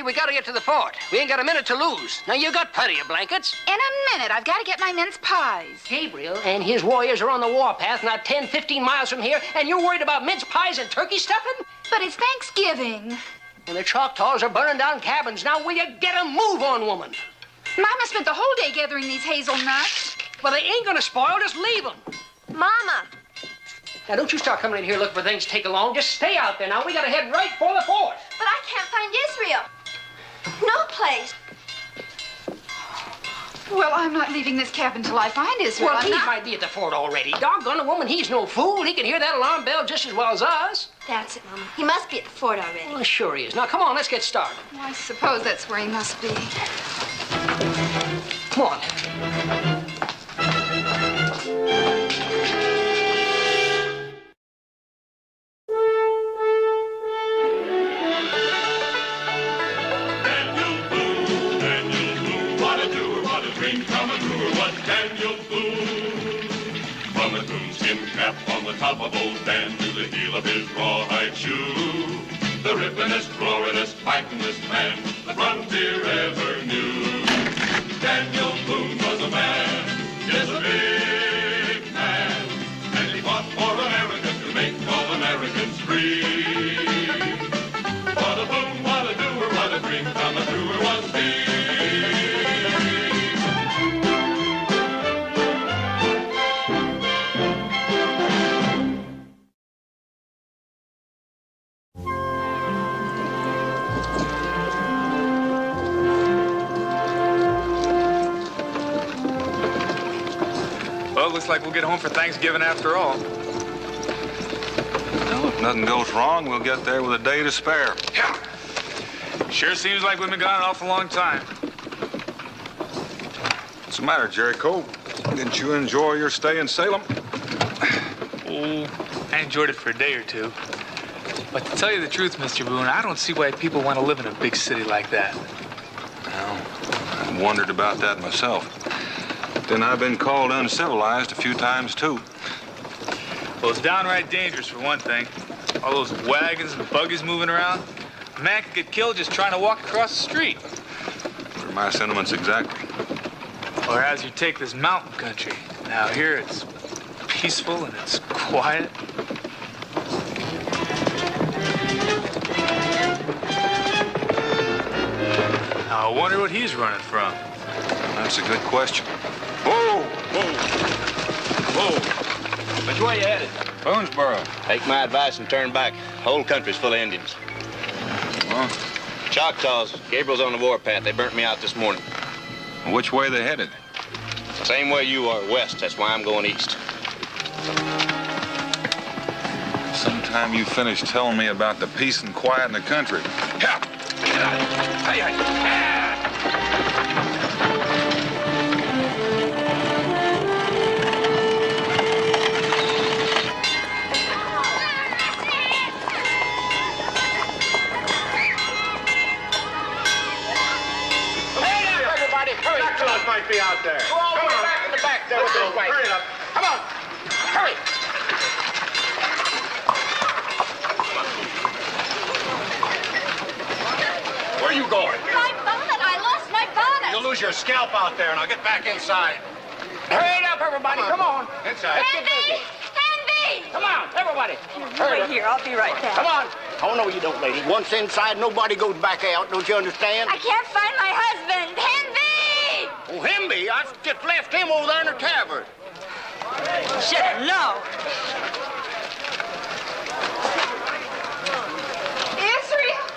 We gotta get to the fort. We ain't got a minute to lose. Now, you got plenty of blankets. In a minute. I've got to get my mince pies. Gabriel and his warriors are on the warpath, not 10, 15 miles from here, and you're worried about mince pies and turkey stuffing? But it's Thanksgiving. And the Choctaws are burning down cabins. Now, will you get a move on, woman? Mama spent the whole day gathering these hazelnuts. Well, they ain't gonna spoil. Just leave them. Mama. Now, don't you start coming in here looking for things to take along. Just stay out there. Now, we gotta head right for the fort. But I can't find Israel. No place. Well, I'm not leaving this cabin till I find Israel. Well, he might be at the fort already. Doggone the woman, he's no fool. He can hear that alarm bell just as well as us. That's it, Mama. He must be at the fort already. Well, sure he is. Now, come on, let's get started. Well, I suppose that's where he must be. Come on. Top of old Dan to the heel of his rawhide shoe. The rippin'est, roarin'est, fightin'est man the frontier ever knew. Daniel Boone was a man, yes, a big man, and he fought for America to make all Americans free. What a boom, what a doer, what a dream come a truer was he. Well, looks like we'll get home for Thanksgiving after all. Well, if nothing goes wrong, we'll get there with a day to spare. Yeah. Sure seems like we've been gone an awful long time. What's the matter, Jericho? Didn't you enjoy your stay in Salem? Oh, I enjoyed it for a day or two. But to tell you the truth, Mr. Boone, I don't see why people want to live in a big city like that. Well, I wondered about that myself. Then I've been called uncivilized a few times, too. Well, it's downright dangerous, for one thing. All those wagons and buggies moving around. A man could get killed just trying to walk across the street. What are my sentiments exactly? Or as you take this mountain country. Now, here it's peaceful and it's quiet. Now, I wonder what he's running from. That's a good question. Whoa! Whoa! Whoa! Which way you headed? Boonesboro. Take my advice and turn back. Whole country's full of Indians. Well, Choctaws. Gabriel's on the warpath. They burnt me out this morning. which way they headed? Same way you are, west. That's why I'm going east. Sometime you finish telling me about the peace and quiet in the country. Yeah. Hey, hey. Might be out there. Go all the way back in the back there with those whites. Hurry up. Come on. Hurry. Where are you going? My bonnet. I lost my bonnet. You'll lose your scalp out there, and I'll get back inside. Hurry up, everybody. Come on. Inside. Let's get busy. Henby! Come on, everybody. Wait here. I'll be right back. Come on. Oh, no, you don't, lady. Once inside, nobody goes back out. Don't you understand? I can't find my husband. Henby! Oh, Hemby, I just left him over there in the tavern. Should have known. Israel!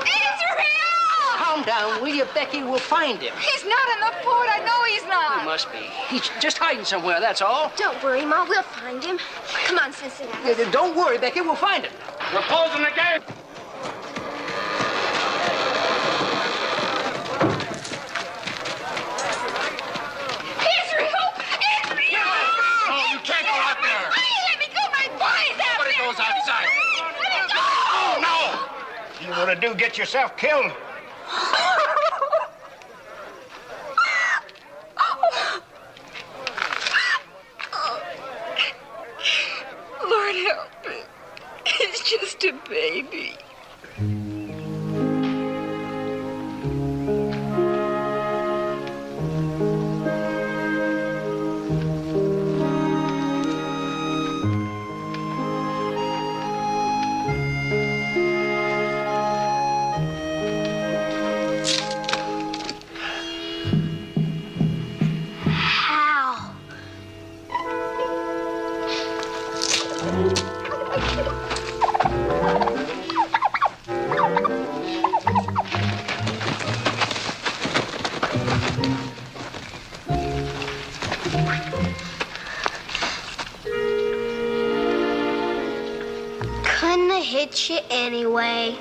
Israel! Calm down, will you, Becky? We'll find him. He's not in the fort. I know he's not. He must be. He's just hiding somewhere, that's all. Don't worry, Ma. We'll find him. Come on, Cincinnati. Don't worry, Becky. We'll find him. We're closing the gate. You want to do get yourself killed. Lord help me. It's just a baby. get you anyway.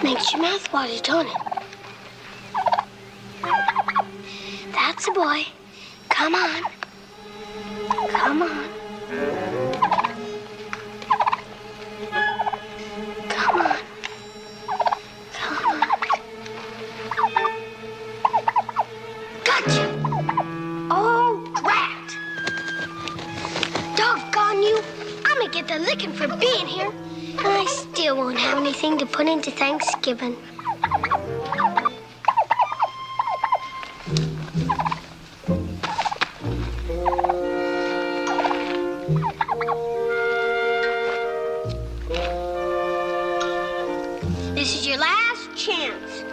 Makes your mouth water, don't it? That's a boy. Come on. Come on. Come on. Come on. Gotcha! Oh, drat! Doggone you! I'm gonna get the licking for being here. And I still won't have anything to put into Thanksgiving. This is your last chance.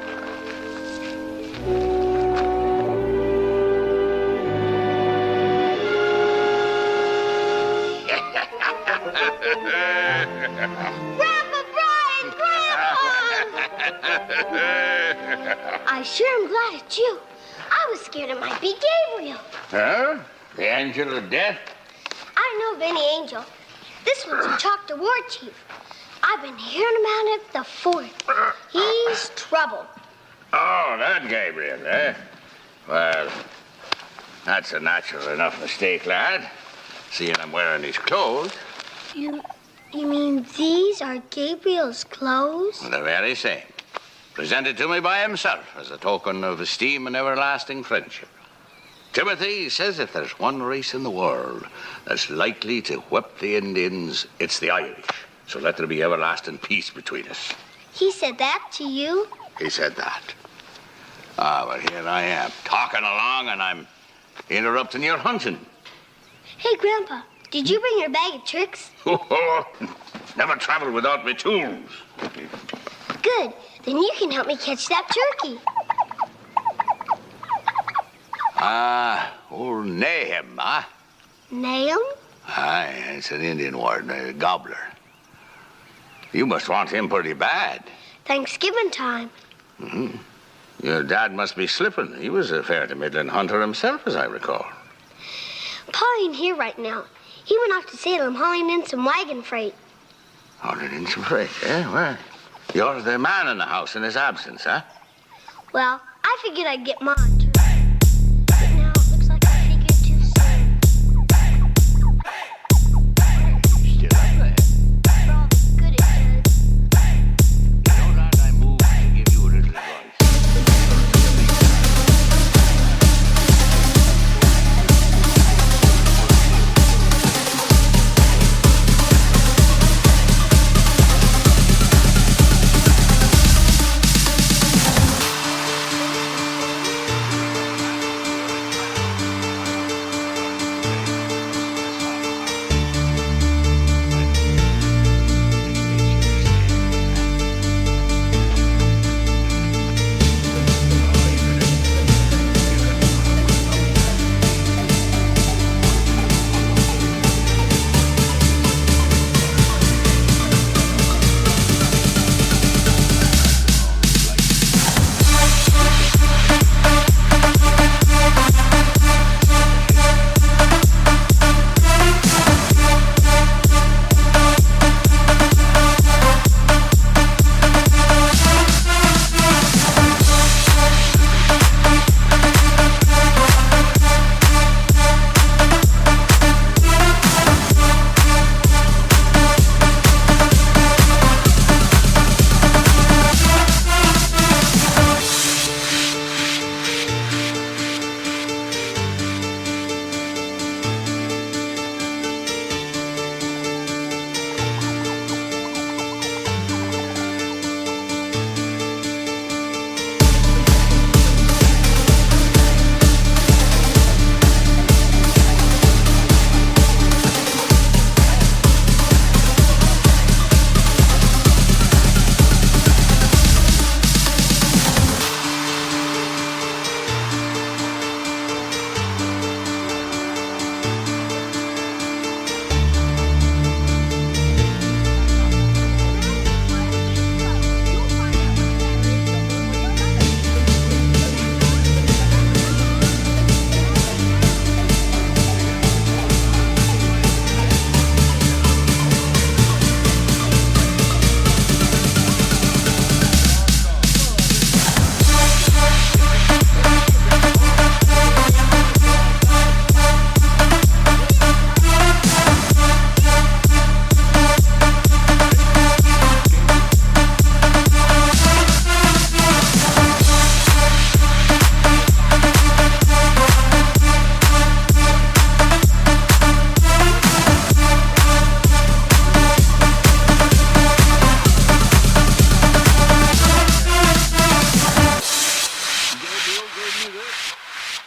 Grandpa Brian! Grandpa! I sure am glad it's you. I was scared it might be Gabriel. Huh? The angel of death? I don't know of any angel. This one's a Choctaw war chief. I've been hearing about it the fort. He's trouble. Oh, that Gabriel, eh? Well, that's a natural enough mistake, lad. Seeing I'm wearing his clothes. You mean these are Gabriel's clothes? The very same. Presented to me by himself as a token of esteem and everlasting friendship. Timothy says if there's one race in the world that's likely to whip the Indians, it's the Irish. So let there be everlasting peace between us. He said that to you? He said that. Ah, well, here I am, talking along, and I'm interrupting your hunting. Hey, Grandpa, did you bring your bag of tricks? Never traveled without my tools. Good. Then you can help me catch that turkey. Old Nahum, huh? Nahum? Aye, it's an Indian word, a gobbler. You must want him pretty bad. Thanksgiving time. Mm-hmm. Your dad must be slipping. He was a fair to middling hunter himself, as I recall. Pa ain't here right now. He went off to Salem hauling in some wagon freight. Hauling in some freight, eh? Well, you're the man in the house in his absence, huh? Well, I figured I'd get mine too. But now it looks like I figured too soon. Still up there. For all the good it does. You know, lad, I moved to give you a little advice.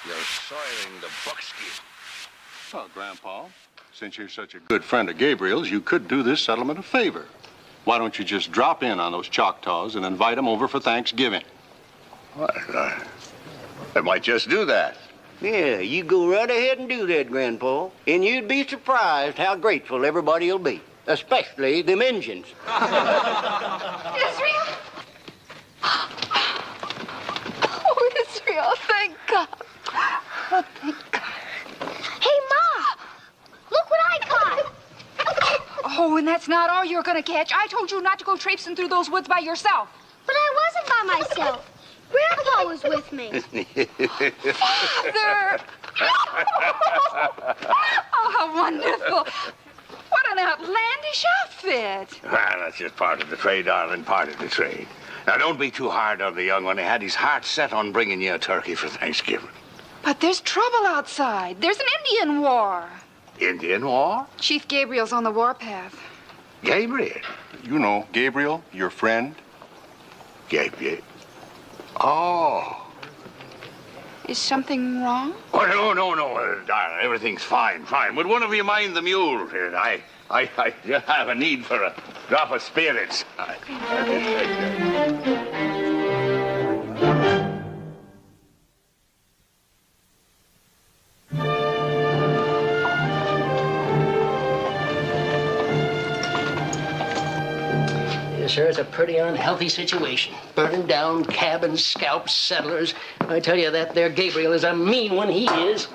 You're soiling the buckskin. Well, Grandpa, since you're such a good friend of Gabriel's, you could do this settlement a favor. Why don't you just drop in on those Choctaws and invite them over for Thanksgiving? Well, I might just do that. Yeah, you go right ahead and do that, Grandpa. And you'd be surprised how grateful everybody'll be. Especially them Injuns. Israel? Oh, Israel, thank God. Oh, thank God. Hey, Ma! Look what I caught! Oh, and that's not all you're gonna catch. I told you not to go traipsing through those woods by yourself. But I wasn't by myself. Grandpa was with me. Father! Oh, how wonderful. What an outlandish outfit. Well, that's just part of the trade, darling, part of the trade. Now, don't be too hard on the young one. He had his heart set on bringing you a turkey for Thanksgiving. But there's trouble outside. There's an Indian war. Indian war? Chief Gabriel's on the warpath. Gabriel? You know, Gabriel, your friend. Gabriel? Oh. Is something wrong? Oh, no, darling. Everything's fine. Would one of you mind the mule? I just have a need for a drop of spirits. Yes, sir, it's a pretty unhealthy situation. Burning down cabins, scalps, settlers. I tell you, that there Gabriel is a mean one, he is.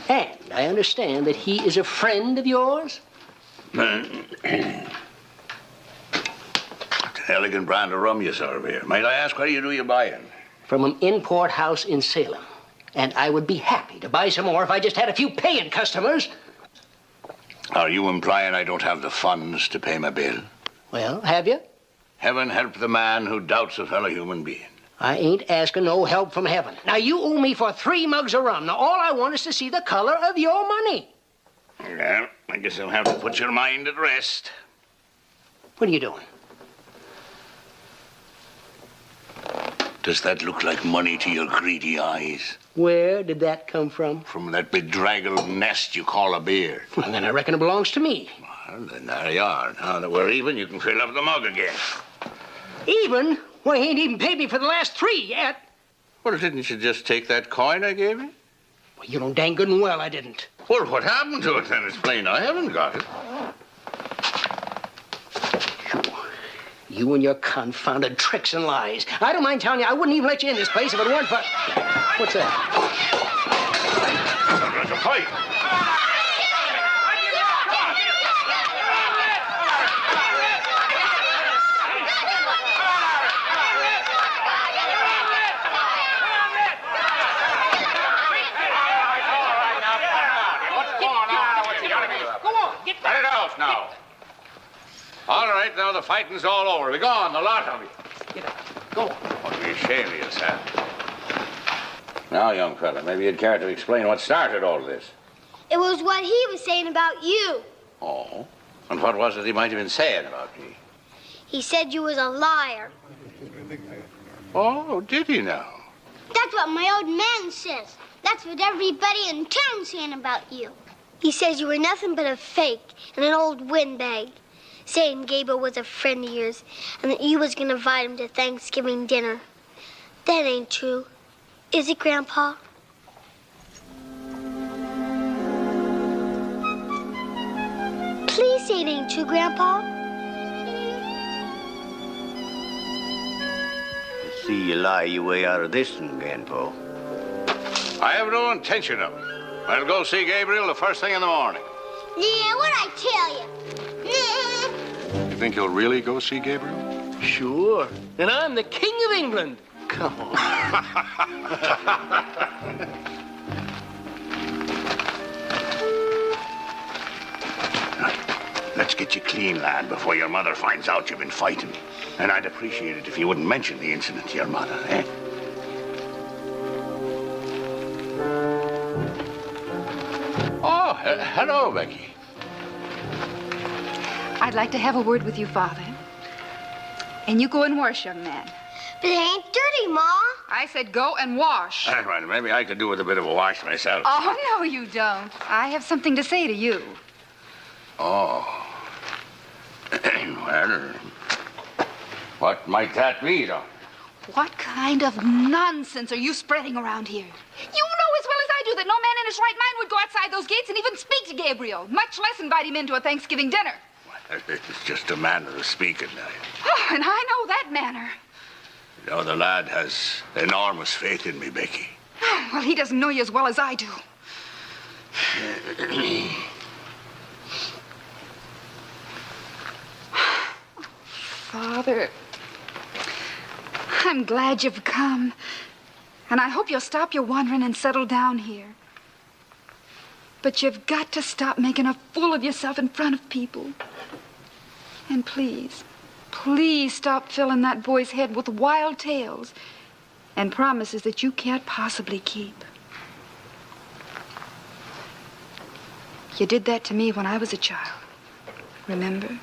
And I understand that he is a friend of yours? An elegant brand of rum you serve here. Might I ask, where do you buy it? From an import house in Salem. And I would be happy to buy some more if I just had a few paying customers. Are you implying I don't have the funds to pay my bill? Well, have you? Heaven help the man who doubts a fellow human being. I ain't asking no help from heaven. Now, you owe me for 3 mugs of rum. Now, all I want is to see the color of your money. Well, I guess I'll have to put your mind at rest. What are you doing? Does that look like money to your greedy eyes? Where did that come from? From that bedraggled nest you call a beard. Well, then I reckon it belongs to me. Well, then there you are. Now that we're even, you can fill up the mug again. Even? Well, he ain't even paid me for the last 3 yet. Well, didn't you just take that coin I gave you? Well, you know dang good and well I didn't. Well, what happened to it then? It's plain I haven't got it. You and your confounded tricks and lies. I don't mind telling you, I wouldn't even let you in this place if it weren't for... What's that? There's a pipe. Cut it off now. All right, now the fighting's all over. Be gone, the lot of you. Get up. Go. Ought to be ashamed of yourself. Now, young fella, maybe you'd care to explain what started all this. It was what he was saying about you. Oh? And what was it he might have been saying about me? He said you was a liar. Oh, did he now? That's what my old man says. That's what everybody in town's saying about you. He says you were nothing but a fake and an old windbag. Saying Gabriel was a friend of yours and that you was gonna invite him to Thanksgiving dinner. That ain't true. Is it, Grandpa? Please say it ain't true, Grandpa. See you lie your way out of this one, Grandpa. I have no intention of it. I'll go see Gabriel the first thing in the morning. Yeah, what'd I tell you? You think you'll really go see Gabriel? Sure. And I'm the King of England. Come on. Let's get you clean, lad, before your mother finds out you've been fighting. And I'd appreciate it if you wouldn't mention the incident to your mother, eh? Oh, hello, Becky. I'd like to have a word with you, Father. And you go and wash, young man. But it ain't dirty, Ma. I said go and wash. Well, maybe I could do with a bit of a wash myself. Oh, no, you don't. I have something to say to you. Oh. Well, what might that be, though? What kind of nonsense are you spreading around here? You know as well as I do that no man in his right mind would go outside those gates and even speak to Gabriel, much less invite him into a Thanksgiving dinner. It's just a manner of speaking. Oh, and I know that manner. You know, the lad has enormous faith in me, Becky. Oh, well, he doesn't know you as well as I do. Father, I'm glad you've come. And I hope you'll stop your wandering and settle down here. But you've got to stop making a fool of yourself in front of people. And please, please stop filling that boy's head with wild tales and promises that you can't possibly keep. You did that to me when I was a child. Remember?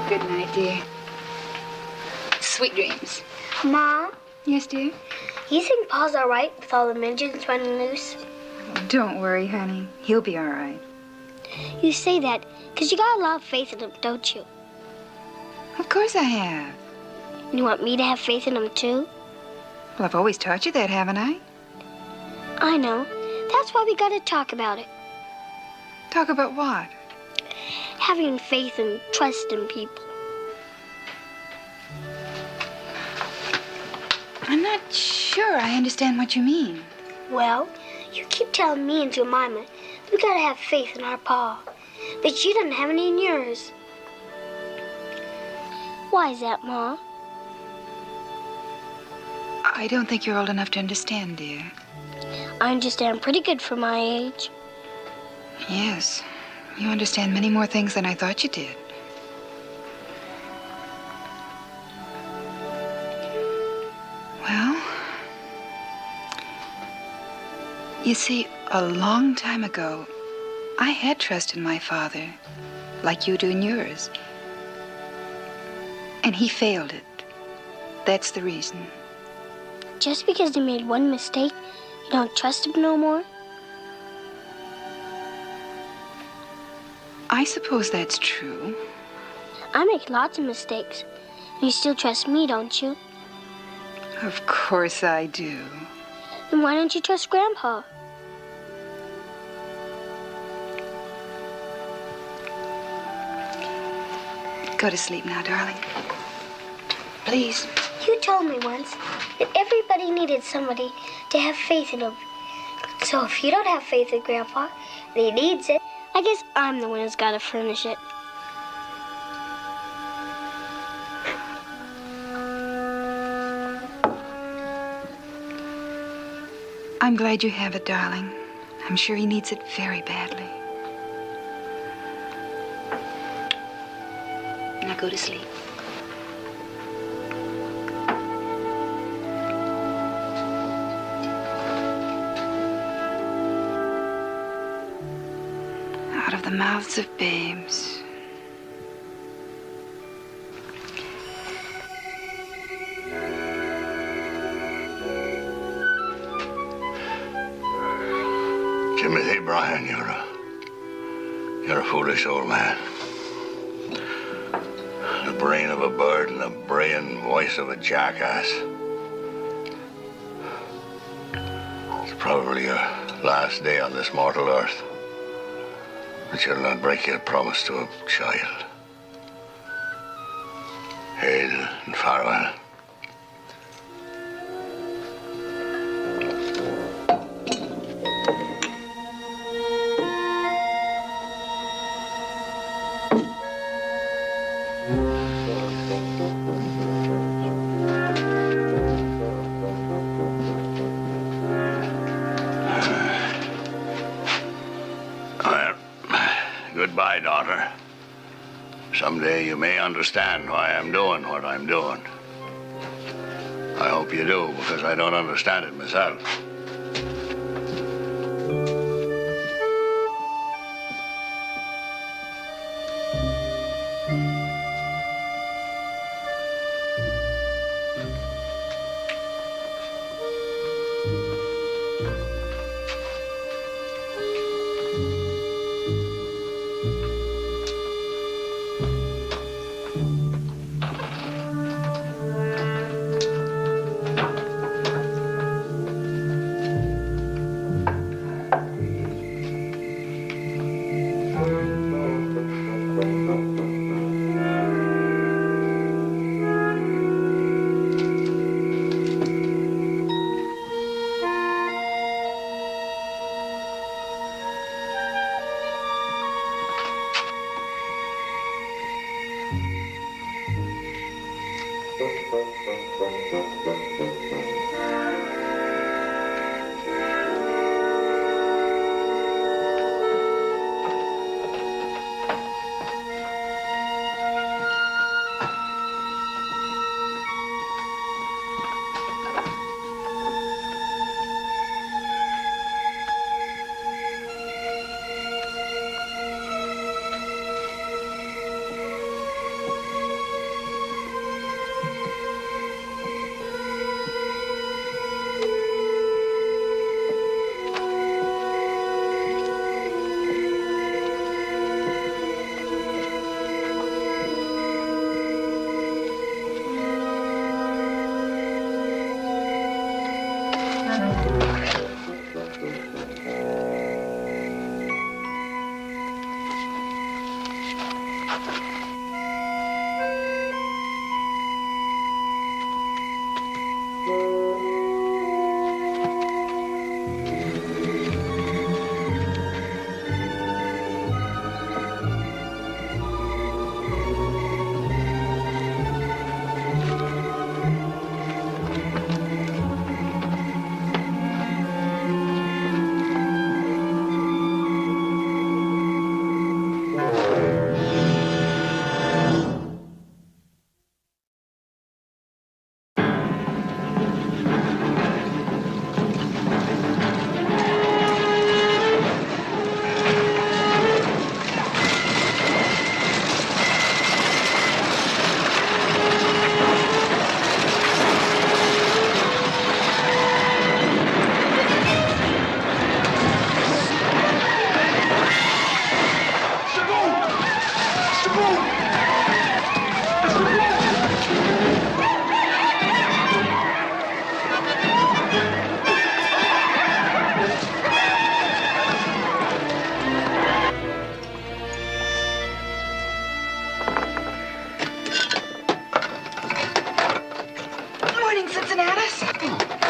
Good night, dear. Sweet dreams. Mom? Yes, dear? You think Pa's all right with all the midgets running loose? Don't worry, honey. He'll be all right. You say that because you got a lot of faith in him, don't you? Of course I have. You want me to have faith in him, too? Well, I've always taught you that, haven't I? I know. That's why we got to talk about it. Talk about what? Having faith and trust in people. I'm not sure I understand what you mean. Well, you keep telling me and Jemima we got to have faith in our Pa. But you don't have any in yours. Why is that, Ma? I don't think you're old enough to understand, dear. I understand pretty good for my age. Yes. You understand many more things than I thought you did. Well, you see, a long time ago, I had trust in my father, like you do in yours. And he failed it. That's the reason. Just because he made one mistake, you don't trust him no more? I suppose that's true. I make lots of mistakes. You still trust me, don't you? Of course I do. Then why don't you trust Grandpa? Go to sleep now, darling. Please. You told me once that everybody needed somebody to have faith in them. So if you don't have faith in Grandpa, and he needs it, I guess I'm the one who's got to furnish it. I'm glad you have it, darling. I'm sure he needs it very badly. Now go to sleep. Out of the mouths of babes. Timothy, Brian, you're a foolish old man. The brain of a bird and the braying voice of a jackass. It's probably your last day on this mortal earth. But you'll not break your promise to a child. Hail and farewell. Well, goodbye, daughter. Someday you may understand why I'm doing what I'm doing. I hope you do, because I don't understand it myself.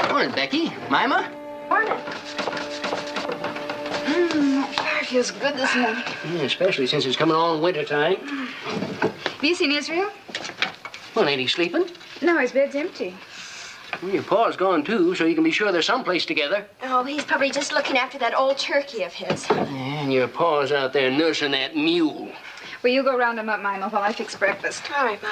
Morning, Becky. Mima? Morning. That fire feels good this morning. Yeah, especially since it's coming on wintertime. Have you seen Israel? Well, ain't he sleeping? No, his bed's empty. Well, your pa's gone, too, so you can be sure they're someplace together. Oh, he's probably just looking after that old turkey of his. And your pa's out there nursing that mule. Well, you go round him up, Mima, while I fix breakfast. All right, Ma.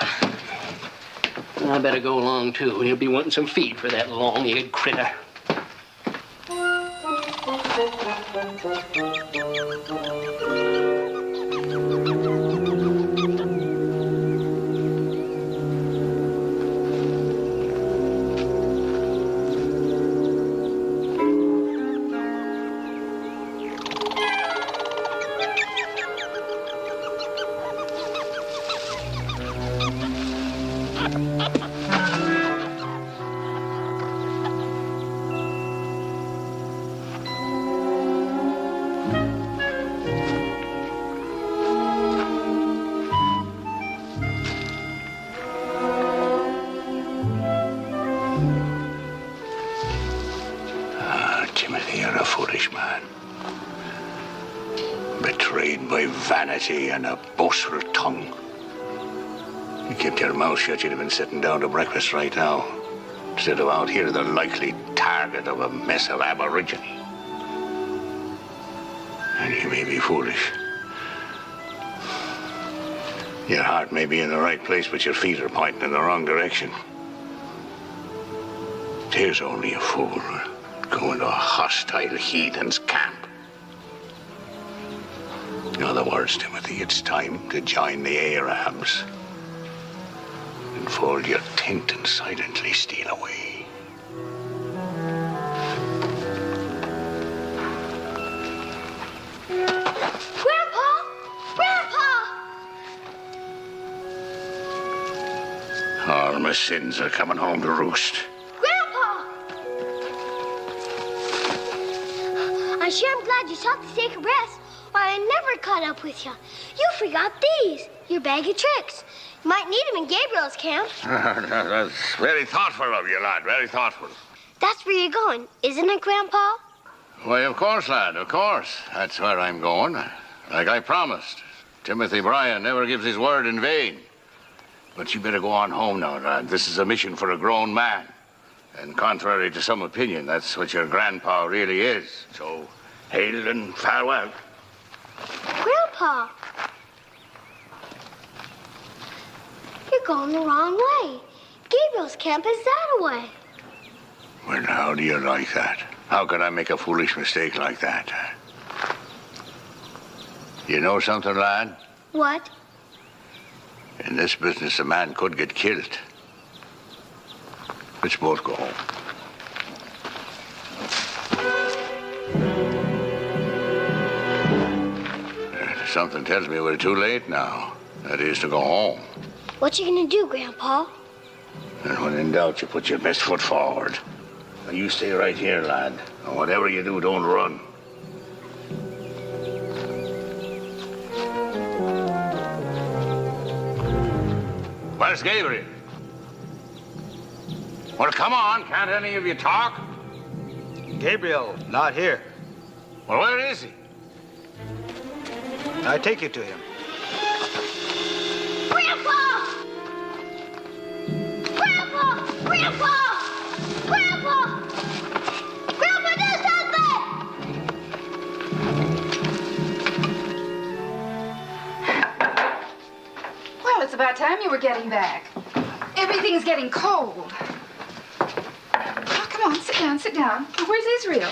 I better go along, too. He'll be wanting some feed for that long-eared critter. Timothy, you're a foolish man. Betrayed by vanity and a boastful tongue. You kept your mouth shut, you'd have been sitting down to breakfast right now. Instead of out here, the likely target of a mess of aborigine. And you may be foolish. Your heart may be in the right place, but your feet are pointing in the wrong direction. Here's only a fool going to a hostile heathen's camp. In other words, Timothy, it's time to join the Arabs. And fold your tent and silently steal away. Grandpa! Grandpa! All my sins are coming home to roost. Grandpa! I'm sure I'm glad you stopped to take a rest, or I never caught up with you. You forgot these, your bag of tricks. You might need them in Gabriel's camp. That's very thoughtful of you, lad, very thoughtful. That's where you're going, isn't it, Grandpa? Why, of course, lad, of course. That's where I'm going. Like I promised. Timothy Bryan never gives his word in vain. But you better go on home now, lad. This is a mission for a grown man. And contrary to some opinion, that's what your grandpa really is. So, hail and farewell. Grandpa! You're going the wrong way. Gabriel's camp is that way. Well, how do you like that? How could I make a foolish mistake like that? You know something, lad? What? In this business, a man could get killed. Let's both go home. Something tells me we're too late now. That is to go home. What you gonna do, Grandpa? And when in doubt, you put your best foot forward. Now, you stay right here, lad. And whatever you do, don't run. Where's Gabriel? Well, come on. Can't any of you talk? Gabriel, not here. Well, where is he? I take you to him. Grandpa! Grandpa! Grandpa! Grandpa! Grandpa, do something! Well, it's about time you were getting back. Everything's getting cold. Oh, come on, sit down, sit down. Where's Israel?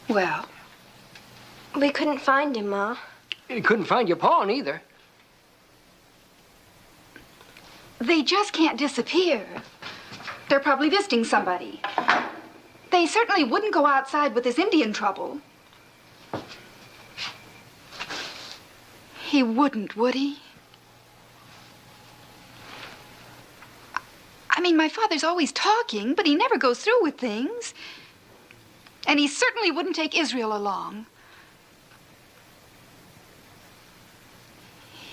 Well, We couldn't find him, Ma. You couldn't find your pawn either. they just can't disappear. They're probably visiting somebody. They certainly wouldn't go outside with this Indian trouble. He wouldn't, would he? I mean, my father's always talking, but he never goes through with things. And he certainly wouldn't take Israel along.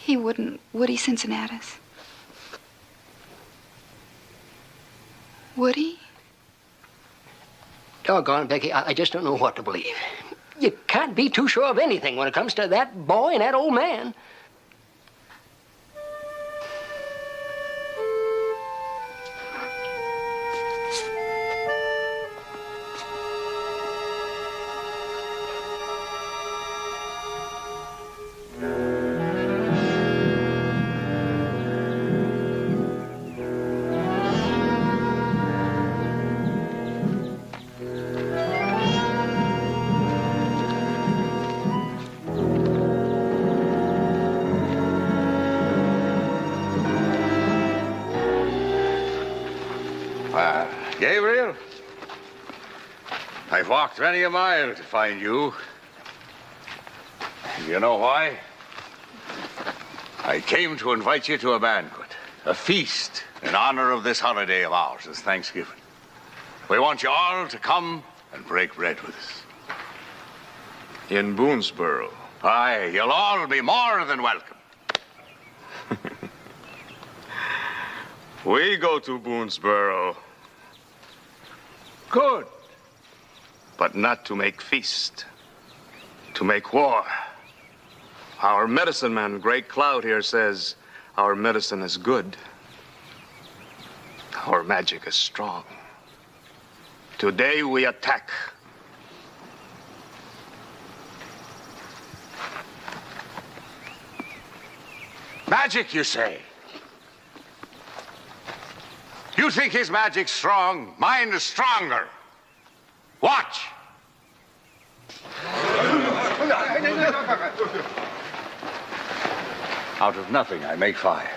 He wouldn't, would he, Cincinnatus? Would he? Doggone, Becky, I just don't know what to believe. You can't be too sure of anything when it comes to that boy and that old man. Gabriel, I've walked many a mile to find you. You know why? I came to invite you to a banquet, a feast in honor of this holiday of ours, as Thanksgiving. We want you all to come and break bread with us. In Boonesboro. Aye, you'll all be more than welcome. We go to Boonesboro. Good. But not to make feast. to make war. Our medicine man, Great Cloud here, says our medicine is good. Our magic is strong. Today we attack. Magic, you say? You think his magic's strong? Mine is stronger. Watch. Out of nothing, I make fire.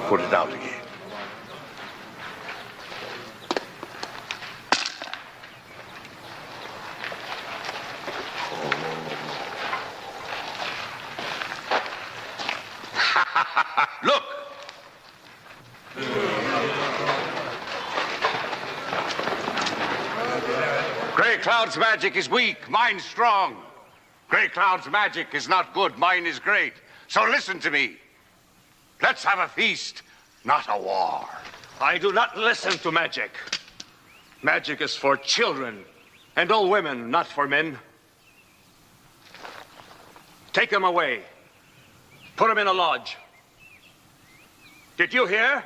Put it out again. Look! Grey Cloud's magic is weak, mine's strong. Grey Cloud's magic is not good, mine is great. So listen to me. Let's have a feast, not a war. I do not listen to magic. Magic is for children and old women, not for men. Take them away. Put them in a lodge. Did you hear?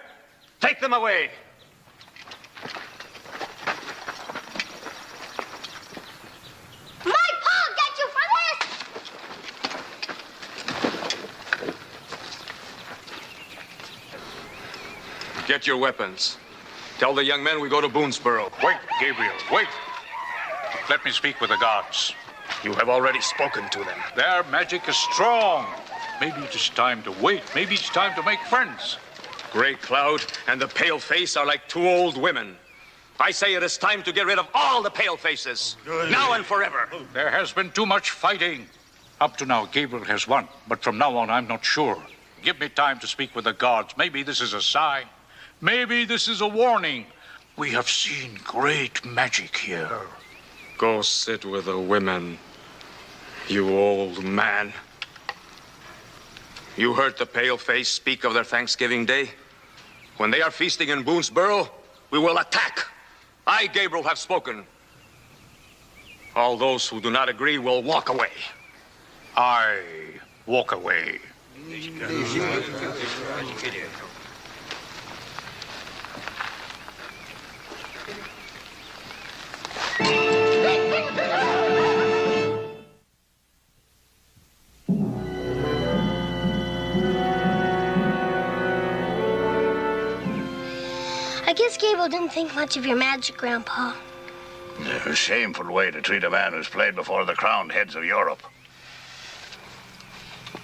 Take them away. My paw got you for this! Get your weapons. Tell the young men we go to Boonesboro. Wait, Gabriel, wait. Let me speak with the gods. You have already spoken to them. Their magic is strong. Maybe it is time to wait. Maybe it's time to make friends. Great Cloud and the Pale Face are like two old women. I say it is time to get rid of all the Pale Faces, now and forever. There has been too much fighting. Up to now, Gabriel has won, but from now on, I'm not sure. Give me time to speak with the gods. Maybe this is a sign. Maybe this is a warning. We have seen great magic here. Go sit with the women, you old man. You heard the Pale Face speak of their Thanksgiving Day? When they are feasting in Boonesboro, we will attack. I, Gabriel, have spoken. All those who do not agree will walk away. I walk away. I guess Gabriel didn't think much of your magic, Grandpa. A shameful way to treat a man who's played before the crowned heads of Europe.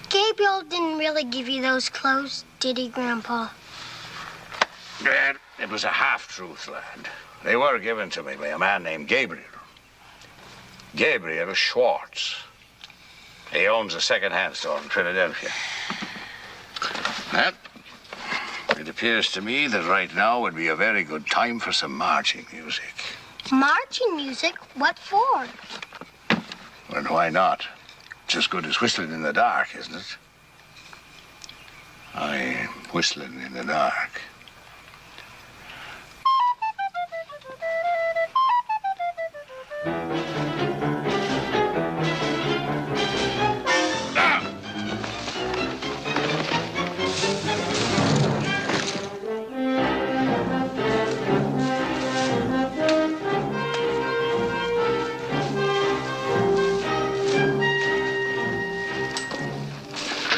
Gabriel didn't really give you those clothes, did he, Grandpa? Dad, it was a half-truth, lad. They were given to me by a man named Gabriel. Gabriel Schwartz. He owns a second-hand store in Philadelphia. Matt, it appears to me that right now would be a very good time for some marching music. Marching music? What for? Well, why not? It's as good as whistling in the dark, isn't it? I'm whistling in the dark.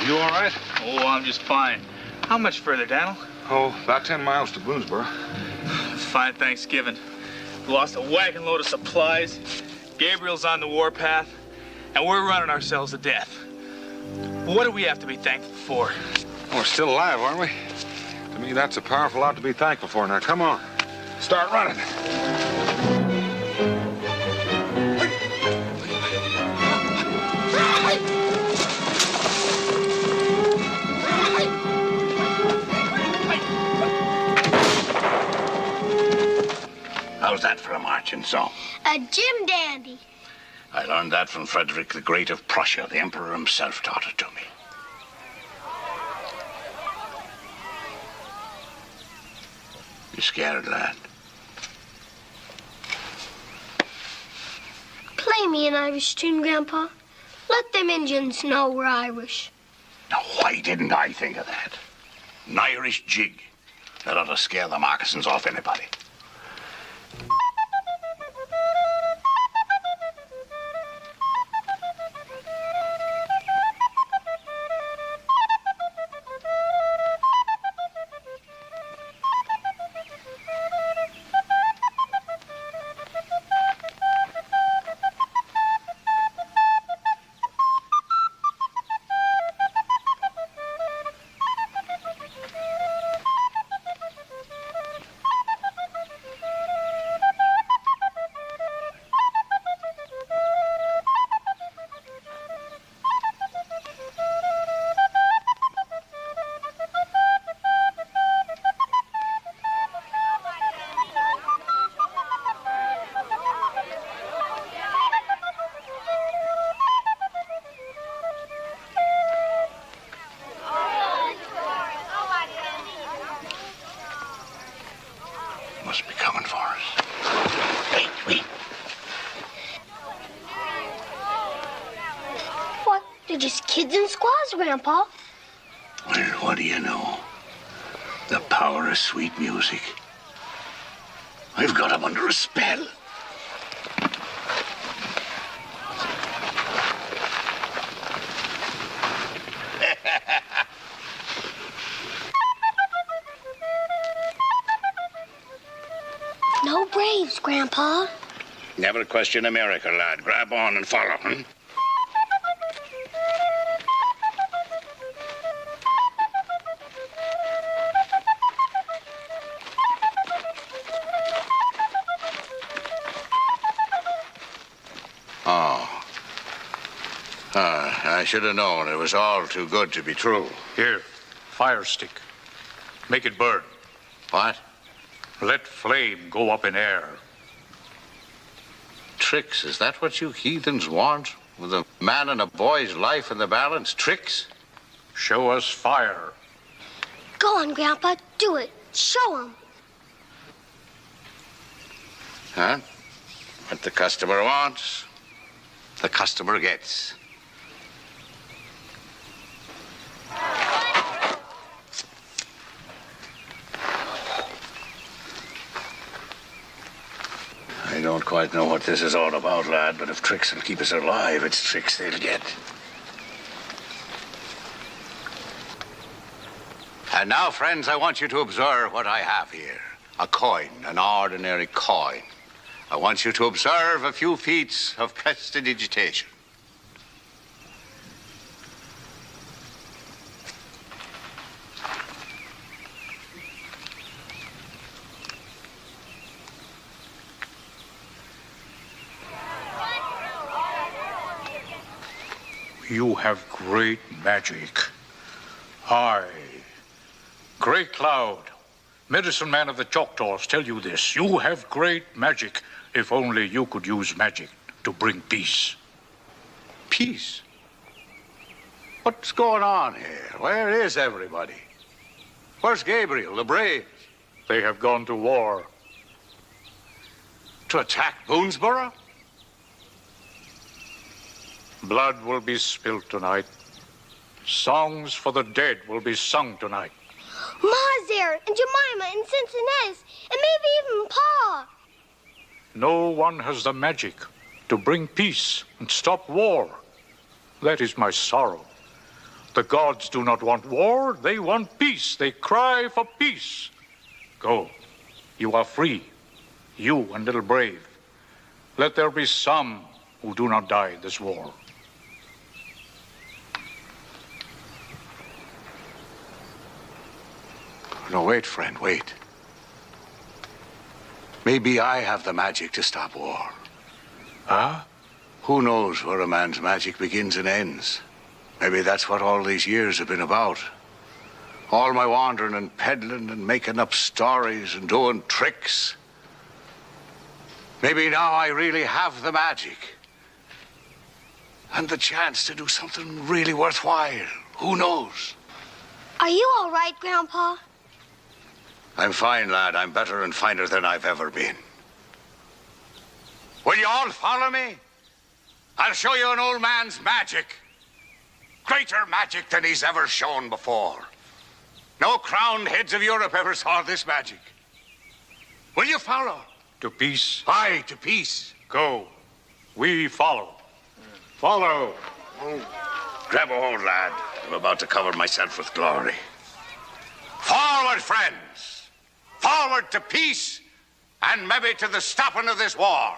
You all right? Oh, I'm just fine. How much further, Daniel? Oh, about 10 miles to Boonesboro. Fine Thanksgiving. We lost a wagon load of supplies. Gabriel's on the warpath, and we're running ourselves to death. What do we have to be thankful for? We're still alive, aren't we? To me, that's a powerful lot to be thankful for. Now, come on. Start running. How's that for a marching song? A Jim Dandy. I learned that from Frederick the Great of Prussia. The Emperor himself taught it to me. Play play me an Irish tune, Grandpa. Let them Indians know we're Irish. Now, why didn't I think of that? An Irish jig. That ought to scare the moccasins off anybody. Must be coming for us. Wait. What? They're just kids and squaws, Grandpa. Well, what do you know? The power of sweet music. I've got them under a spell. No braves, Grandpa. Never question America, lad. Grab on and follow, hmm? I should have known. It was all too good to be true. Here, fire stick. Make it burn. What? Let flame go up in air. Tricks, is that what you heathens want? With a man and a boy's life in the balance? Tricks? Show us fire. Go on, Grandpa. Do it. Show 'em. Huh? What the customer wants, the customer gets. I don't quite know what this is all about, lad, but if tricks will keep us alive, it's tricks they'll get. And now, friends, I want you to observe what I have here. A coin, an ordinary coin. I want you to observe a few feats of prestidigitation. You have great magic. I, Great Cloud, medicine man of the Choctaws, tell you this. You have great magic. If only you could use magic to bring peace. Peace? What's going on here? Where is everybody? Where's Gabriel, the brave? They have gone to war. To attack Boonesboro? Blood will be spilled tonight. Songs for the dead will be sung tonight. Ma's there, and Jemima, and Cincinnatus, and maybe even Pa. No one has the magic to bring peace and stop war. That is my sorrow. The gods do not want war, they want peace. They cry for peace. Go. You are free. You and little brave. Let there be some who do not die in this war. No, wait, friend, wait. Maybe I have the magic to stop war. Huh? Who knows where a man's magic begins and ends? Maybe that's what all these years have been about. All my wandering and peddling and making up stories and doing tricks. Maybe now I really have the magic. And the chance to do something really worthwhile. Who knows? Are you all right, Grandpa? I'm fine, lad. I'm better and finer than I've ever been. Will you all follow me? I'll show you an old man's magic. Greater magic than he's ever shown before. No crowned heads of Europe ever saw this magic. Will you follow? To peace. Aye, to peace. Go. We follow. Follow. Grab a hold, lad. I'm about to cover myself with glory. Forward, friends. Forward to peace and maybe to the stopping of this war.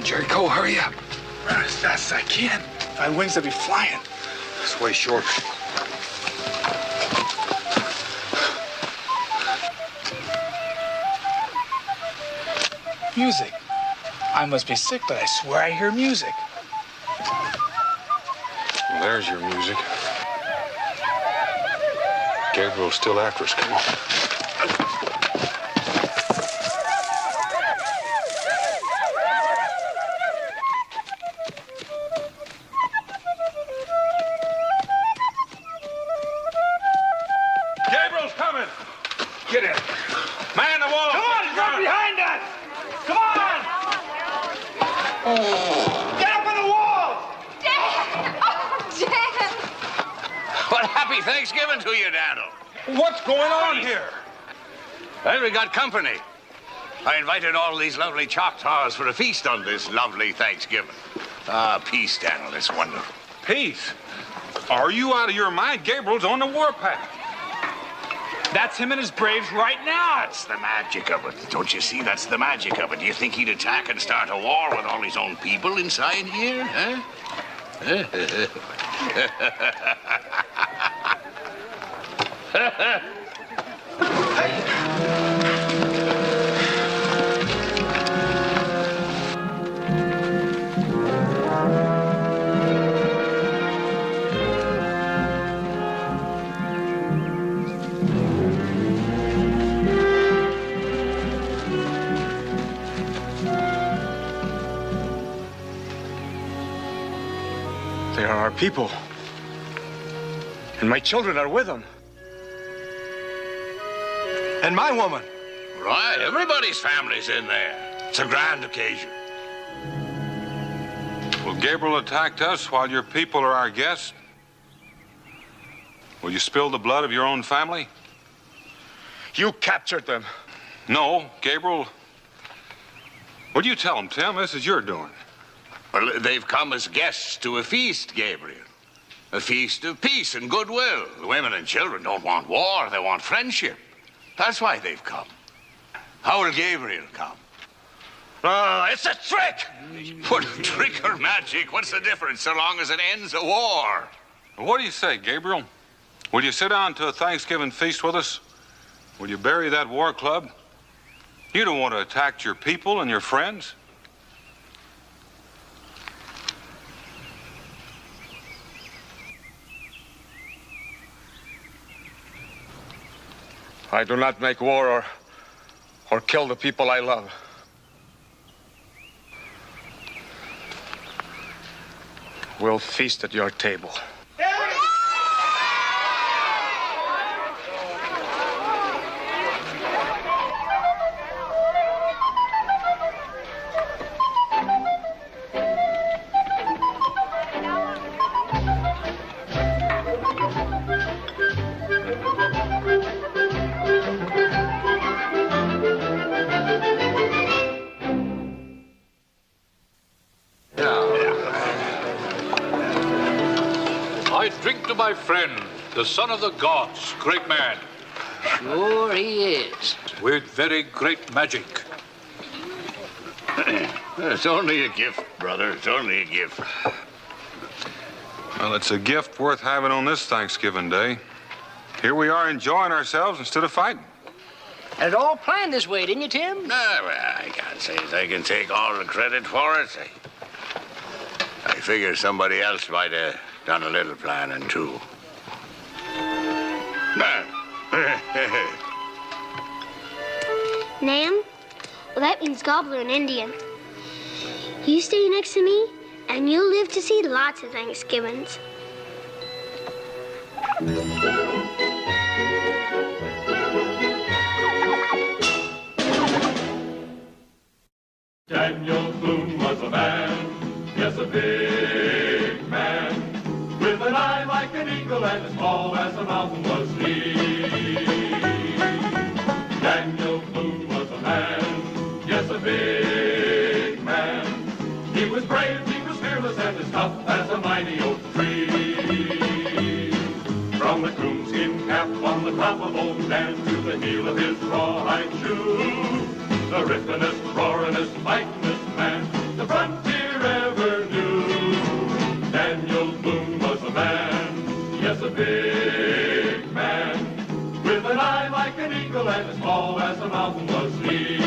Jericho, hurry up. Run as fast as I can. My wings will be flying. This way short. Music. I must be sick, but I swear I hear music. Well, there's your music. Gabriel's still after us. Come on. Get in. Man the wall. Come on, he's right behind us. Come on. Oh. Get up on the wall. Dad. Oh, Dad. Well, happy Thanksgiving to you, Daniel. What's going on here? Well, we got company. I invited all these lovely Choctaws for a feast on this lovely Thanksgiving. Ah, peace, Daniel. It's wonderful. Peace? Are you out of your mind? Gabriel's on the warpath. That's him and his braves right now. That's the magic of it. Don't you see? That's the magic of it. Do you think he'd attack and start a war with all his own people inside here, huh? They are our people. And my children are with them. And my woman. Right, everybody's family's in there. It's a grand occasion. Will Gabriel attack us while your people are our guests? Will you spill the blood of your own family? You captured them. No, Gabriel. What do you tell them, Tim? This is your doing. Well, they've come as guests to a feast, Gabriel. A feast of peace and goodwill. The women and children don't want war, they want friendship. That's why they've come. How will Gabriel come? Oh, it's a trick! What, trick or magic? What's the difference so long as it ends a war? What do you say, Gabriel? Will you sit down to a Thanksgiving feast with us? Will you bury that war club? You don't want to attack your people and your friends. I do not make war or kill the people I love. We'll feast at your table. my friend, the son of the gods, great man. Sure he is. With very great magic. It's only a gift, brother. It's only a gift. Well, it's a gift worth having on this Thanksgiving Day. Here we are enjoying ourselves instead of fighting. And it all planned this way, didn't you, Tim? No, well, I can't say as I can take all the credit for it. I figure somebody else might have done a little planning, too. Nam? Well, that means gobbler in Indian. You stay next to me, and you'll live to see lots of Thanksgivings. Daniel Boone was a man, yes, a big man, with an eye like an eagle and as tall as a mountain was he. Daniel Boone was a man, yes, a big man. He was brave, he was fearless, and as tough as a mighty oak tree. From the coonskin cap on the top of old Dan to the heel of his rawhide shoe, the ripplingest, roaringest, fightingest man the frontier ever knew. Daniel Boone was a man, yes, a big man, with an eye like an eagle and as tall as a mountain was he.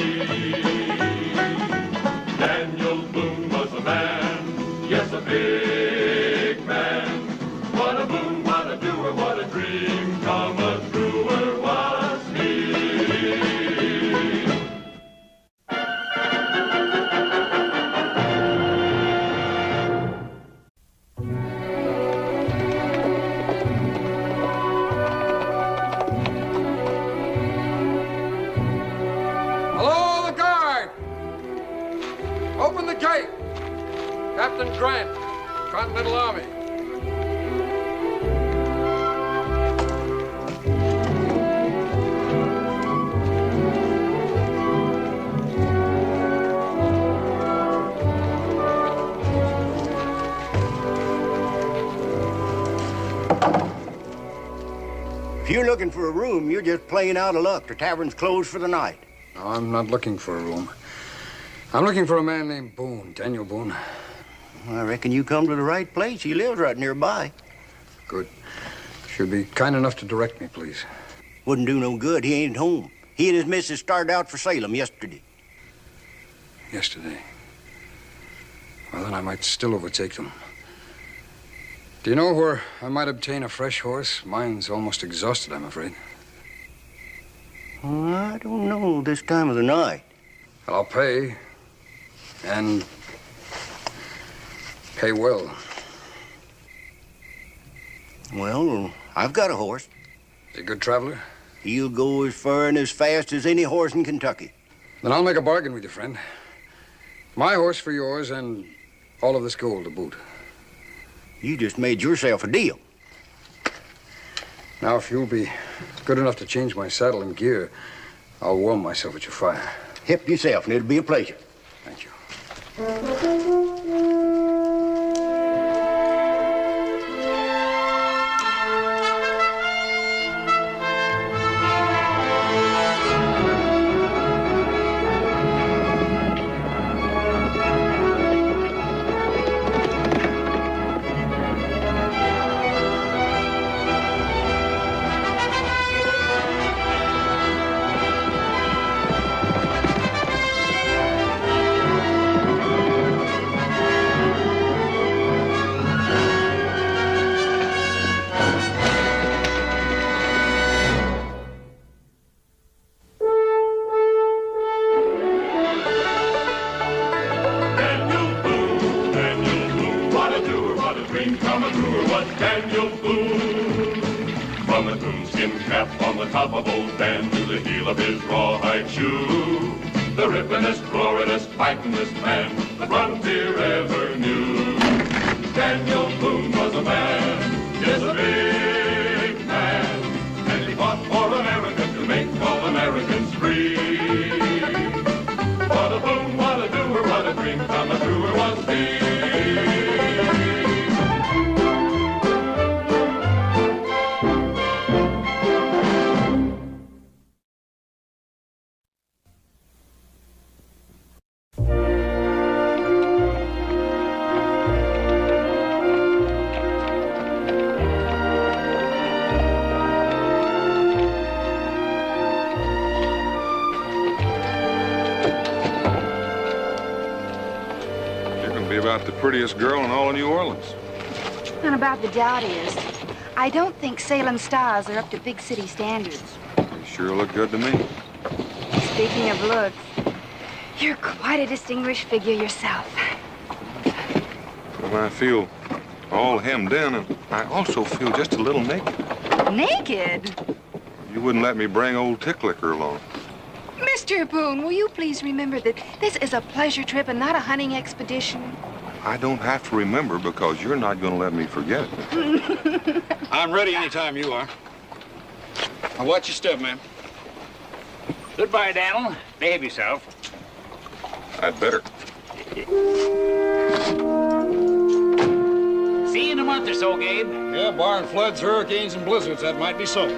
Daniel Boone was a man, yes, a big man. What a boon, what a doer, what a dream come a truer was he. Hello, the guard! Open the gate! Captain Grant, Continental Army. If you're looking for a room, you're just playing out of luck. The tavern's closed for the night. No, I'm not looking for a room. I'm looking for a man named Boone, Daniel Boone. I reckon you come to the right place. He lives right nearby. Good. Should be kind enough to direct me, please. Wouldn't do no good. He ain't home. He and his missus started out for Salem yesterday. Yesterday. Well, then I might still overtake them. Do you know where I might obtain a fresh horse? Mine's almost exhausted, I'm afraid. I don't know this time of the night. Well, I'll pay. And pay well. Well, I've got a horse. Is he a good traveler? He'll go as far and as fast as any horse in Kentucky. Then I'll make a bargain with you, friend. My horse for yours and all of this gold to boot. You just made yourself a deal. Now, if you'll be good enough to change my saddle and gear, I'll warm myself at your fire. Help yourself, and it'll be a pleasure. Thank you. about the prettiest girl in all of New Orleans. And about the dowdiest. I don't think Salem stars are up to big city standards. You sure look good to me. Speaking of looks, you're quite a distinguished figure yourself. Well, I feel all hemmed in, and I also feel just a little naked. Naked? You wouldn't let me bring old Ticklicker along. Mr. Boone, will you please remember that this is a pleasure trip and not a hunting expedition? I don't have to remember because you're not going to let me forget it. I'm ready anytime you are. Now watch your step, man. Goodbye, Daniel. Behave yourself. I'd better. See you in a month or so, Gabe. Yeah, barring floods, hurricanes, and blizzards, that might be so.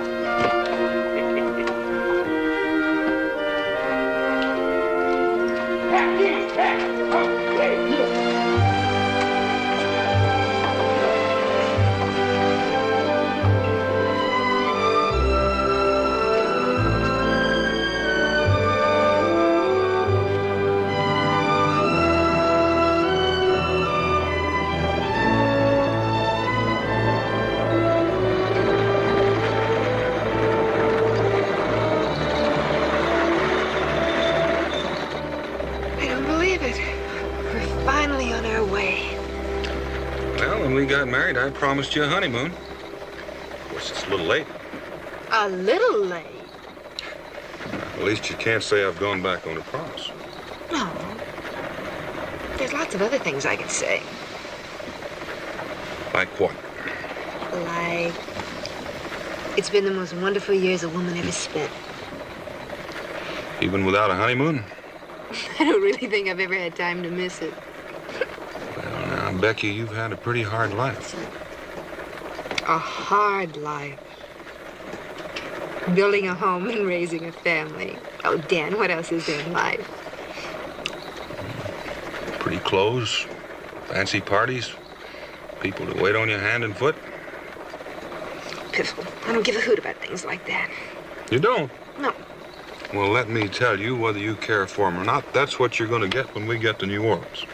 I don't believe it. We're finally on our way. Well, when we got married, I promised you a honeymoon. Of course, it's a little late. A little late. At least you can't say I've gone back on a promise. No. There's lots of other things I could say. Like what? Like, it's been the most wonderful years a woman ever spent. Even without a honeymoon? I don't really think I've ever had time to miss it. Well, now, Becky, you've had a pretty hard life. A hard life. Building a home and raising a family. Oh, Dan, what else is there in life? Pretty clothes, fancy parties, people to wait on you hand and foot. Piffle, I don't give a hoot about things like that. You don't? No. Well, let me tell you, whether you care for them or not, that's what you're going to get when we get to New Orleans.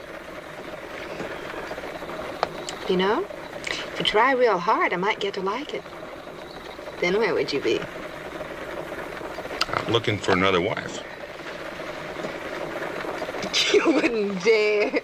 You know, if you try real hard, I might get to like it. Then where would you be? I'm looking for another wife. You wouldn't dare.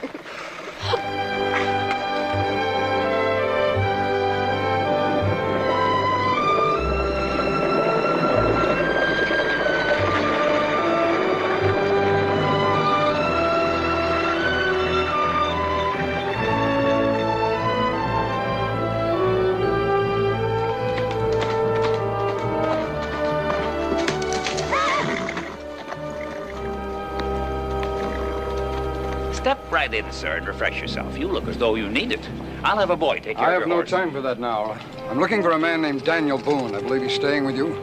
Step right in, sir, and refresh yourself. You look as though you need it. I'll have a boy take care I of have your no horse. time for that now. I'm looking for a man named Daniel Boone. I believe he's staying with you.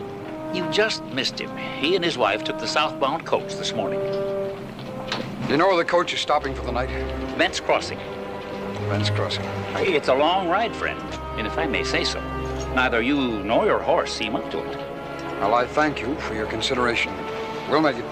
You just missed him. He and his wife took the southbound coach this morning. Do you know where the coach is stopping for the night? Bent's Crossing. Bent's Crossing. It's a long ride, friend. And if I may say so, neither you nor your horse seem up to it. Well, I thank you for your consideration. We'll make it.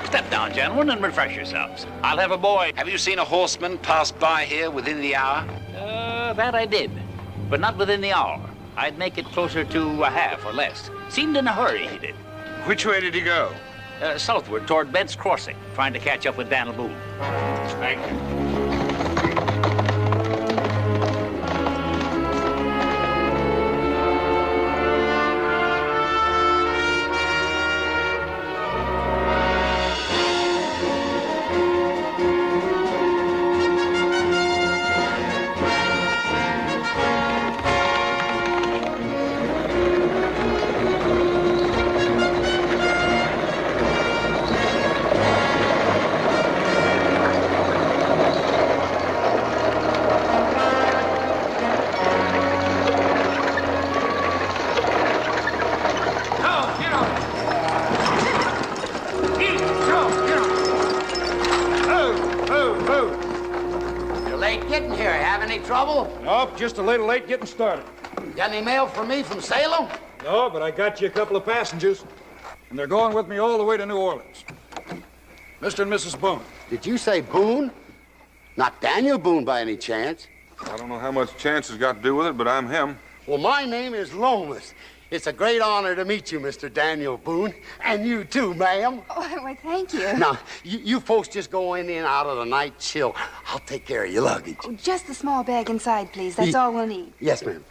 Step down, gentlemen, and refresh yourselves. I'll have a boy. Have you seen a horseman pass by here within the hour? That I did, but not within the hour. I'd make it closer to a half or less. Seemed in a hurry, he did. Which way did he go? Southward toward Bent's Crossing, trying to catch up with Daniel Boone. Thank you. late getting here. Have any trouble? Nope, just a little late getting started. Got any mail for me from Salem? No, but I got you a couple of passengers. And they're going with me all the way to New Orleans. Mr. and Mrs. Boone. Did you say Boone? Not Daniel Boone by any chance? I don't know how much chance has got to do with it, but I'm him. Well, my name is Lomas. It's a great honor to meet you, Mr. Daniel Boone. And you too, ma'am. Oh, well, thank you. Now, you folks just go in and out of the night chill. I'll take care of your luggage. Oh, just the small bag inside, please. That's all we'll need. Yes, ma'am.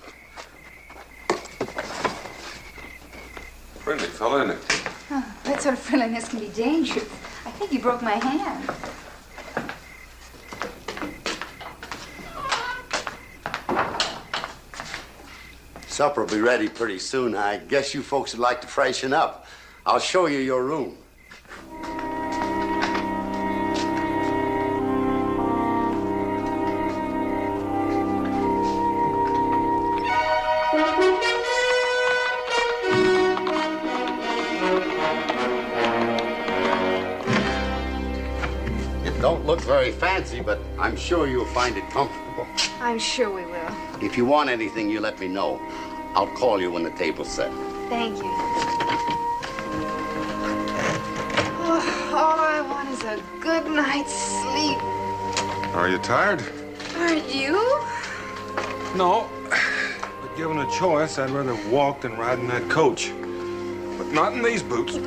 Friendly fella, isn't it? Oh, that sort of friendliness can be dangerous. I think you broke my hand. Supper will be ready pretty soon. I guess you folks would like to freshen up. I'll show you your room. It don't look very fancy, but I'm sure you'll find it comfortable. I'm sure we will. If you want anything, you let me know. I'll call you when the table's set. Thank you. Oh, all I want is a good night's sleep. Are you tired? Aren't you? No. But given a choice, I'd rather walk than ride in that coach. But not in these boots.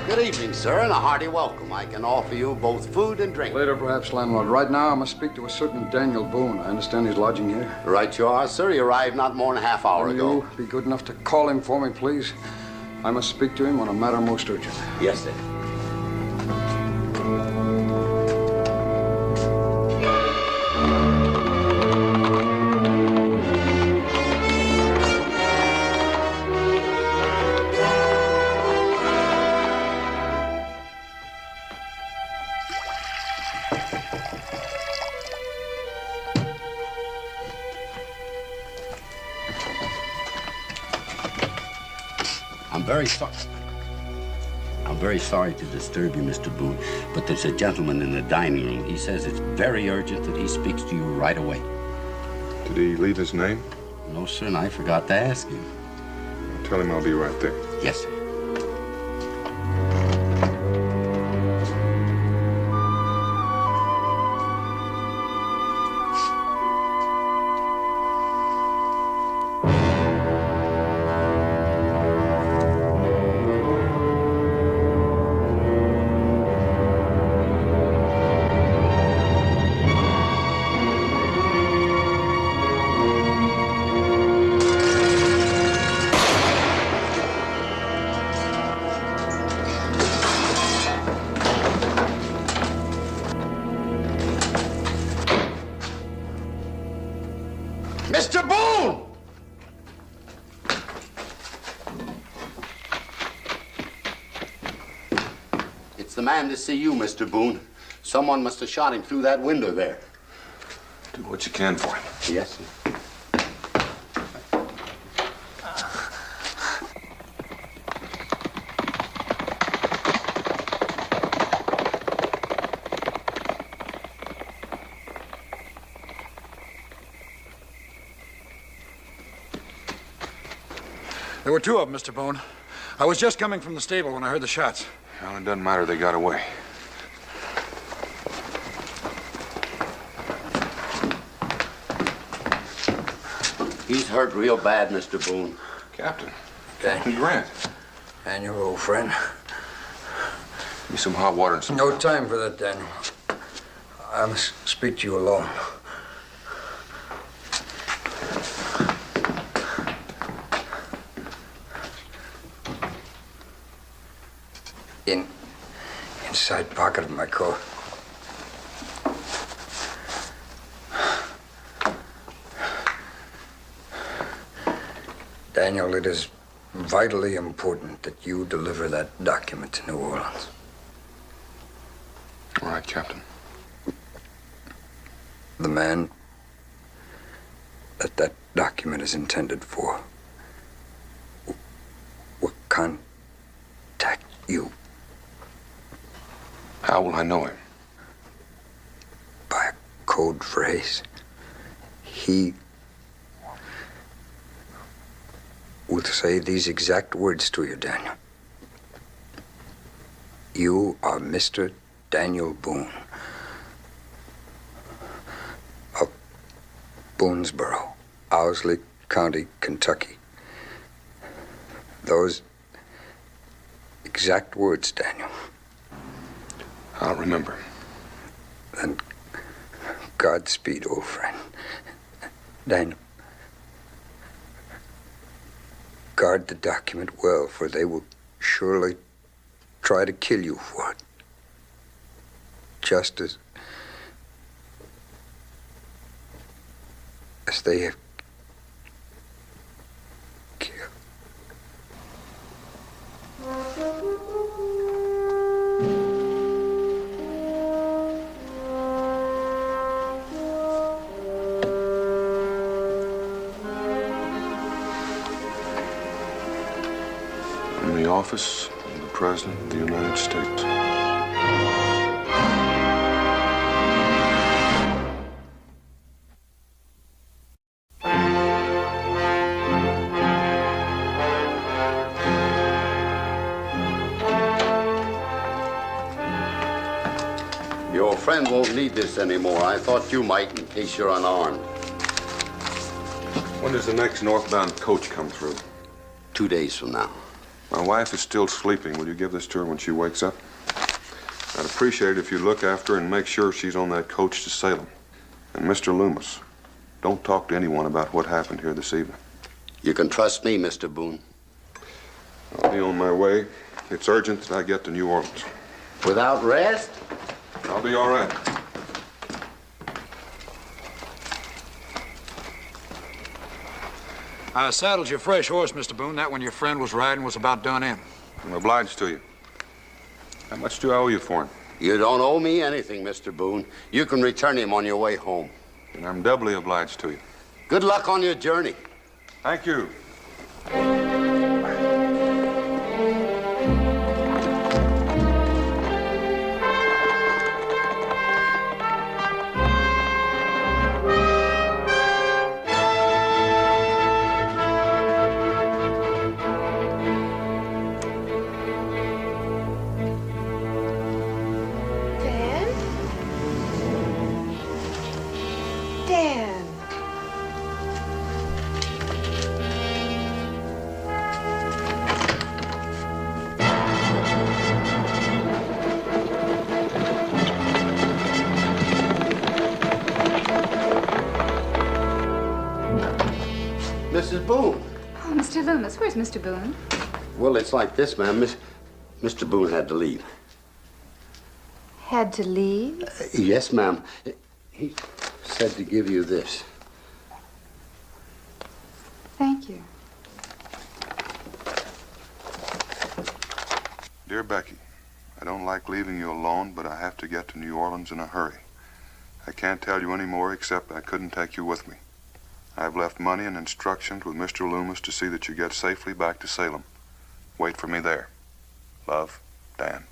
Good evening, sir, and a hearty welcome. I can offer you both food and drink. Later, perhaps, landlord. Right now, I must speak to a certain Daniel Boone. I understand he's lodging here. Right you are, sir. He arrived not more than a half hour ago. You be good enough to call him for me, please. I must speak to him on a matter most urgent. Yes, sir. I'm very sorry to disturb you, Mr. Boone, but there's a gentleman in the dining room. He says it's very urgent that he speaks to you right away. Did he leave his name? No, sir, and I forgot to ask him. Tell him I'll be right there. Yes, sir. Mr. Boone! It's the man to see you, Mr. Boone. Someone must have shot him through that window there. Do what you can for him. Yes, sir. There were two of them, Mr. Boone. I was just coming from the stable when I heard the shots. Well, it doesn't matter. They got away. He's hurt real bad, Mr. Boone. Captain. Captain Grant. And your old friend. Give me some hot water and some... No time for that, Daniel. I must speak to you alone. Inside pocket of my coat. Daniel, it is vitally important that you deliver that document to New Orleans. All right, Captain. The man that document is intended for will contact you. How will I know him? By a code phrase. He will say these exact words to you, Daniel. You are Mr. Daniel Boone of Boonesboro, Owsley County, Kentucky. Those exact words, Daniel. I'll remember. Then Godspeed, old friend. Daniel, guard the document well, for they will surely try to kill you for it. Just as they have killed. From the office of the President of the United States. Your friend won't need this anymore. I thought you might in case you're unarmed. When does the next northbound coach come through? 2 days from now. My wife is still sleeping. Will you give this to her when she wakes up? I'd appreciate it if you look after her and make sure she's on that coach to Salem. And Mr. Loomis, don't talk to anyone about what happened here this evening. You can trust me, Mr. Boone. I'll be on my way. It's urgent that I get to New Orleans. Without rest? I'll be all right. I saddled your fresh horse, Mr. Boone. That one your friend was riding was about done in. I'm obliged to you. How much do I owe you for him? You don't owe me anything, Mr. Boone. You can return him on your way home. And I'm doubly obliged to you. Good luck on your journey. Thank you. Dan. Mrs. Boone. Oh, Mr. Loomis, where's Mr. Boone? Well, it's like this, ma'am. Mr. Boone had to leave. Had to leave? Yes, ma'am. He said to give you this. Thank you. Dear Becky, I don't like leaving you alone, but I have to get to New Orleans in a hurry. I can't tell you any more except I couldn't take you with me. I've left money and instructions with Mr. Loomis to see that you get safely back to Salem. Wait for me there. Love, Dan.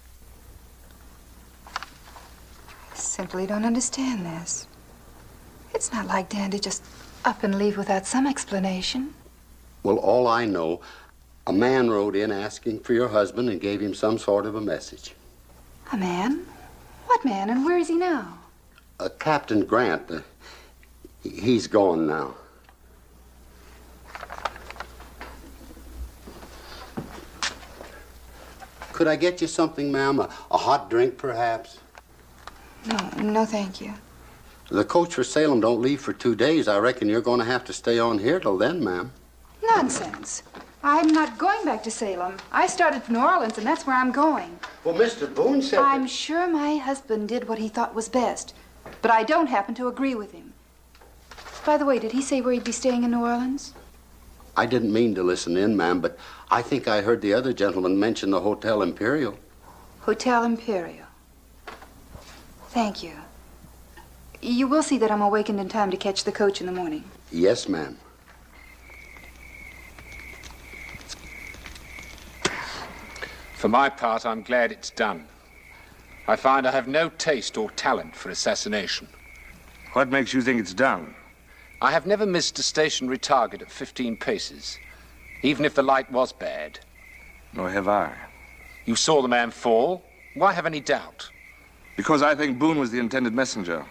I simply don't understand this. It's not like Dan to just up and leave without some explanation. Well, all I know, a man rode in asking for your husband and gave him some sort of a message. A man? What man, and where is he now? Captain Grant. He's gone now. Could I get you something, ma'am? A hot drink, perhaps? No, thank you. The coach for Salem don't leave for 2 days. I reckon you're going to have to stay on here till then, ma'am. Nonsense. I'm not going back to Salem. I started for New Orleans, and that's where I'm going. Well, Mr. Boone said... I'm sure my husband did what he thought was best, but I don't happen to agree with him. By the way, did he say where he'd be staying in New Orleans? I didn't mean to listen in, ma'am, but I think I heard the other gentleman mention the Hotel Imperial. Hotel Imperial. Thank you. You will see that I'm awakened in time to catch the coach in the morning. Yes, ma'am. For my part, I'm glad it's done. I find I have no taste or talent for assassination. What makes you think it's done? I have never missed a stationary target at 15 paces, even if the light was bad. Nor have I. You saw the man fall. Why have any doubt? Because I think Boone was the intended messenger,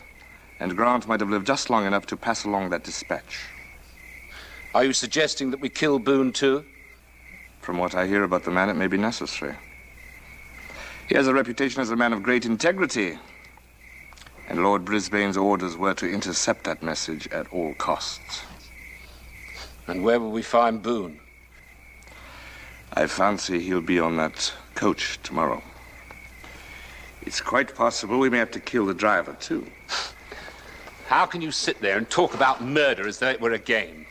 and Grant might have lived just long enough to pass along that dispatch. Are you suggesting that we kill Boone, too? From what I hear about the man, it may be necessary. He has a reputation as a man of great integrity, and Lord Brisbane's orders were to intercept that message at all costs. And where will we find Boone? I fancy he'll be on that coach tomorrow. It's quite possible we may have to kill the driver, too. How can you sit there and talk about murder as though it were a game?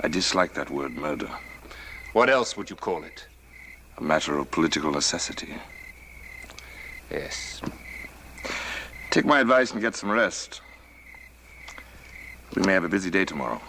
I dislike that word, murder. What else would you call it? A matter of political necessity. Yes. Take my advice and get some rest. We may have a busy day tomorrow.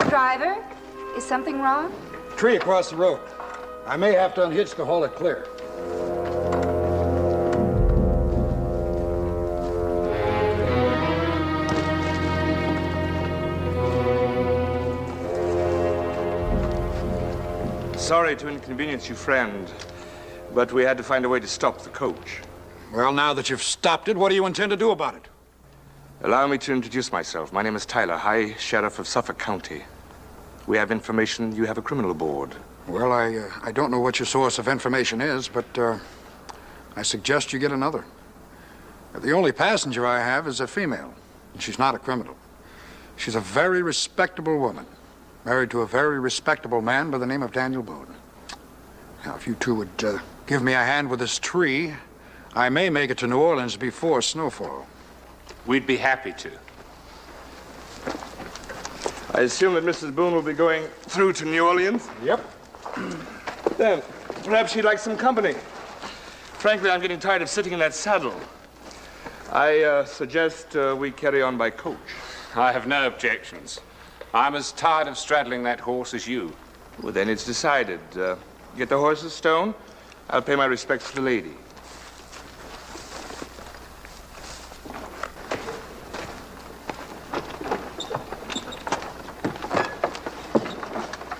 Driver, is something wrong? Tree across the road. I may have to unhitch to haul it clear. Sorry to inconvenience you, friend, but we had to find a way to stop the coach. Well, now that you've stopped it, what do you intend to do about it? Allow me to introduce myself. My name is Tyler, High Sheriff of Suffolk County. We have information you have a criminal aboard. Well, I don't know what your source of information is, but I suggest you get another. The only passenger I have is a female, and she's not a criminal. She's a very respectable woman, married to a very respectable man by the name of Daniel Boone. Now, if you two would give me a hand with this tree, I may make it to New Orleans before snowfall. We'd be happy to. I assume that Mrs. Boone will be going through to New Orleans? Yep. Then, perhaps she'd like some company. Frankly, I'm getting tired of sitting in that saddle. I suggest we carry on by coach. I have no objections. I'm as tired of straddling that horse as you. Well, then it's decided. Get the horse's stone. I'll pay my respects to the lady.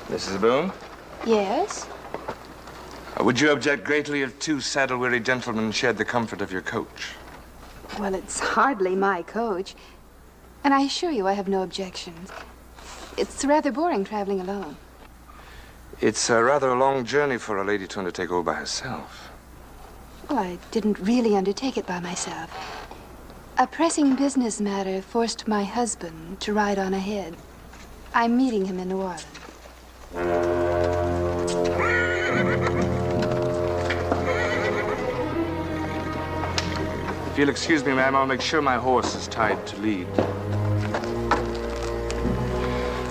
Mrs. Boone? Yes? Would you object greatly if two saddle-weary gentlemen shared the comfort of your coach? Well, it's hardly my coach. And I assure you I have no objections. It's rather boring traveling alone. It's rather a long journey for a lady to undertake all by herself. Well, I didn't really undertake it by myself. A pressing business matter forced my husband to ride on ahead. I'm meeting him in New Orleans. If you'll excuse me, ma'am, I'll make sure my horse is tied to lead.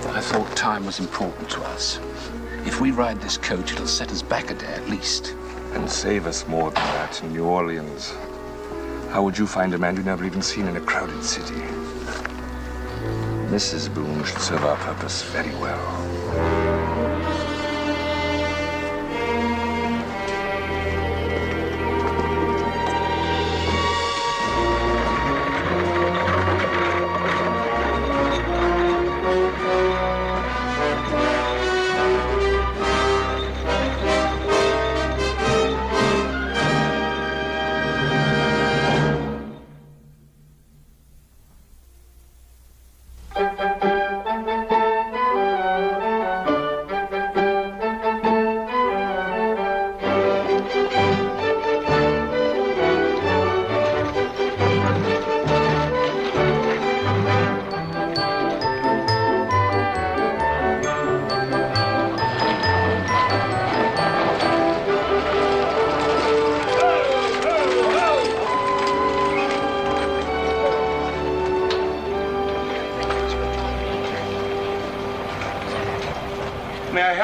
I thought time was important to us. If we ride this coach, it'll set us back a day at least. And save us more than that in New Orleans. How would you find a man you've never even seen in a crowded city? Mrs. Boone should serve our purpose very well.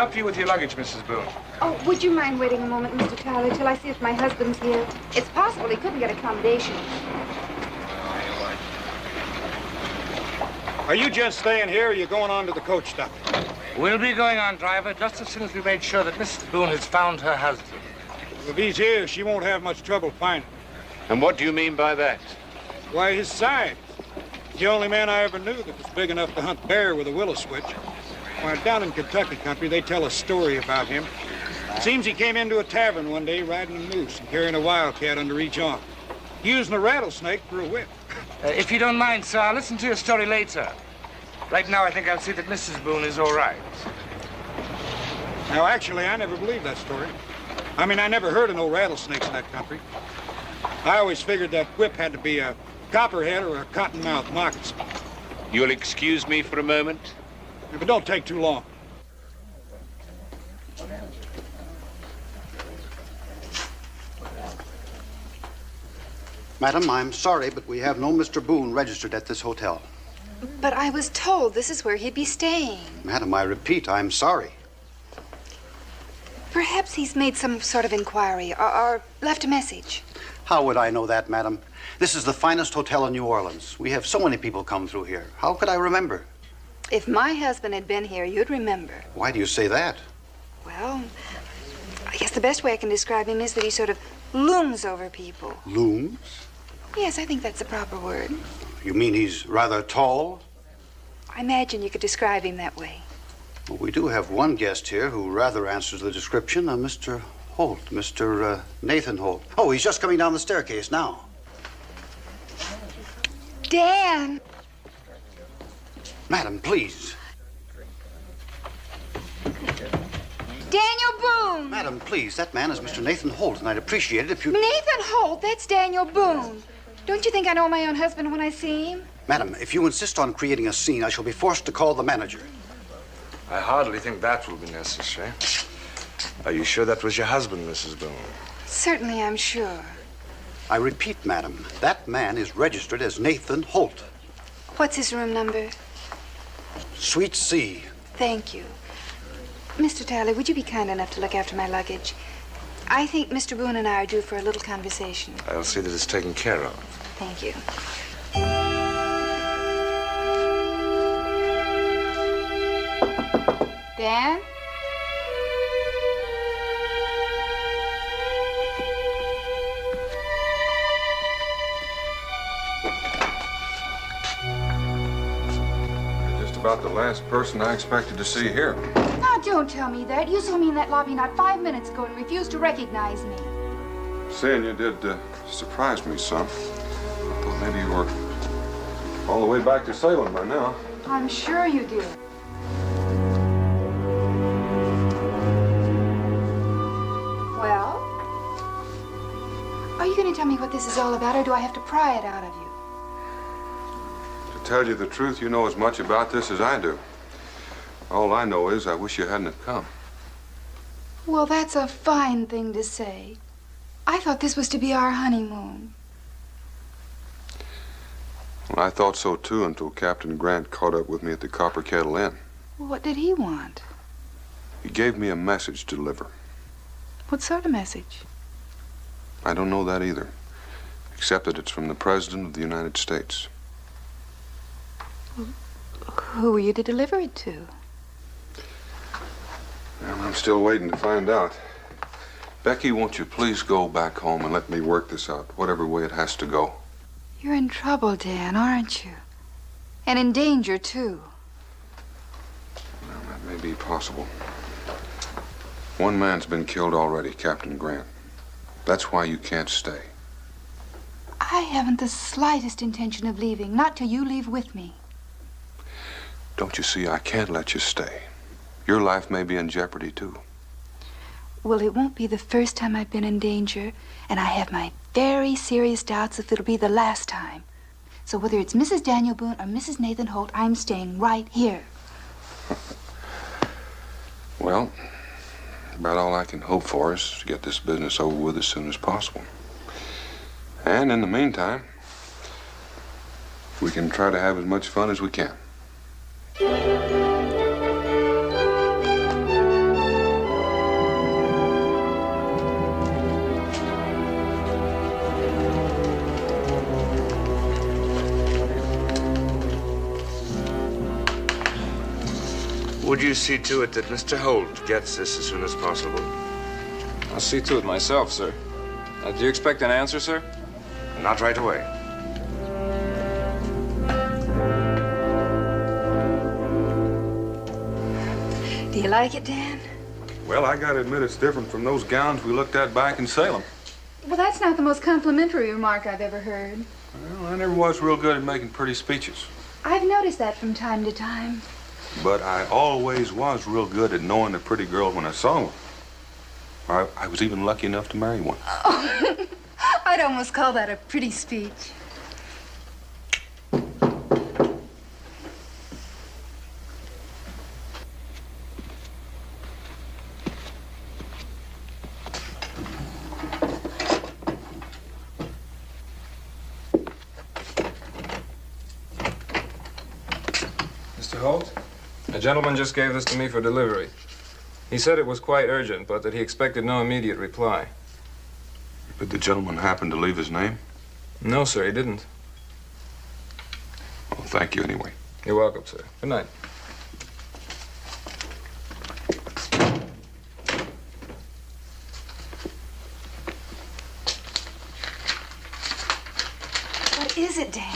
help you with your luggage, Mrs. Boone? Oh, would you mind waiting a moment, Mr. Tyler, till I see if my husband's here? It's possible he couldn't get accommodation. Are you just staying here, or are you going on to the coach stop? We'll be going on, driver, just as soon as we made sure that Mrs. Boone has found her husband. If he's here, she won't have much trouble finding him. And what do you mean by that? Why, his size. He's the only man I ever knew that was big enough to hunt bear with a willow switch. Why, down in Kentucky country, they tell a story about him. Seems he came into a tavern one day riding a moose and carrying a wildcat under each arm, using a rattlesnake for a whip. If you don't mind, sir, I'll listen to your story later. Right now, I think I'll see that Mrs. Boone is all right. Now, actually, I never believed that story. I mean, I never heard of no rattlesnakes in that country. I always figured that whip had to be a copperhead or a cottonmouth moccasin. You'll excuse me for a moment? If it don't take too long. Madam, I'm sorry, but we have no Mr. Boone registered at this hotel. But I was told this is where he'd be staying. Madam, I repeat, I'm sorry. Perhaps he's made some sort of inquiry or left a message. How would I know that, madam? This is the finest hotel in New Orleans. We have so many people come through here. How could I remember? If my husband had been here, you'd remember. Why do you say that? Well, I guess the best way I can describe him is that he sort of looms over people. Looms? Yes, I think that's the proper word. You mean he's rather tall? I imagine you could describe him that way. Well, we do have one guest here who rather answers the description, Mr. Holt, Mr. Nathan Holt. Oh, he's just coming down the staircase now. Dan! Madam, please. Daniel Boone! Madam, please, that man is Mr. Nathan Holt, and I'd appreciate it if you... Nathan Holt? That's Daniel Boone. Don't you think I know my own husband when I see him? Madam, if you insist on creating a scene, I shall be forced to call the manager. I hardly think that will be necessary. Are you sure that was your husband, Mrs. Boone? Certainly, I'm sure. I repeat, madam, that man is registered as Nathan Holt. What's his room number? Suite C. Thank you. Mr. Tyler, would you be kind enough to look after my luggage? I think Mr. Boone and I are due for a little conversation. I'll see that it's taken care of. Thank you. Dan? You're just about the last person I expected to see here. Now, don't tell me that. You saw me in that lobby not 5 minutes ago and refused to recognize me. Seeing you did surprise me some. I thought maybe you were all the way back to Salem by now. I'm sure you did. Well? Are you going to tell me what this is all about, or do I have to pry it out of you? To tell you the truth, you know as much about this as I do. All I know is I wish you hadn't have come. Well, that's a fine thing to say. I thought this was to be our honeymoon. Well, I thought so too until Captain Grant caught up with me at the Copper Kettle Inn. What did he want? He gave me a message to deliver. What sort of message? I don't know that either, except that it's from the President of the United States. Who were you to deliver it to? Well, I'm still waiting to find out. Becky, won't you please go back home and let me work this out, whatever way it has to go? You're in trouble, Dan, aren't you? And in danger, too. Well, that may be possible. One man's been killed already, Captain Grant. That's why you can't stay. I haven't the slightest intention of leaving, not till you leave with me. Don't you see, I can't let you stay. Your life may be in jeopardy, too. Well, it won't be the first time I've been in danger, and I have my very serious doubts if it'll be the last time. So whether it's Mrs. Daniel Boone or Mrs. Nathan Holt, I'm staying right here. Well, about all I can hope for is to get this business over with as soon as possible. And in the meantime, we can try to have as much fun as we can. Would you see to it that Mr. Holt gets this as soon as possible? I'll see to it myself, sir. Do you expect an answer, sir? Not right away. Do you like it, Dan? Well, I gotta admit it's different from those gowns we looked at back in Salem. Well, that's not the most complimentary remark I've ever heard. Well, I never was real good at making pretty speeches. I've noticed that from time to time. But I always was real good at knowing a pretty girl when I saw one. I was even lucky enough to marry one. Oh, I'd almost call that a pretty speech. Mr. Holt, a gentleman just gave this to me for delivery. He said it was quite urgent, but that he expected no immediate reply. Did the gentleman happen to leave his name? No, sir, he didn't. Well, thank you anyway. You're welcome, sir. Good night. What is it, Dan?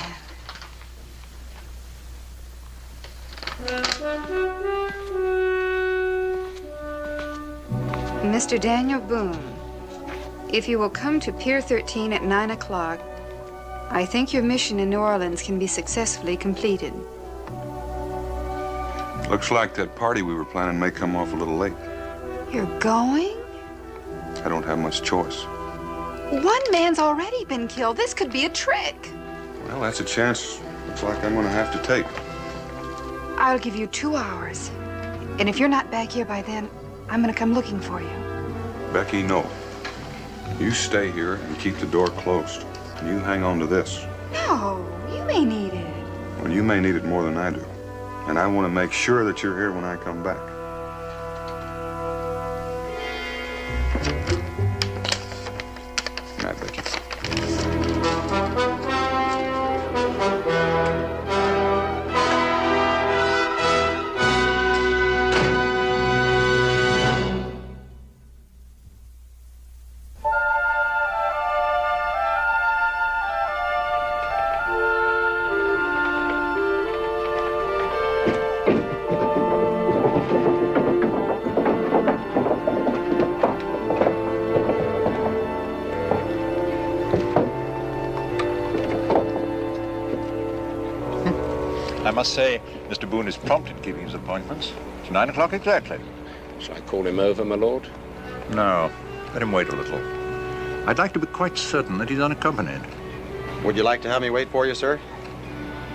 Mr. Daniel Boone, if you will come to Pier 13 at 9 o'clock, I think your mission in New Orleans can be successfully completed. Looks like that party we were planning may come off a little late. You're going? I don't have much choice. One man's already been killed. This could be a trick. Well, that's a chance looks like I'm gonna have to take. I'll give you 2 hours. And if you're not back here by then, I'm gonna come looking for you. Becky, no. You stay here and keep the door closed. You hang on to this. No, you may need it. Well, you may need it more than I do. And I want to make sure that you're here when I come back. Good night, Becky. I must say, Mr. Boone is prompt in keeping his appointments. It's 9 o'clock exactly. Shall I call him over, my lord? No, let him wait a little. I'd like to be quite certain that he's unaccompanied. Would you like to have me wait for you, sir?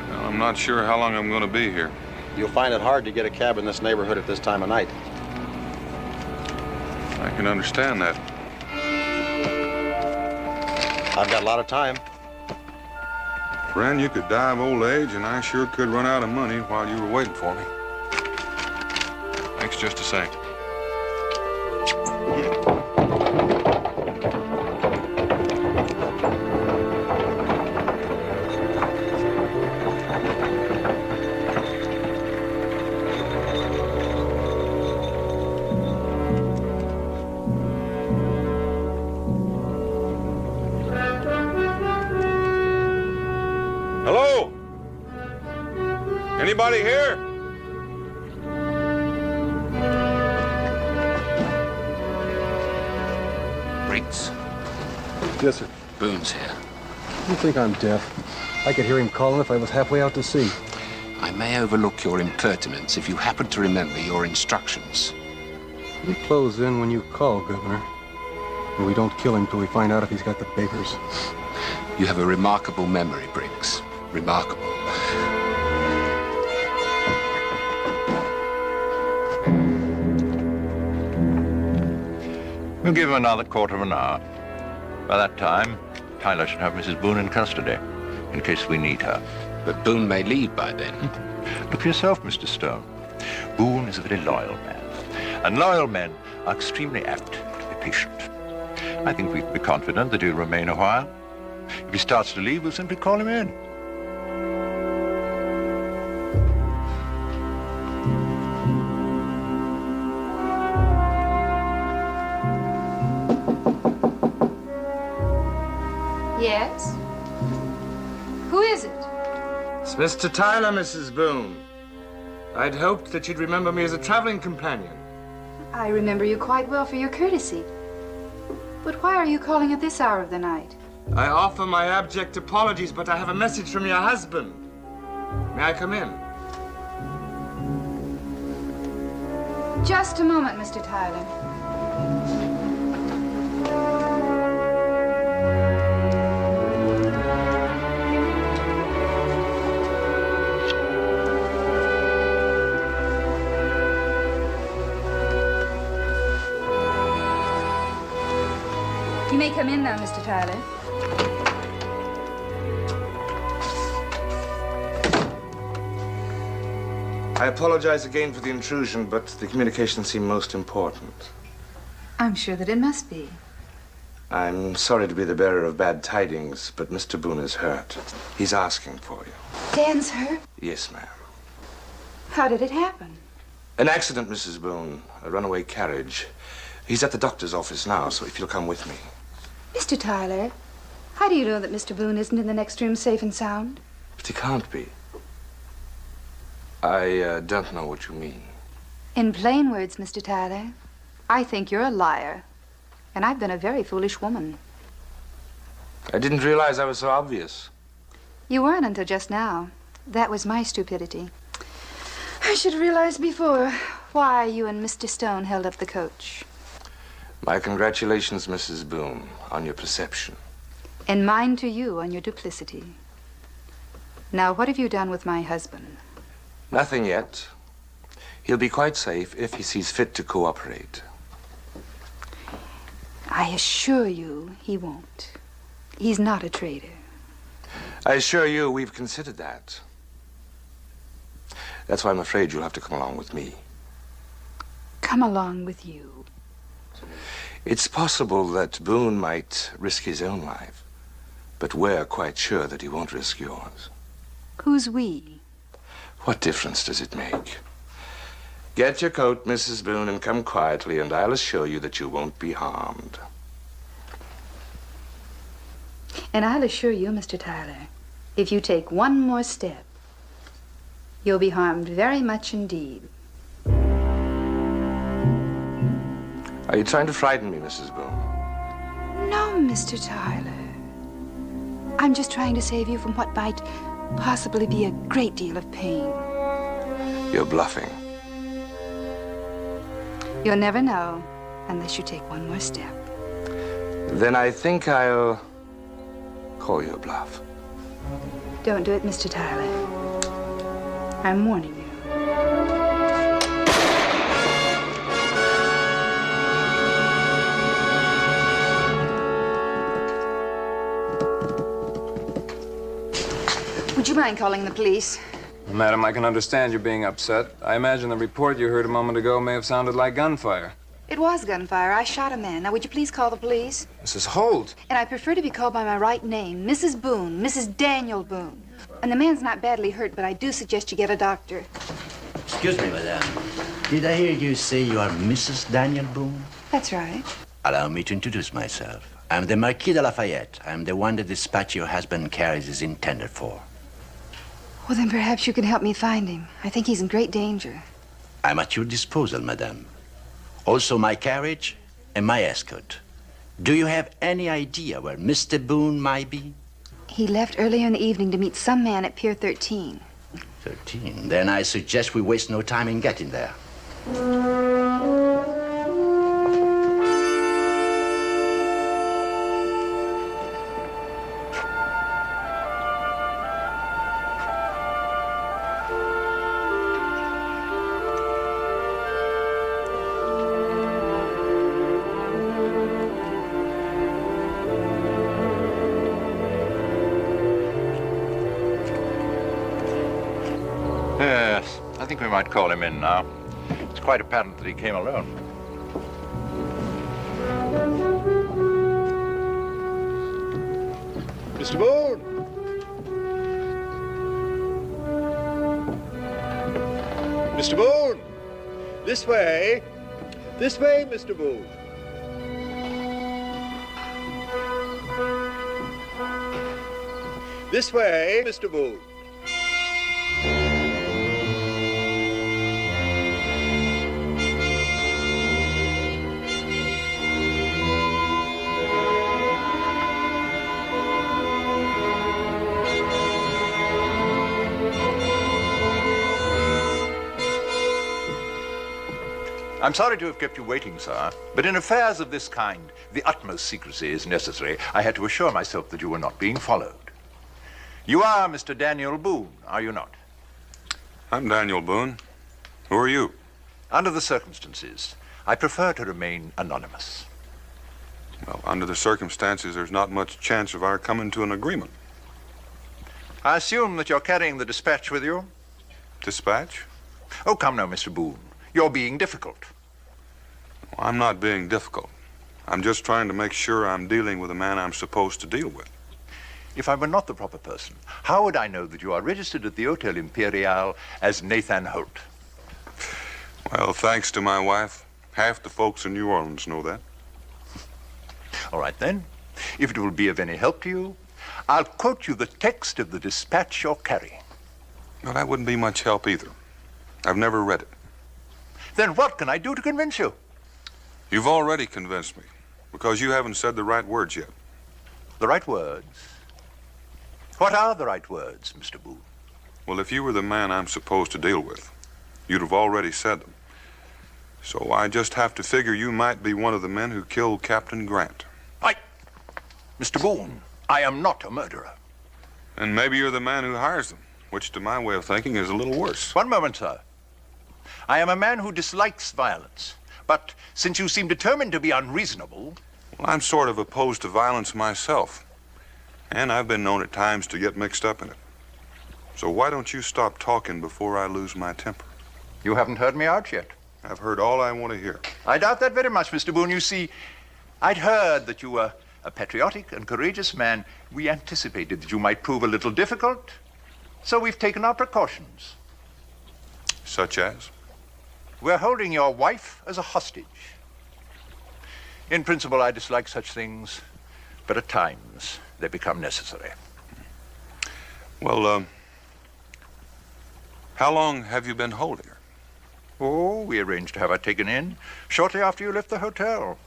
Well, I'm not sure how long I'm going to be here. You'll find it hard to get a cab in this neighborhood at this time of night. I can understand that. I've got a lot of time. Friend, you could die of old age, and I sure could run out of money while you were waiting for me. Thanks just the same. Hello? Anybody here? Briggs, Yes, sir. Boone's here. You think I'm deaf? I could hear him calling if I was halfway out to sea. I may overlook your impertinence if you happen to remember your instructions. We close in when you call, Governor. And we don't kill him till we find out if he's got the bakers. You have a remarkable memory, Briggs. Remarkable. We'll give him another quarter of an hour. By that time, Tyler should have Mrs. Boone in custody, in case we need her. But Boone may leave by then. Look for yourself, Mr. Stone. Boone is a very loyal man, and loyal men are extremely apt to be patient. I think we can be confident that he'll remain a while. If he starts to leave, we'll simply call him in. Yes? Who is it? It's Mr. Tyler, Mrs. Boone. I'd hoped that you'd remember me as a traveling companion. I remember you quite well for your courtesy. But why are you calling at this hour of the night? I offer my abject apologies, but I have a message from your husband. May I come in? Just a moment, Mr. Tyler. You may come in now, Mr. Tyler. I apologize again for the intrusion, but the communication seemed most important. I'm sure that it must be. I'm sorry to be the bearer of bad tidings, but Mr. Boone is hurt. He's asking for you. Dan's hurt? Yes, ma'am. How did it happen? An accident, Mrs. Boone. A runaway carriage. He's at the doctor's office now, so if you'll come with me. Mr. Tyler, how do you know that Mr. Boone isn't in the next room safe and sound? But he can't be. I don't know what you mean. In plain words, Mr. Tyler, I think you're a liar. And I've been a very foolish woman. I didn't realize I was so obvious. You weren't until just now. That was my stupidity. I should have realized before why you and Mr. Stone held up the coach. My congratulations, Mrs. Boone, on your perception. And mine to you on your duplicity. Now, what have you done with my husband? Nothing yet. He'll be quite safe if he sees fit to cooperate. I assure you he won't. He's not a traitor. I assure you we've considered that. That's why I'm afraid you'll have to come along with me. Come along with you. It's possible that Boone might risk his own life, but we're quite sure that he won't risk yours. Who's we? What difference does it make? Get your coat, Mrs. Boone, and come quietly, and I'll assure you that you won't be harmed. And I'll assure you, Mr. Tyler, if you take one more step, you'll be harmed very much indeed. Are you trying to frighten me, Mrs. Boone? No, Mr. Tyler. I'm just trying to save you from what might possibly be a great deal of pain. You're bluffing. You'll never know unless you take one more step. Then I think I'll call you a bluff. Don't do it, Mr. Tyler. I'm warning you. Would you mind calling the police? Madam, I can understand you being upset. I imagine the report you heard a moment ago may have sounded like gunfire. It was gunfire. I shot a man. Now, would you please call the police? Mrs. Holt. And I prefer to be called by my right name, Mrs. Boone, Mrs. Daniel Boone. And the man's not badly hurt, but I do suggest you get a doctor. Excuse me, madame. Did I hear you say you are Mrs. Daniel Boone? That's right. Allow me to introduce myself. I'm the Marquis de Lafayette. I'm the one the dispatch your husband carries is intended for. Well, then perhaps you can help me find him. I think he's in great danger. I'm at your disposal, madame. Also my carriage and my escort. Do you have any idea where Mr. Boone might be? He left earlier in the evening to meet some man at Pier 13. 13? Then I suggest we waste no time in getting there. Yes, I think we might call him in now. It's quite apparent that he came alone. Mr. Boone! Mr. Boone! This way! This way, Mr. Boone! This way, Mr. Boone. I'm sorry to have kept you waiting, sir, but in affairs of this kind, the utmost secrecy is necessary. I had to assure myself that you were not being followed. You are Mr. Daniel Boone, are you not? I'm Daniel Boone. Who are you? Under the circumstances, I prefer to remain anonymous. Well, under the circumstances, there's not much chance of our coming to an agreement. I assume that you're carrying the dispatch with you? Dispatch? Oh, come now, Mr. Boone. You're being difficult. Well, I'm not being difficult. I'm just trying to make sure I'm dealing with a man I'm supposed to deal with. If I were not the proper person, how would I know that you are registered at the Hotel Imperial as Nathan Holt? Well, thanks to my wife, half the folks in New Orleans know that. All right, then. If it will be of any help to you, I'll quote you the text of the dispatch you're carrying. Well, that wouldn't be much help either. I've never read it. Then what can I do to convince you? You've already convinced me, because you haven't said the right words yet. The right words? What are the right words, Mr. Boone? Well, if you were the man I'm supposed to deal with, you'd have already said them. So I just have to figure you might be one of the men who killed Captain Grant. Mr. Boone, I am not a murderer. And maybe you're the man who hires them, which to my way of thinking is a little worse. One moment, sir. I am a man who dislikes violence. But since you seem determined to be unreasonable... Well, I'm sort of opposed to violence myself. And I've been known at times to get mixed up in it. So why don't you stop talking before I lose my temper? You haven't heard me out yet. I've heard all I want to hear. I doubt that very much, Mr. Boone. You see, I'd heard that you were a patriotic and courageous man. We anticipated that you might prove a little difficult, so we've taken our precautions. Such as? We're holding your wife as a hostage. In principle, I dislike such things, but at times they become necessary. Well, how long have you been holding her? Oh, we arranged to have her taken in shortly after you left the hotel.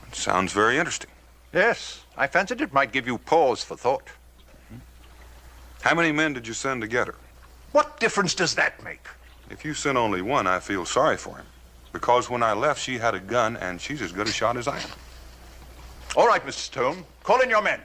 It sounds very interesting. Yes, I fancied it might give you pause for thought. How many men did you send to get her? What difference does that make? If you sent only one, I feel sorry for him. Because when I left, she had a gun, and she's as good a shot as I am. All right, Mr. Stone. Call in your men.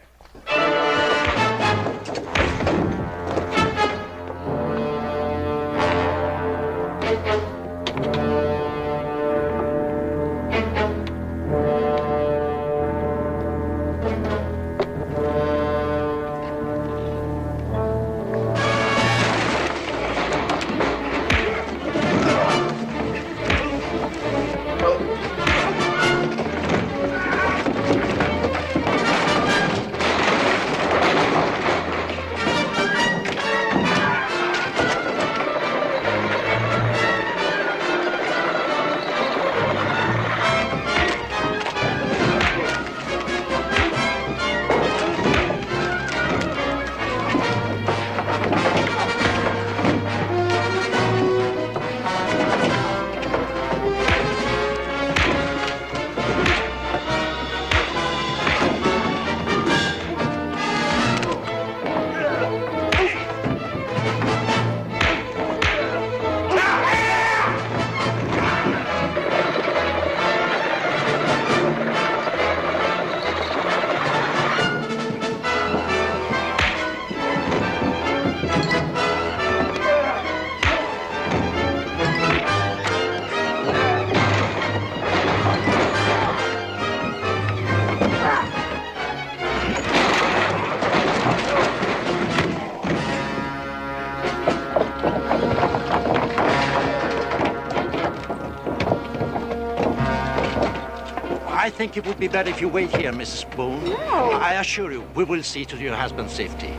I think it would be better if you wait here, Mrs. Boone. No. I assure you, we will see to your husband's safety.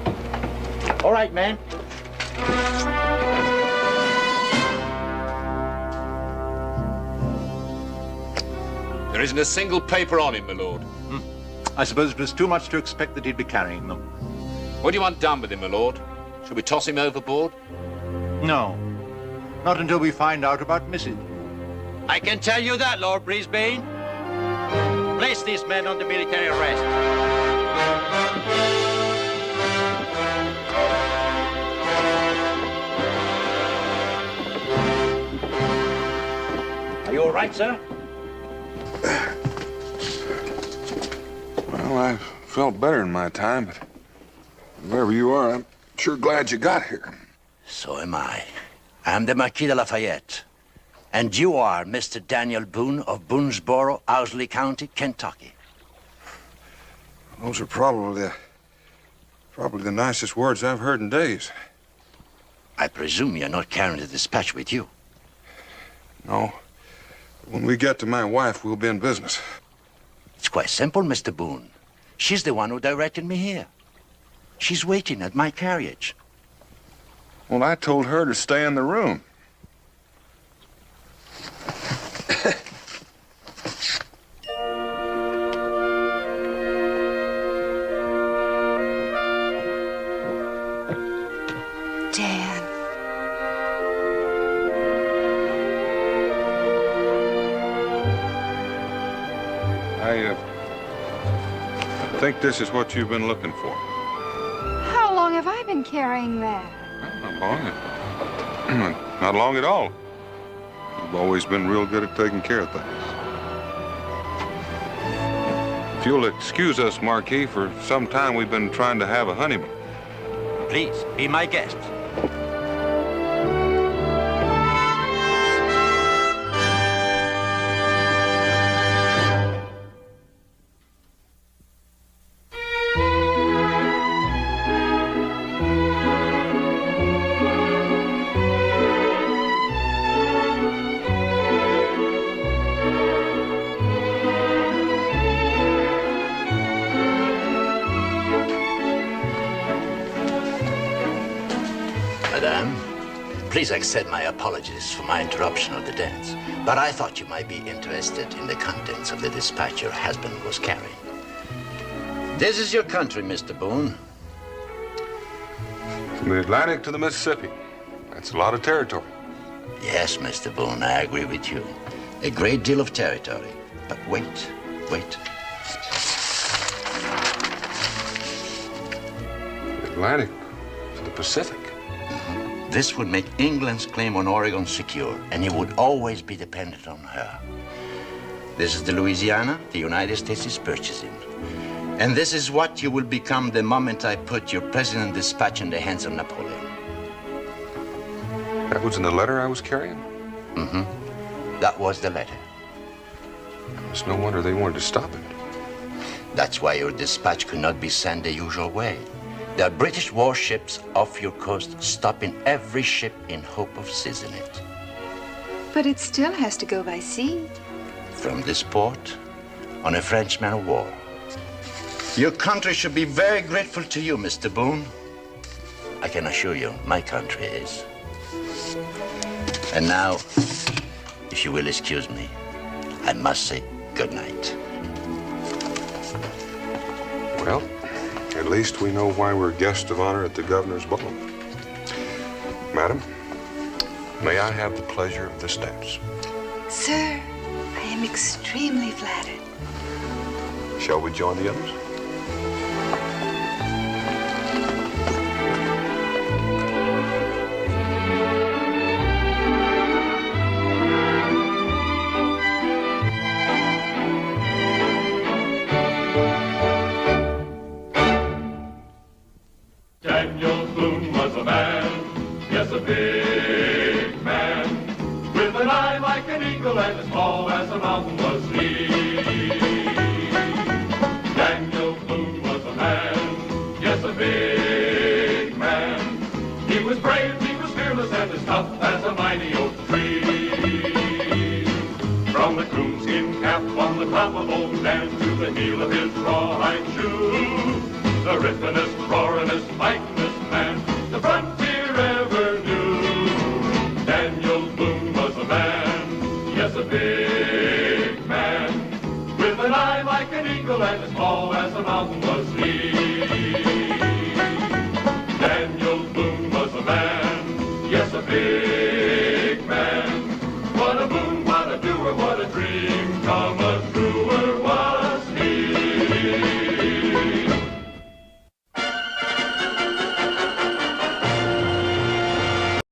All right, man. There isn't a single paper on him, my lord. I suppose it was too much to expect that he'd be carrying them. What do you want done with him, my lord? Shall we toss him overboard? No. Not until we find out about Mrs. I can tell you that, Lord Brisbane. Place these men under military arrest. Are you all right, sir? Well, I felt better in my time, but wherever you are, I'm sure glad you got here. So am I. I'm the Marquis de Lafayette. And you are Mr. Daniel Boone of Boonesboro, Owsley County, Kentucky. Those are probably the nicest words I've heard in days. I presume you're not carrying the dispatch with you. No. When we get to my wife, we'll be in business. It's quite simple, Mr. Boone. She's the one who directed me here. She's waiting at my carriage. Well, I told her to stay in the room. Dan. I think this is what you've been looking for. How long have I been carrying that? Not long. Not long at all. You've always been real good at taking care of things. If you'll excuse us, Marquis, for some time we've been trying to have a honeymoon. Please, be my guest. Please accept my apologies for my interruption of the dance, but I thought you might be interested in the contents of the dispatch your husband was carrying. This is your country, Mr. Boone. From the Atlantic to the Mississippi. That's a lot of territory. Yes, Mr. Boone, I agree with you. A great deal of territory. But wait. The Atlantic to the Pacific. This would make England's claim on Oregon secure, and he would always be dependent on her. This is the Louisiana the United States is purchasing. And this is what you will become the moment I put your president dispatch in the hands of Napoleon. That was in the letter I was carrying? Mm-hmm. That was the letter. It's no wonder they wanted to stop it. That's why your dispatch could not be sent the usual way. There are British warships off your coast, stopping every ship in hope of seizing it. But it still has to go by sea. From this port, on a French man of war. Your country should be very grateful to you, Mr. Boone. I can assure you, my country is. And now, if you will excuse me, I must say good night. Well, at least we know why we're guests of honor at the governor's ball. Madam, may I have the pleasure of this dance? Sir, I am extremely flattered. Shall we join the others? Daniel Boone was a man, yes, a big man, with an eye like an eagle and as tall as a mountain was he. Daniel Boone was a man, yes, a big man. He was brave, he was fearless, and as tough as a mighty oak tree. From the coonskin cap on the top of old Dan to the heel of his rawhide shoe, the rippenest, roaringest, fightingest man the frontier ever knew. Daniel Boone was a man, yes, a big man, with an eye like an eagle and as tall as a mountain was he.